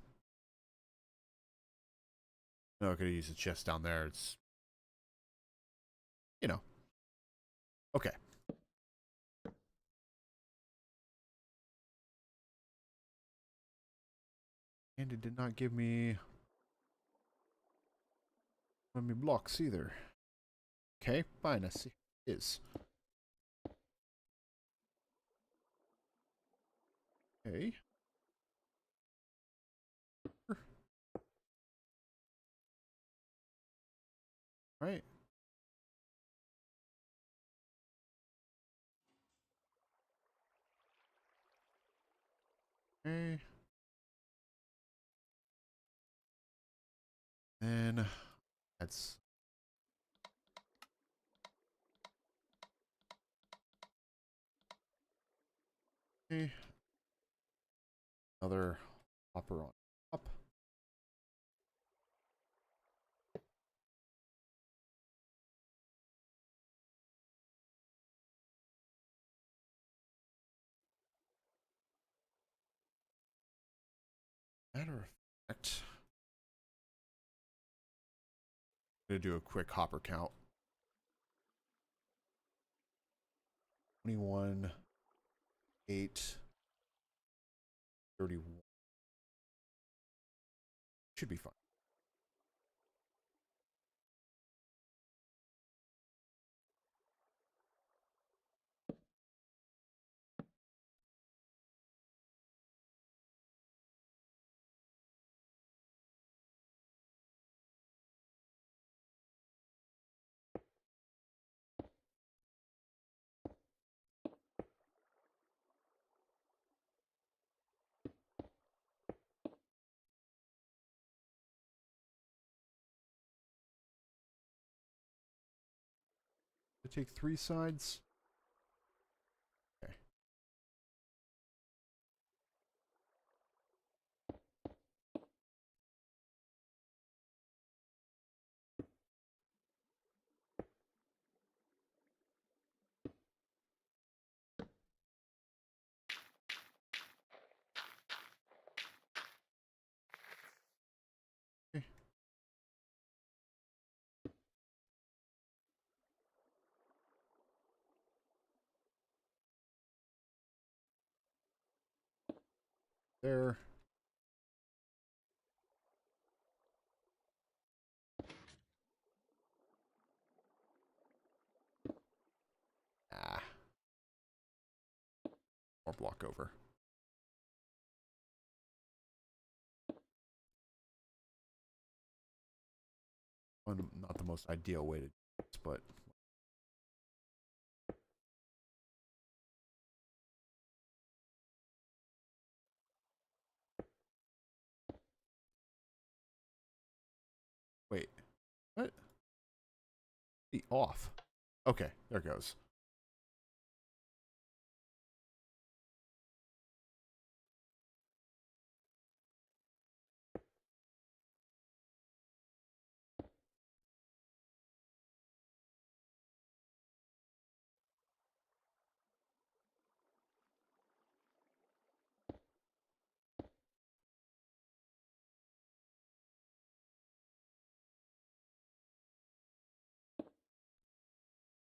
No, I could have used a chest down there. It's, you know. Okay. And it did not give me blocks either. Okay, fine. I see. It is. Okay. Right. Okay. then that's okay. Another hopper on top. Matter of fact, I'm gonna do a quick hopper count. 21, 8, 31. Should be fine. To take 3 sides. Okay. Okay. There. Ah. Or block over. Not the most ideal way to do this, but wait. What? The off. Okay, there it goes.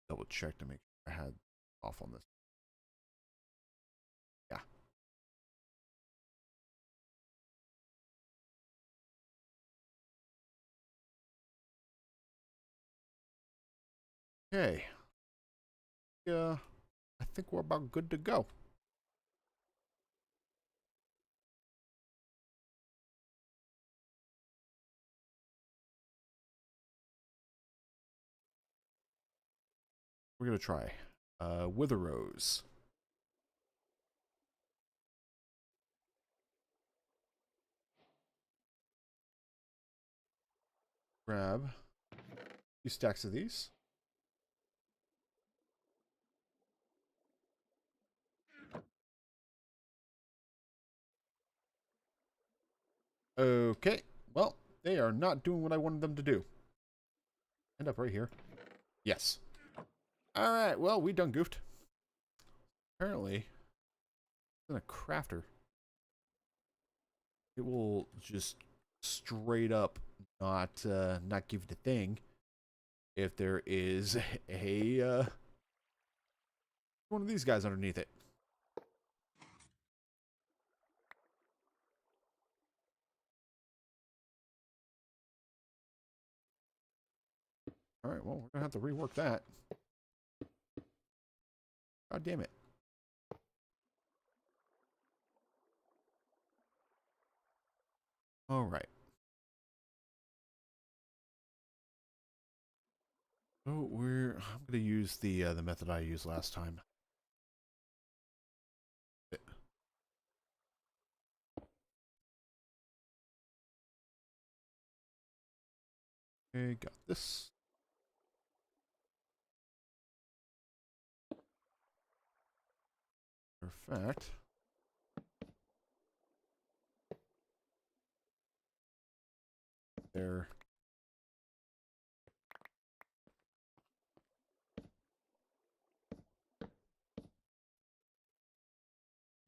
Double check to make sure I had off on this. Yeah. Okay. Yeah. I think we're about good to go. We're gonna try. Wither Rose. Grab 2 stacks of these. Okay. Well, they are not doing what I wanted them to do. End up right here. Yes. Alright, well, we done goofed. Apparently, in a crafter, it will just straight up not give the thing if there is a one of these guys underneath it. All right, well, we're gonna have to rework that. God damn it. All right. So I'm gonna use the method I used last time. Okay, got this. Perfect. There.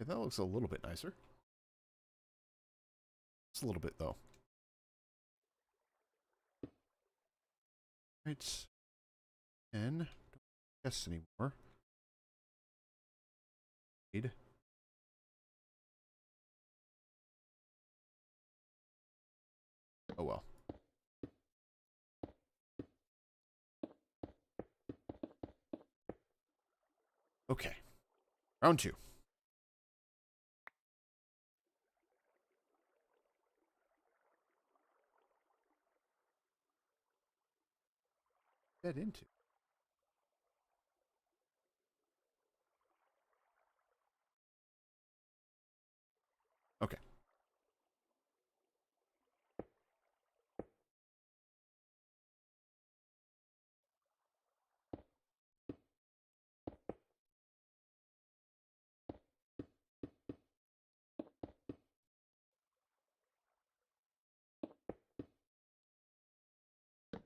Okay, that looks a little bit nicer. Just a little bit, though. Right. And don't guess anymore. Need. Oh well. Okay. Round 2. Get into. Okay.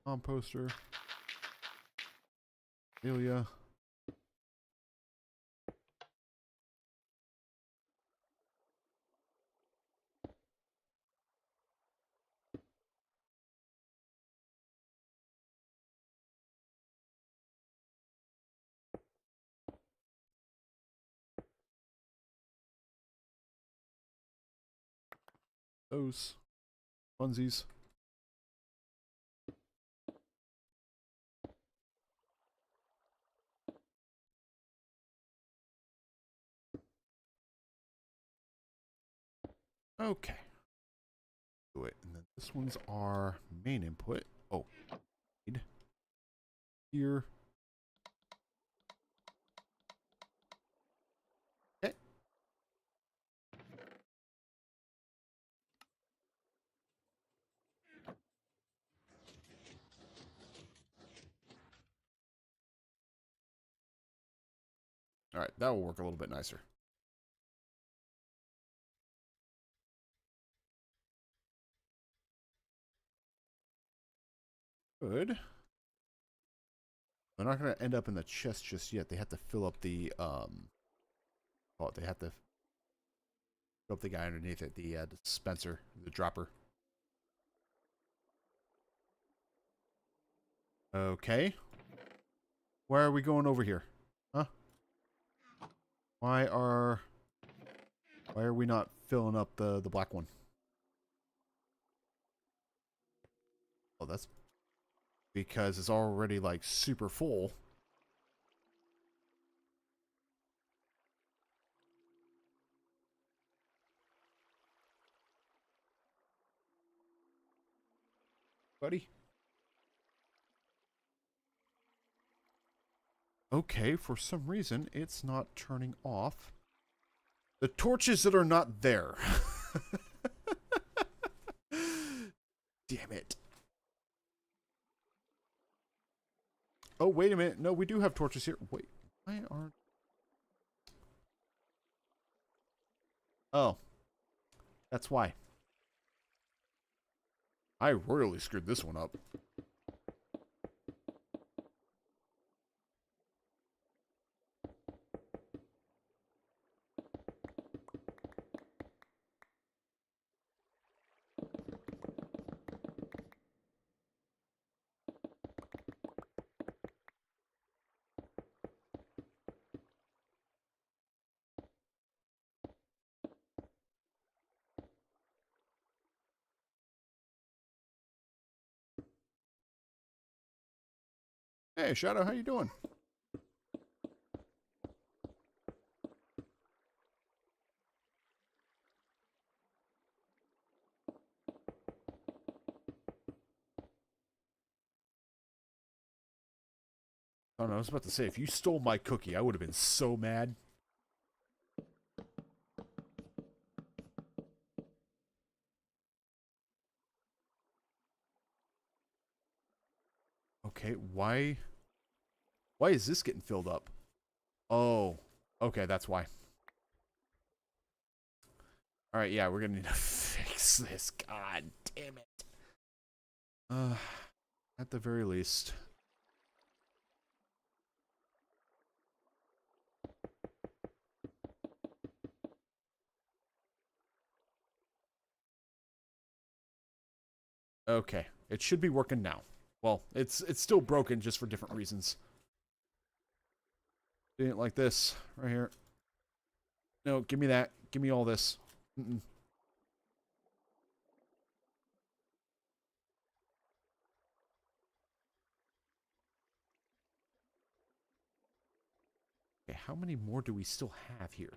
Composter. Regnilla. Those. Funsies. Okay. Do it. And then this one's our main input. Oh. Here. Okay. All right. That will work a little bit nicer. Good. They're not going to end up in the chest just yet. They have to fill up the, oh, they have to fill up the guy underneath it, the dispenser, the dropper. Okay. Why are we going over here? Huh? Why are we not filling up the black one? Oh, that's because it's already like super full. Buddy. Okay, for some reason it's not turning off the torches that are not there. Damn it. Oh, wait a minute. No, we do have torches here. Wait, why aren't... Oh, that's why. I royally screwed this one up. Hey, Shadow, how you doing? Oh no, I was about to say, if you stole my cookie, I would have been so mad. Okay, why is this getting filled up? Oh, okay, that's why. All right, yeah, we're gonna need to fix this. God damn it. At the very least. Okay, it should be working now. Well, it's still broken just for different reasons. Doing it like this right here. No, give me that. Give me all this. Mm-mm. Okay, how many more do we still have here?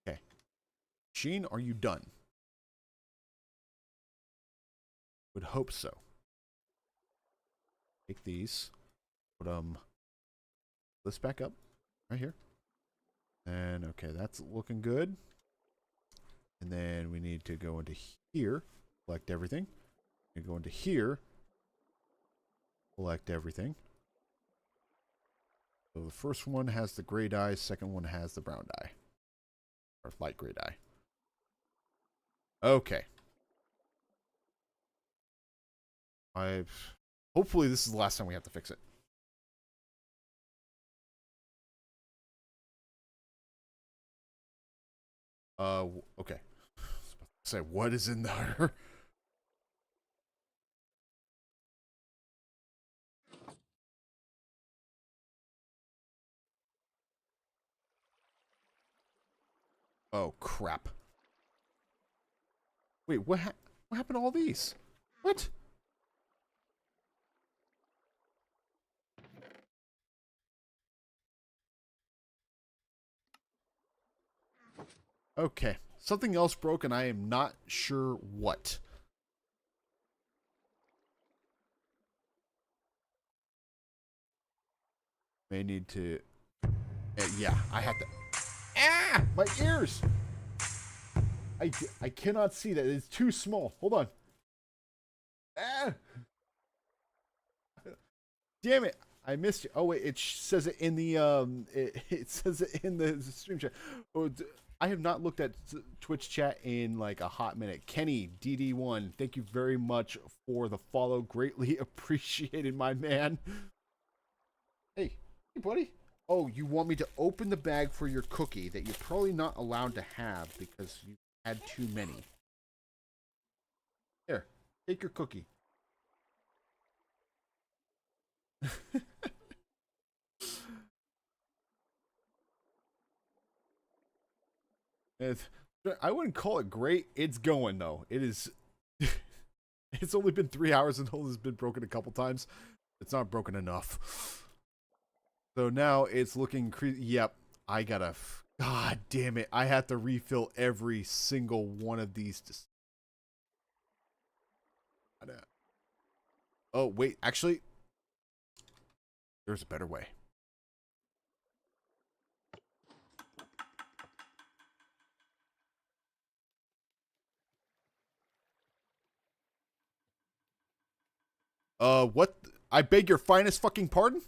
Okay. Sheen, are you done? Would hope so. Take these. Put this back up. Right here. And okay, that's looking good. And then we need to go into here. Collect everything. And go into here. Collect everything. So the first one has the gray dye. Second one has the brown dye. Or light gray dye. Okay. Hopefully this is the last time we have to fix it. Okay. Say, what is in there? Oh, crap. Wait, what happened to all these? What? Okay. Something else broke and I am not sure what. May need to... yeah, I have to... Ah! My ears! I cannot see that. It's too small. Hold on. Ah! Damn it. I missed you. Oh, wait. It says it in the... it says it in the stream chat. Oh, I have not looked at Twitch chat in like a hot minute. Kenny, DD1, thank you very much for the follow. Greatly appreciated, my man. Hey, buddy. Oh, you want me to open the bag for your cookie that you're probably not allowed to have because you had too many. Here, take your cookie. I wouldn't call it great. It's going, though. It is... It's only been 3 hours and it's been broken a couple times. It's not broken enough. So now it's looking... Yep, I gotta... God damn it. I have to refill every single one of these. Oh, wait. Actually, there's a better way. What? I beg your finest fucking pardon?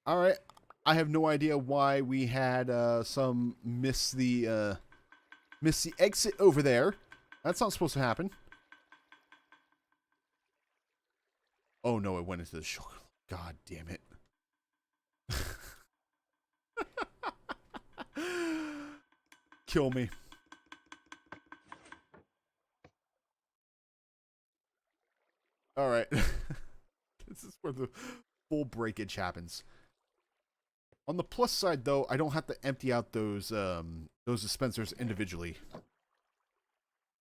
Alright. I have no idea why we had, some miss the exit over there. That's not supposed to happen. Oh no, it went into the shoulder. God damn it. Kill me. Alright. This is where the full breakage happens. On the plus side, though, I don't have to empty out those dispensers individually.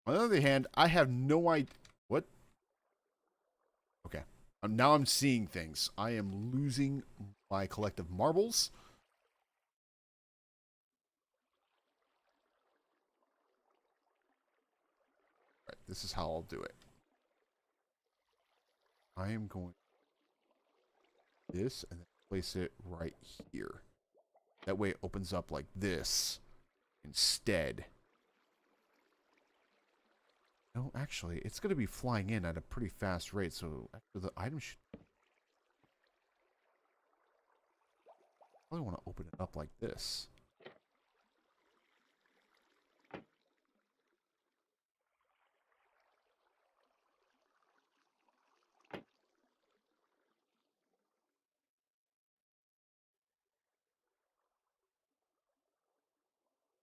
On the other hand, I have no idea... What? Okay. Now I'm seeing things. I am losing my collective marbles. Right, this is how I'll do it. I am going this and then place it right here. That way it opens up like this instead. No, actually, it's going to be flying in at a pretty fast rate, so actually the item should... probably want to open it up like this.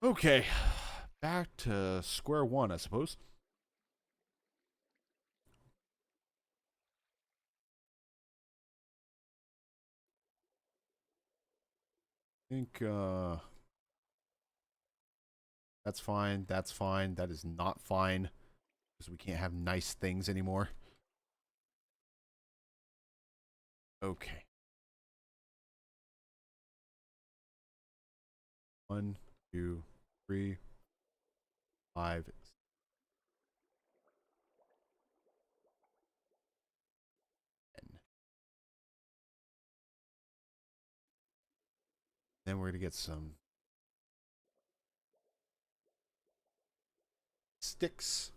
Okay, back to square one, I suppose. I think, that's fine, that's fine, that is not fine, because we can't have nice things anymore. Okay. 1, 2, 3, 5, 6. Then we're going to get some sticks.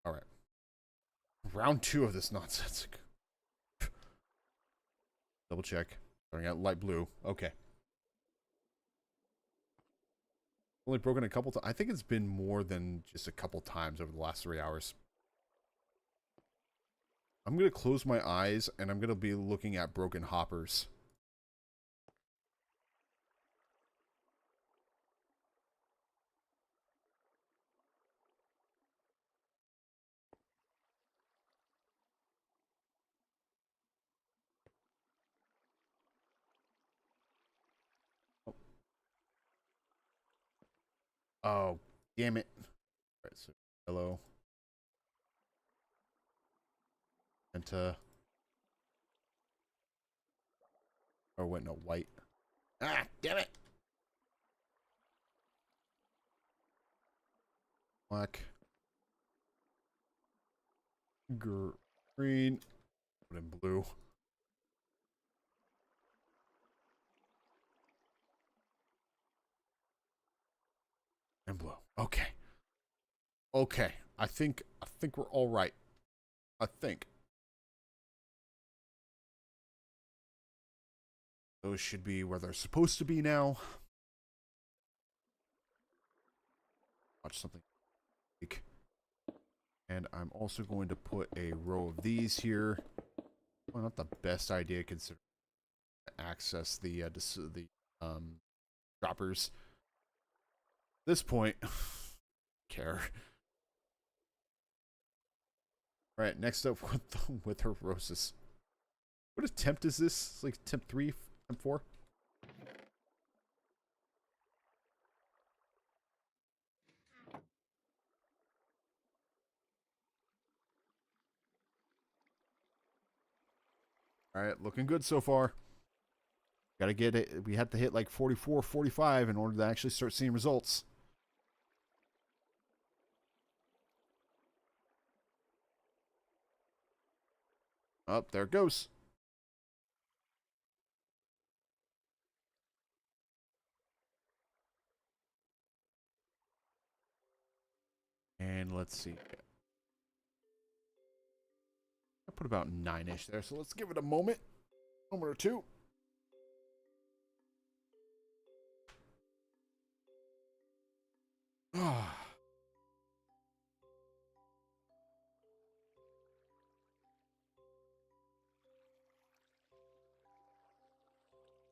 All right. Round 2 of this nonsense. Double check. Starting out light blue. Okay. Only broken a couple times. I think it's been more than just a couple times over the last 3 hours. I'm going to close my eyes and I'm going to be looking at broken hoppers. Oh, damn it. All right, so yellow. Penta. Oh, wait, no, white. Ah, damn it. Black. Green. And blue. And blue. Okay. Okay. I think we're all right. I think. Those should be where they're supposed to be now. Watch something. And I'm also going to put a row of these here. Well, not the best idea considering to access the droppers. At this point, care. All right, next up with her roses. What attempt is this? It's like attempt 3, attempt 4. All right, looking good so far. Got to get it. We have to hit like 44, 45 in order to actually start seeing results. Oh, there it goes. And let's see. I put about 9-ish there, so let's give it a moment. Moment or two.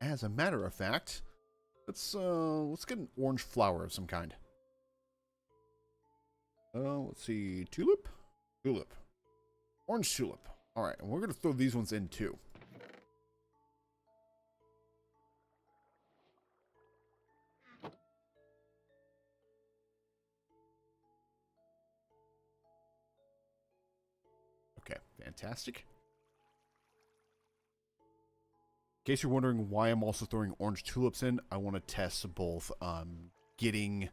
As a matter of fact, let's get an orange flower of some kind. Let's see, tulip, tulip, orange tulip. All right, and we're gonna throw these ones in too. Okay, fantastic. In case you're wondering why I'm also throwing orange tulips in, I want to test both getting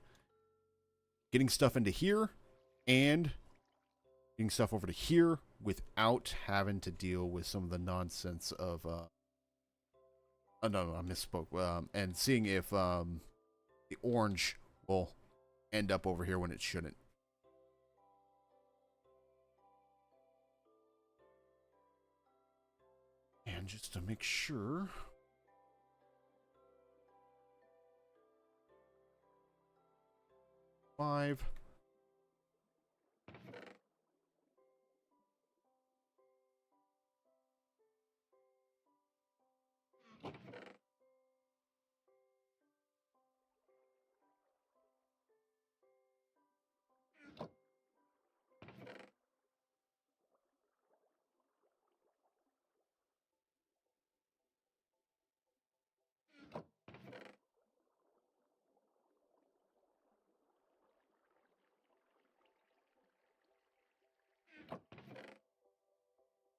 stuff into here and getting stuff over to here without having to deal with some of the nonsense of oh, no, I misspoke. And seeing if the orange will end up over here when it shouldn't. And just to make sure. Five.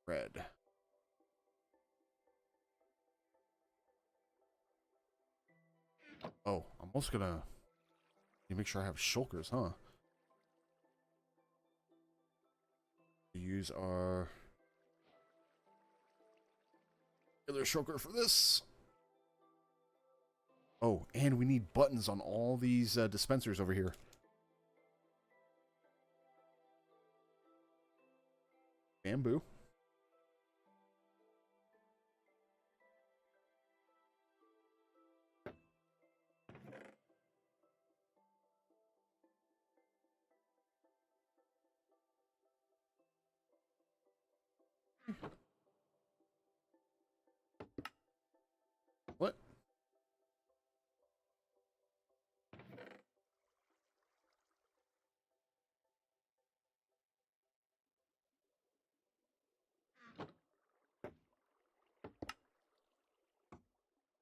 Red. Oh, I'm also gonna make sure I have shulkers, huh? Use our other shulker for this. Oh, and we need buttons on all these dispensers over here. Bamboo. What?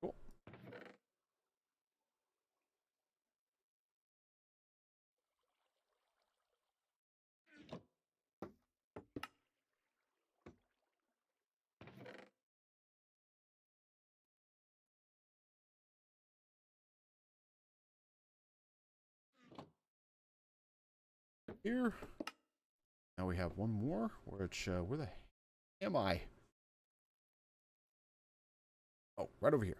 Cool. Here. Now we have one more, which, where the heck am I? Oh, right over here.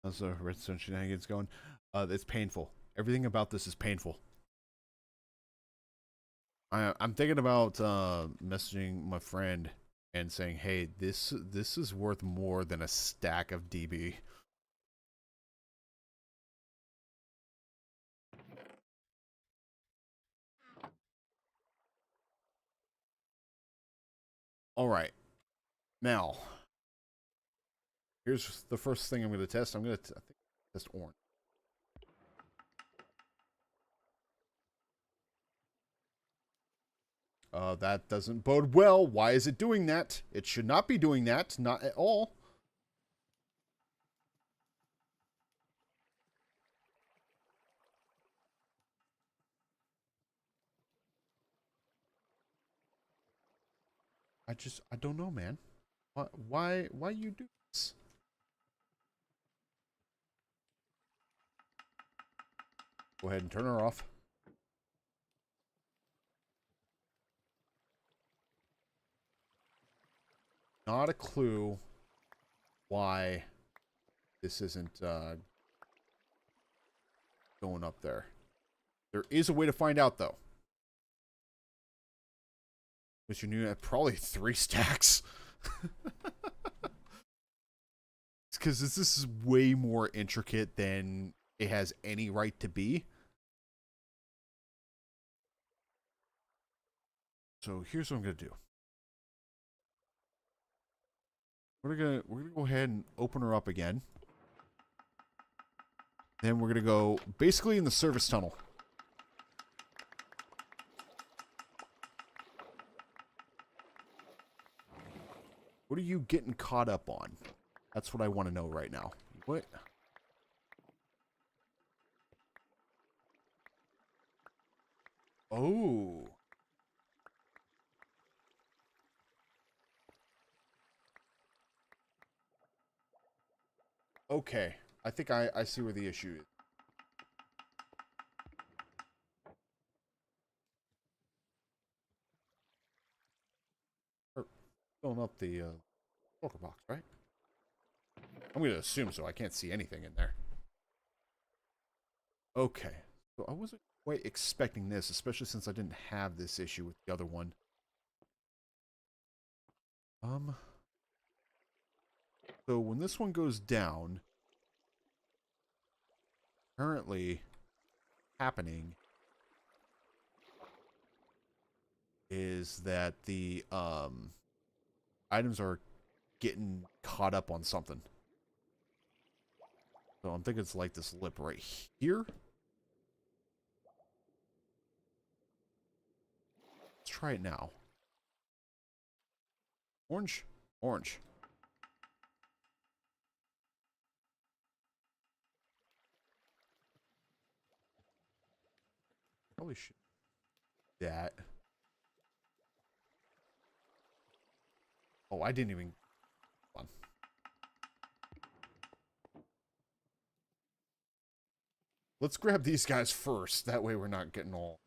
How's the redstone shenanigans going? It's painful. Everything about this is painful. I'm thinking about messaging my friend and saying, "Hey, this is worth more than a stack of DB." All right, now here's the first thing I'm going to test. I'm going to test orange. That doesn't bode well. Why is it doing that? It should not be doing that. Not at all. I don't know, man. Why you do this? Go ahead and turn her off. Not a clue why this isn't going up there. There is a way to find out, though. Which you knew at probably 3 stacks. It's because this is way more intricate than it has any right to be. So here's what I'm gonna do. We're gonna go ahead and open her up again. Then we're gonna go basically in the service tunnel. What are you getting caught up on? That's what I want to know right now. What? Oh. Okay. I think I see where the issue is. Filling up the shulker box, right? I'm going to assume so. I can't see anything in there. Okay. So I wasn't quite expecting this, especially since I didn't have this issue with the other one. So when this one goes down, currently happening is that the items are getting caught up on something. So I'm thinking it's like this lip right here. Let's try it now. Orange, orange. Probably should do that. Oh, I didn't even. Hold on. Let's grab these guys first. That way we're not getting all.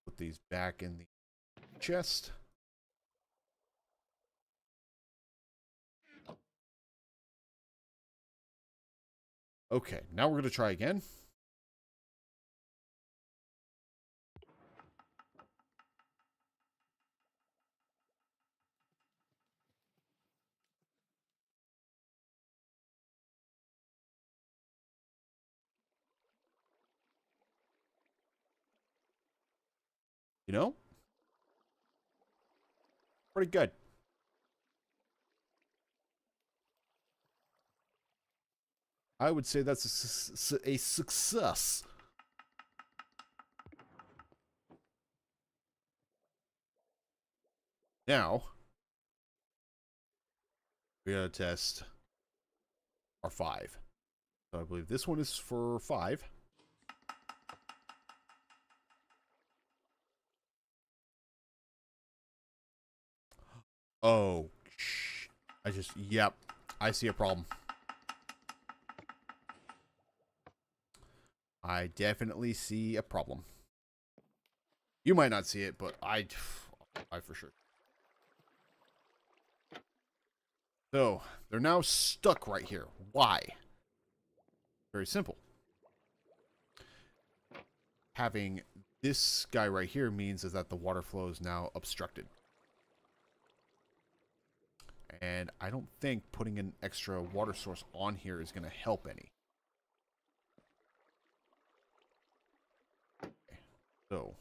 Put these back in the chest. Okay, now we're going to try again. You know? Pretty good. I would say that's a success. Now, we gotta test our 5. So I believe this one is for 5. Oh, yep. I see a problem. I definitely see a problem. You might not see it, but I for sure. So, they're now stuck right here. Why? Very simple. Having this guy right here means is that the water flow is now obstructed. And I don't think putting an extra water source on here is going to help any. Okay. So,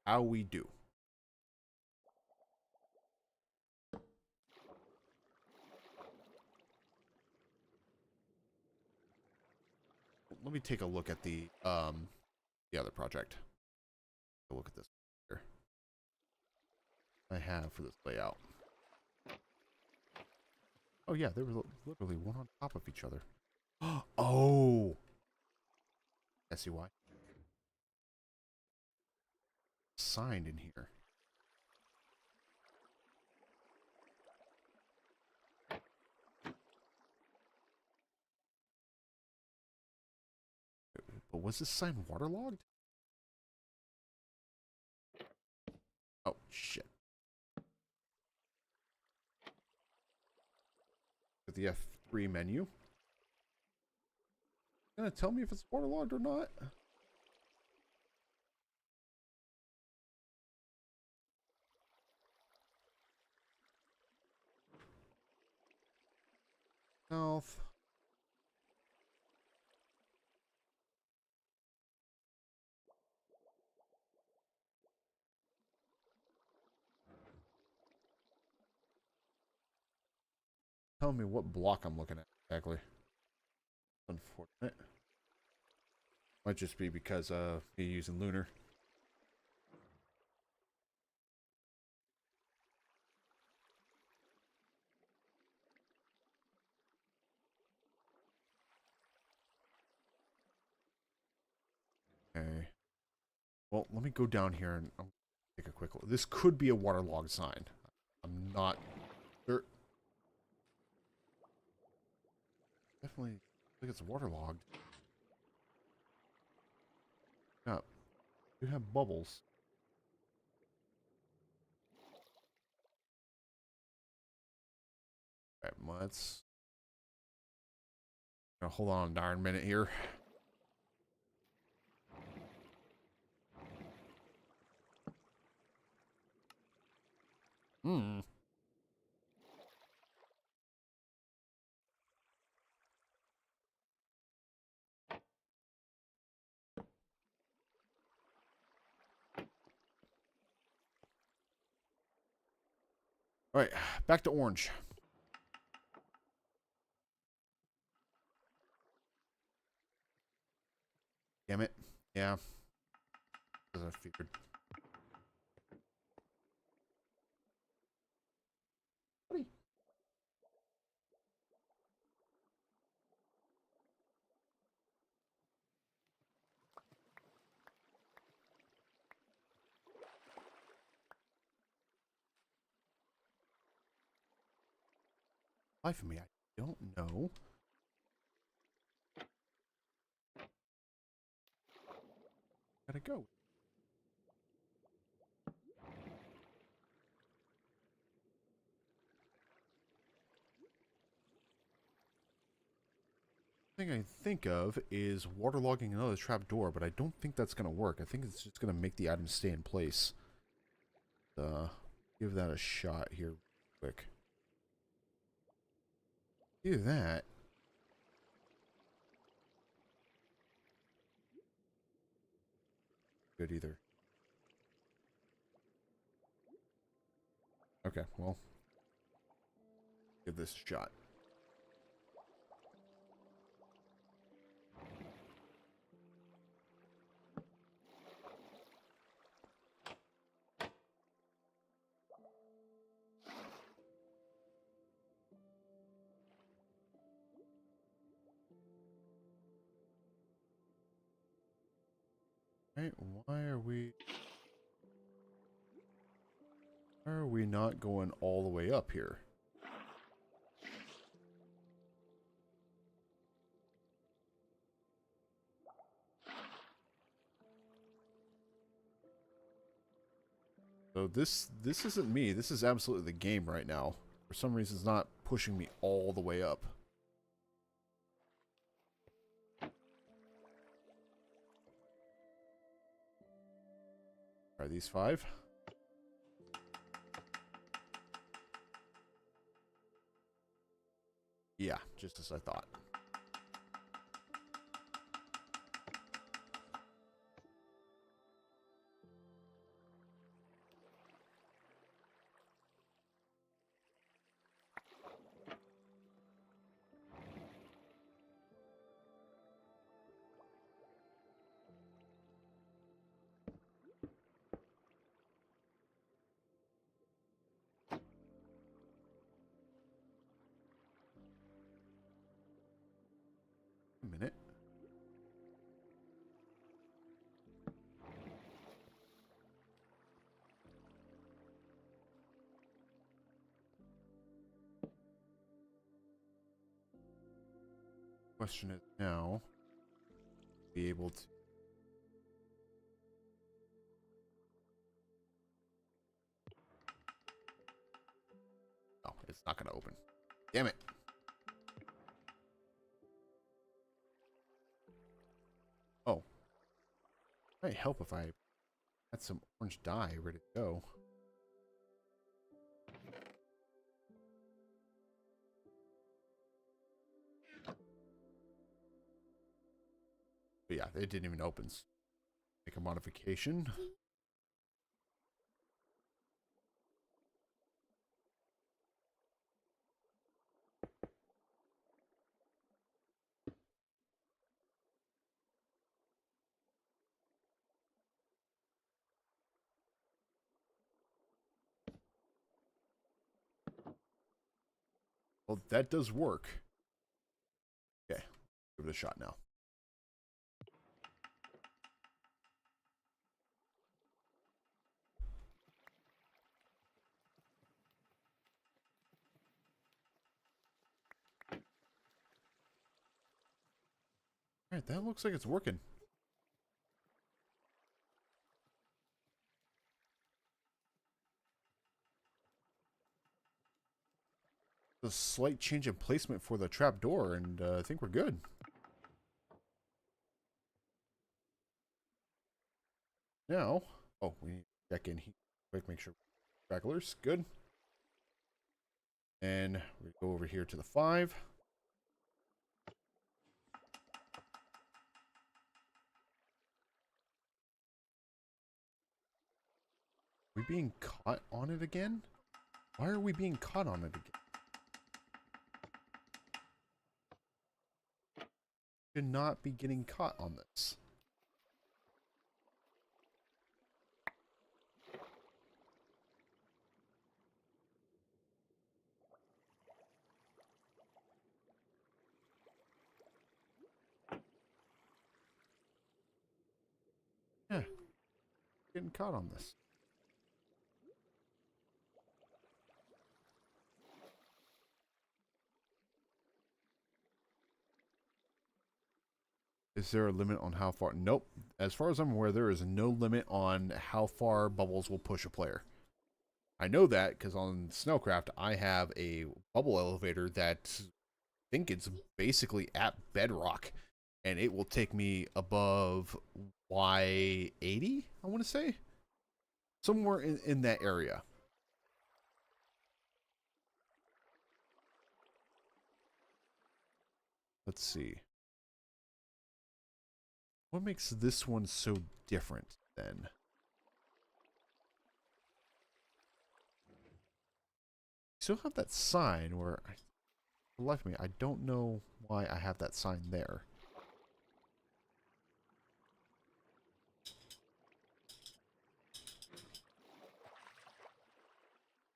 how we do? Let me take a look at the other project. Look at this here. I have for this layout. Oh yeah, they were literally one on top of each other. Oh, I see why. Signed in here. But was this sign waterlogged? Oh shit. With the F3 menu. Gonna tell me if it's waterlogged or not? Health. Tell me what block I'm looking at exactly. Unfortunate. Might just be because me using lunar. Well, let me go down here and take a quick look. This could be a waterlogged sign. I'm not sure. Definitely think it's waterlogged. Yeah, you have bubbles. All right, let's hold on a darn minute here. Hmm. All right, back to orange. Damn it. Yeah, as I figured. Buddy. Life of me, I don't know. Gotta go. Thing I think of is waterlogging another trap door, but I don't think that's gonna work. I think it's just gonna make the items stay in place. Give that a shot here quick. Do that. Good either. Okay, well, give this a shot. Right, why are we not going all the way up here? So this isn't me. This is absolutely the game right now. For some reason, it's not pushing me all the way up. Are these 5? Yeah, just as I thought. A minute. Question is now be able to. Oh, it's not going to open. Damn it. Oh, might help if I had some orange dye ready to go. But yeah, it didn't even open. Make a modification. Well, that does work. Okay, give it a shot now. Alright, that looks like it's working. A slight change in placement for the trap door, and I think we're good. Now, oh, we need to check in here. Quick, make sure stragglers, good. And we go over here to the 5. We being caught on it again? Why are we being caught on it again? Should not be getting caught on this. Yeah, getting caught on this. Is there a limit on how far? Nope. As far as I'm aware, there is no limit on how far bubbles will push a player. I know that because on Snowcraft, I have a bubble elevator that I think it's basically at bedrock, and it will take me above Y80, I want to say. Somewhere in that area. Let's see. What makes this one so different then? Still have that sign where, for the life of me, I don't know why I have that sign there.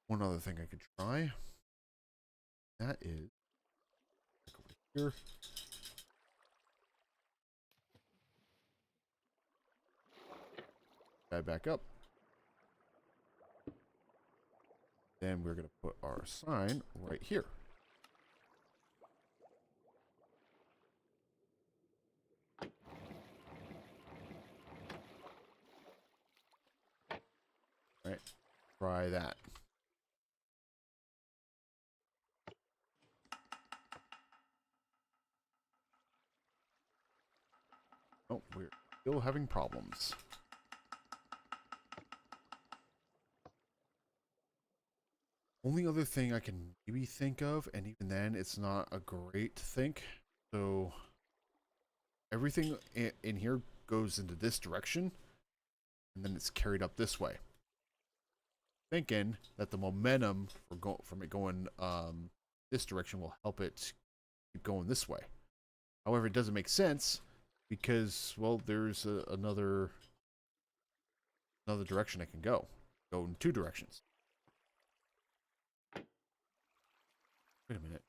One other thing I could try. That is over here. Back up. Then we're going to put our sign right here. All right. Try that. Oh, we're still having problems. Only other thing I can maybe think of, and even then, it's not a great think. So everything in here goes into this direction, and then it's carried up this way. Thinking that the momentum from it going this direction will help it keep going this way. However, it doesn't make sense because, well, there's another direction it can go. Go in 2 directions. Wait a minute.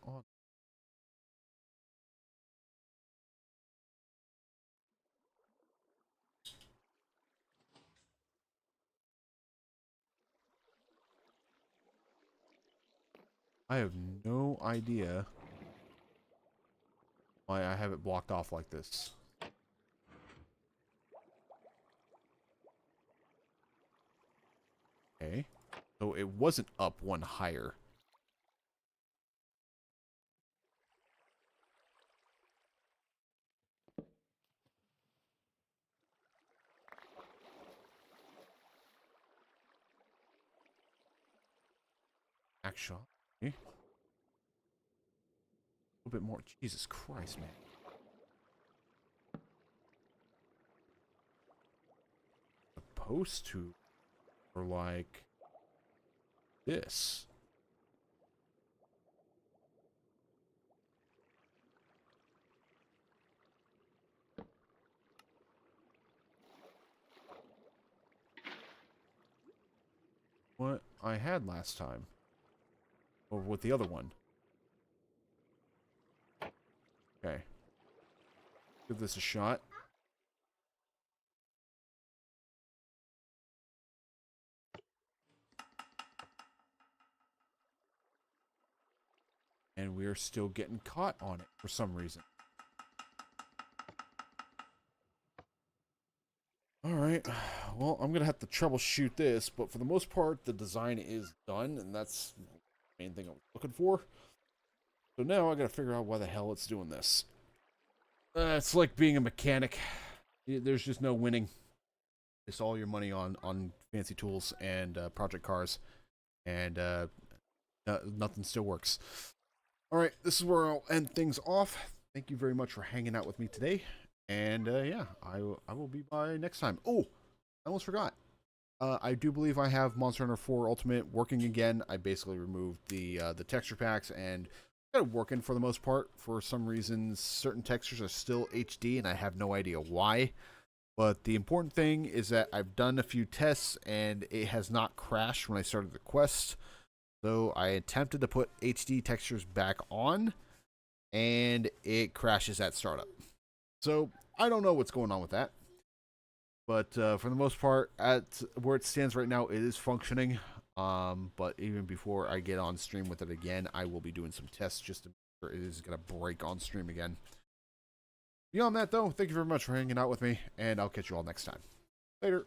On. I have no idea why I have it blocked off like this. Okay. So it wasn't up one higher. Actually, a little bit more. Jesus Christ, man. Supposed to, or like this. What I had last time. Or with the other one. Okay. Give this a shot. and we are still getting caught on it for some reason. Alright, well, I'm going to have to troubleshoot this, but for the most part, the design is done, and that's the main thing I was looking for. So now I got to figure out why the hell it's doing this. It's like being a mechanic. There's just no winning. It's all your money on fancy tools and project cars, and nothing still works. Alright, this is where I'll end things off. Thank you very much for hanging out with me today. And yeah, I will be by next time. Oh, I almost forgot. I do believe I have Monster Hunter 4 Ultimate working again. I basically removed the texture packs and got it working for the most part. For some reason, certain textures are still HD, and I have no idea why. But the important thing is that I've done a few tests, and it has not crashed when I started the quest. So I attempted to put HD textures back on, and it crashes at startup. So I don't know what's going on with that. But for the most part, at where it stands right now, it is functioning. But even before I get on stream with it again, I will be doing some tests just to make sure it is going to break on stream again. Beyond that, though, thank you very much for hanging out with me, and I'll catch you all next time. Later.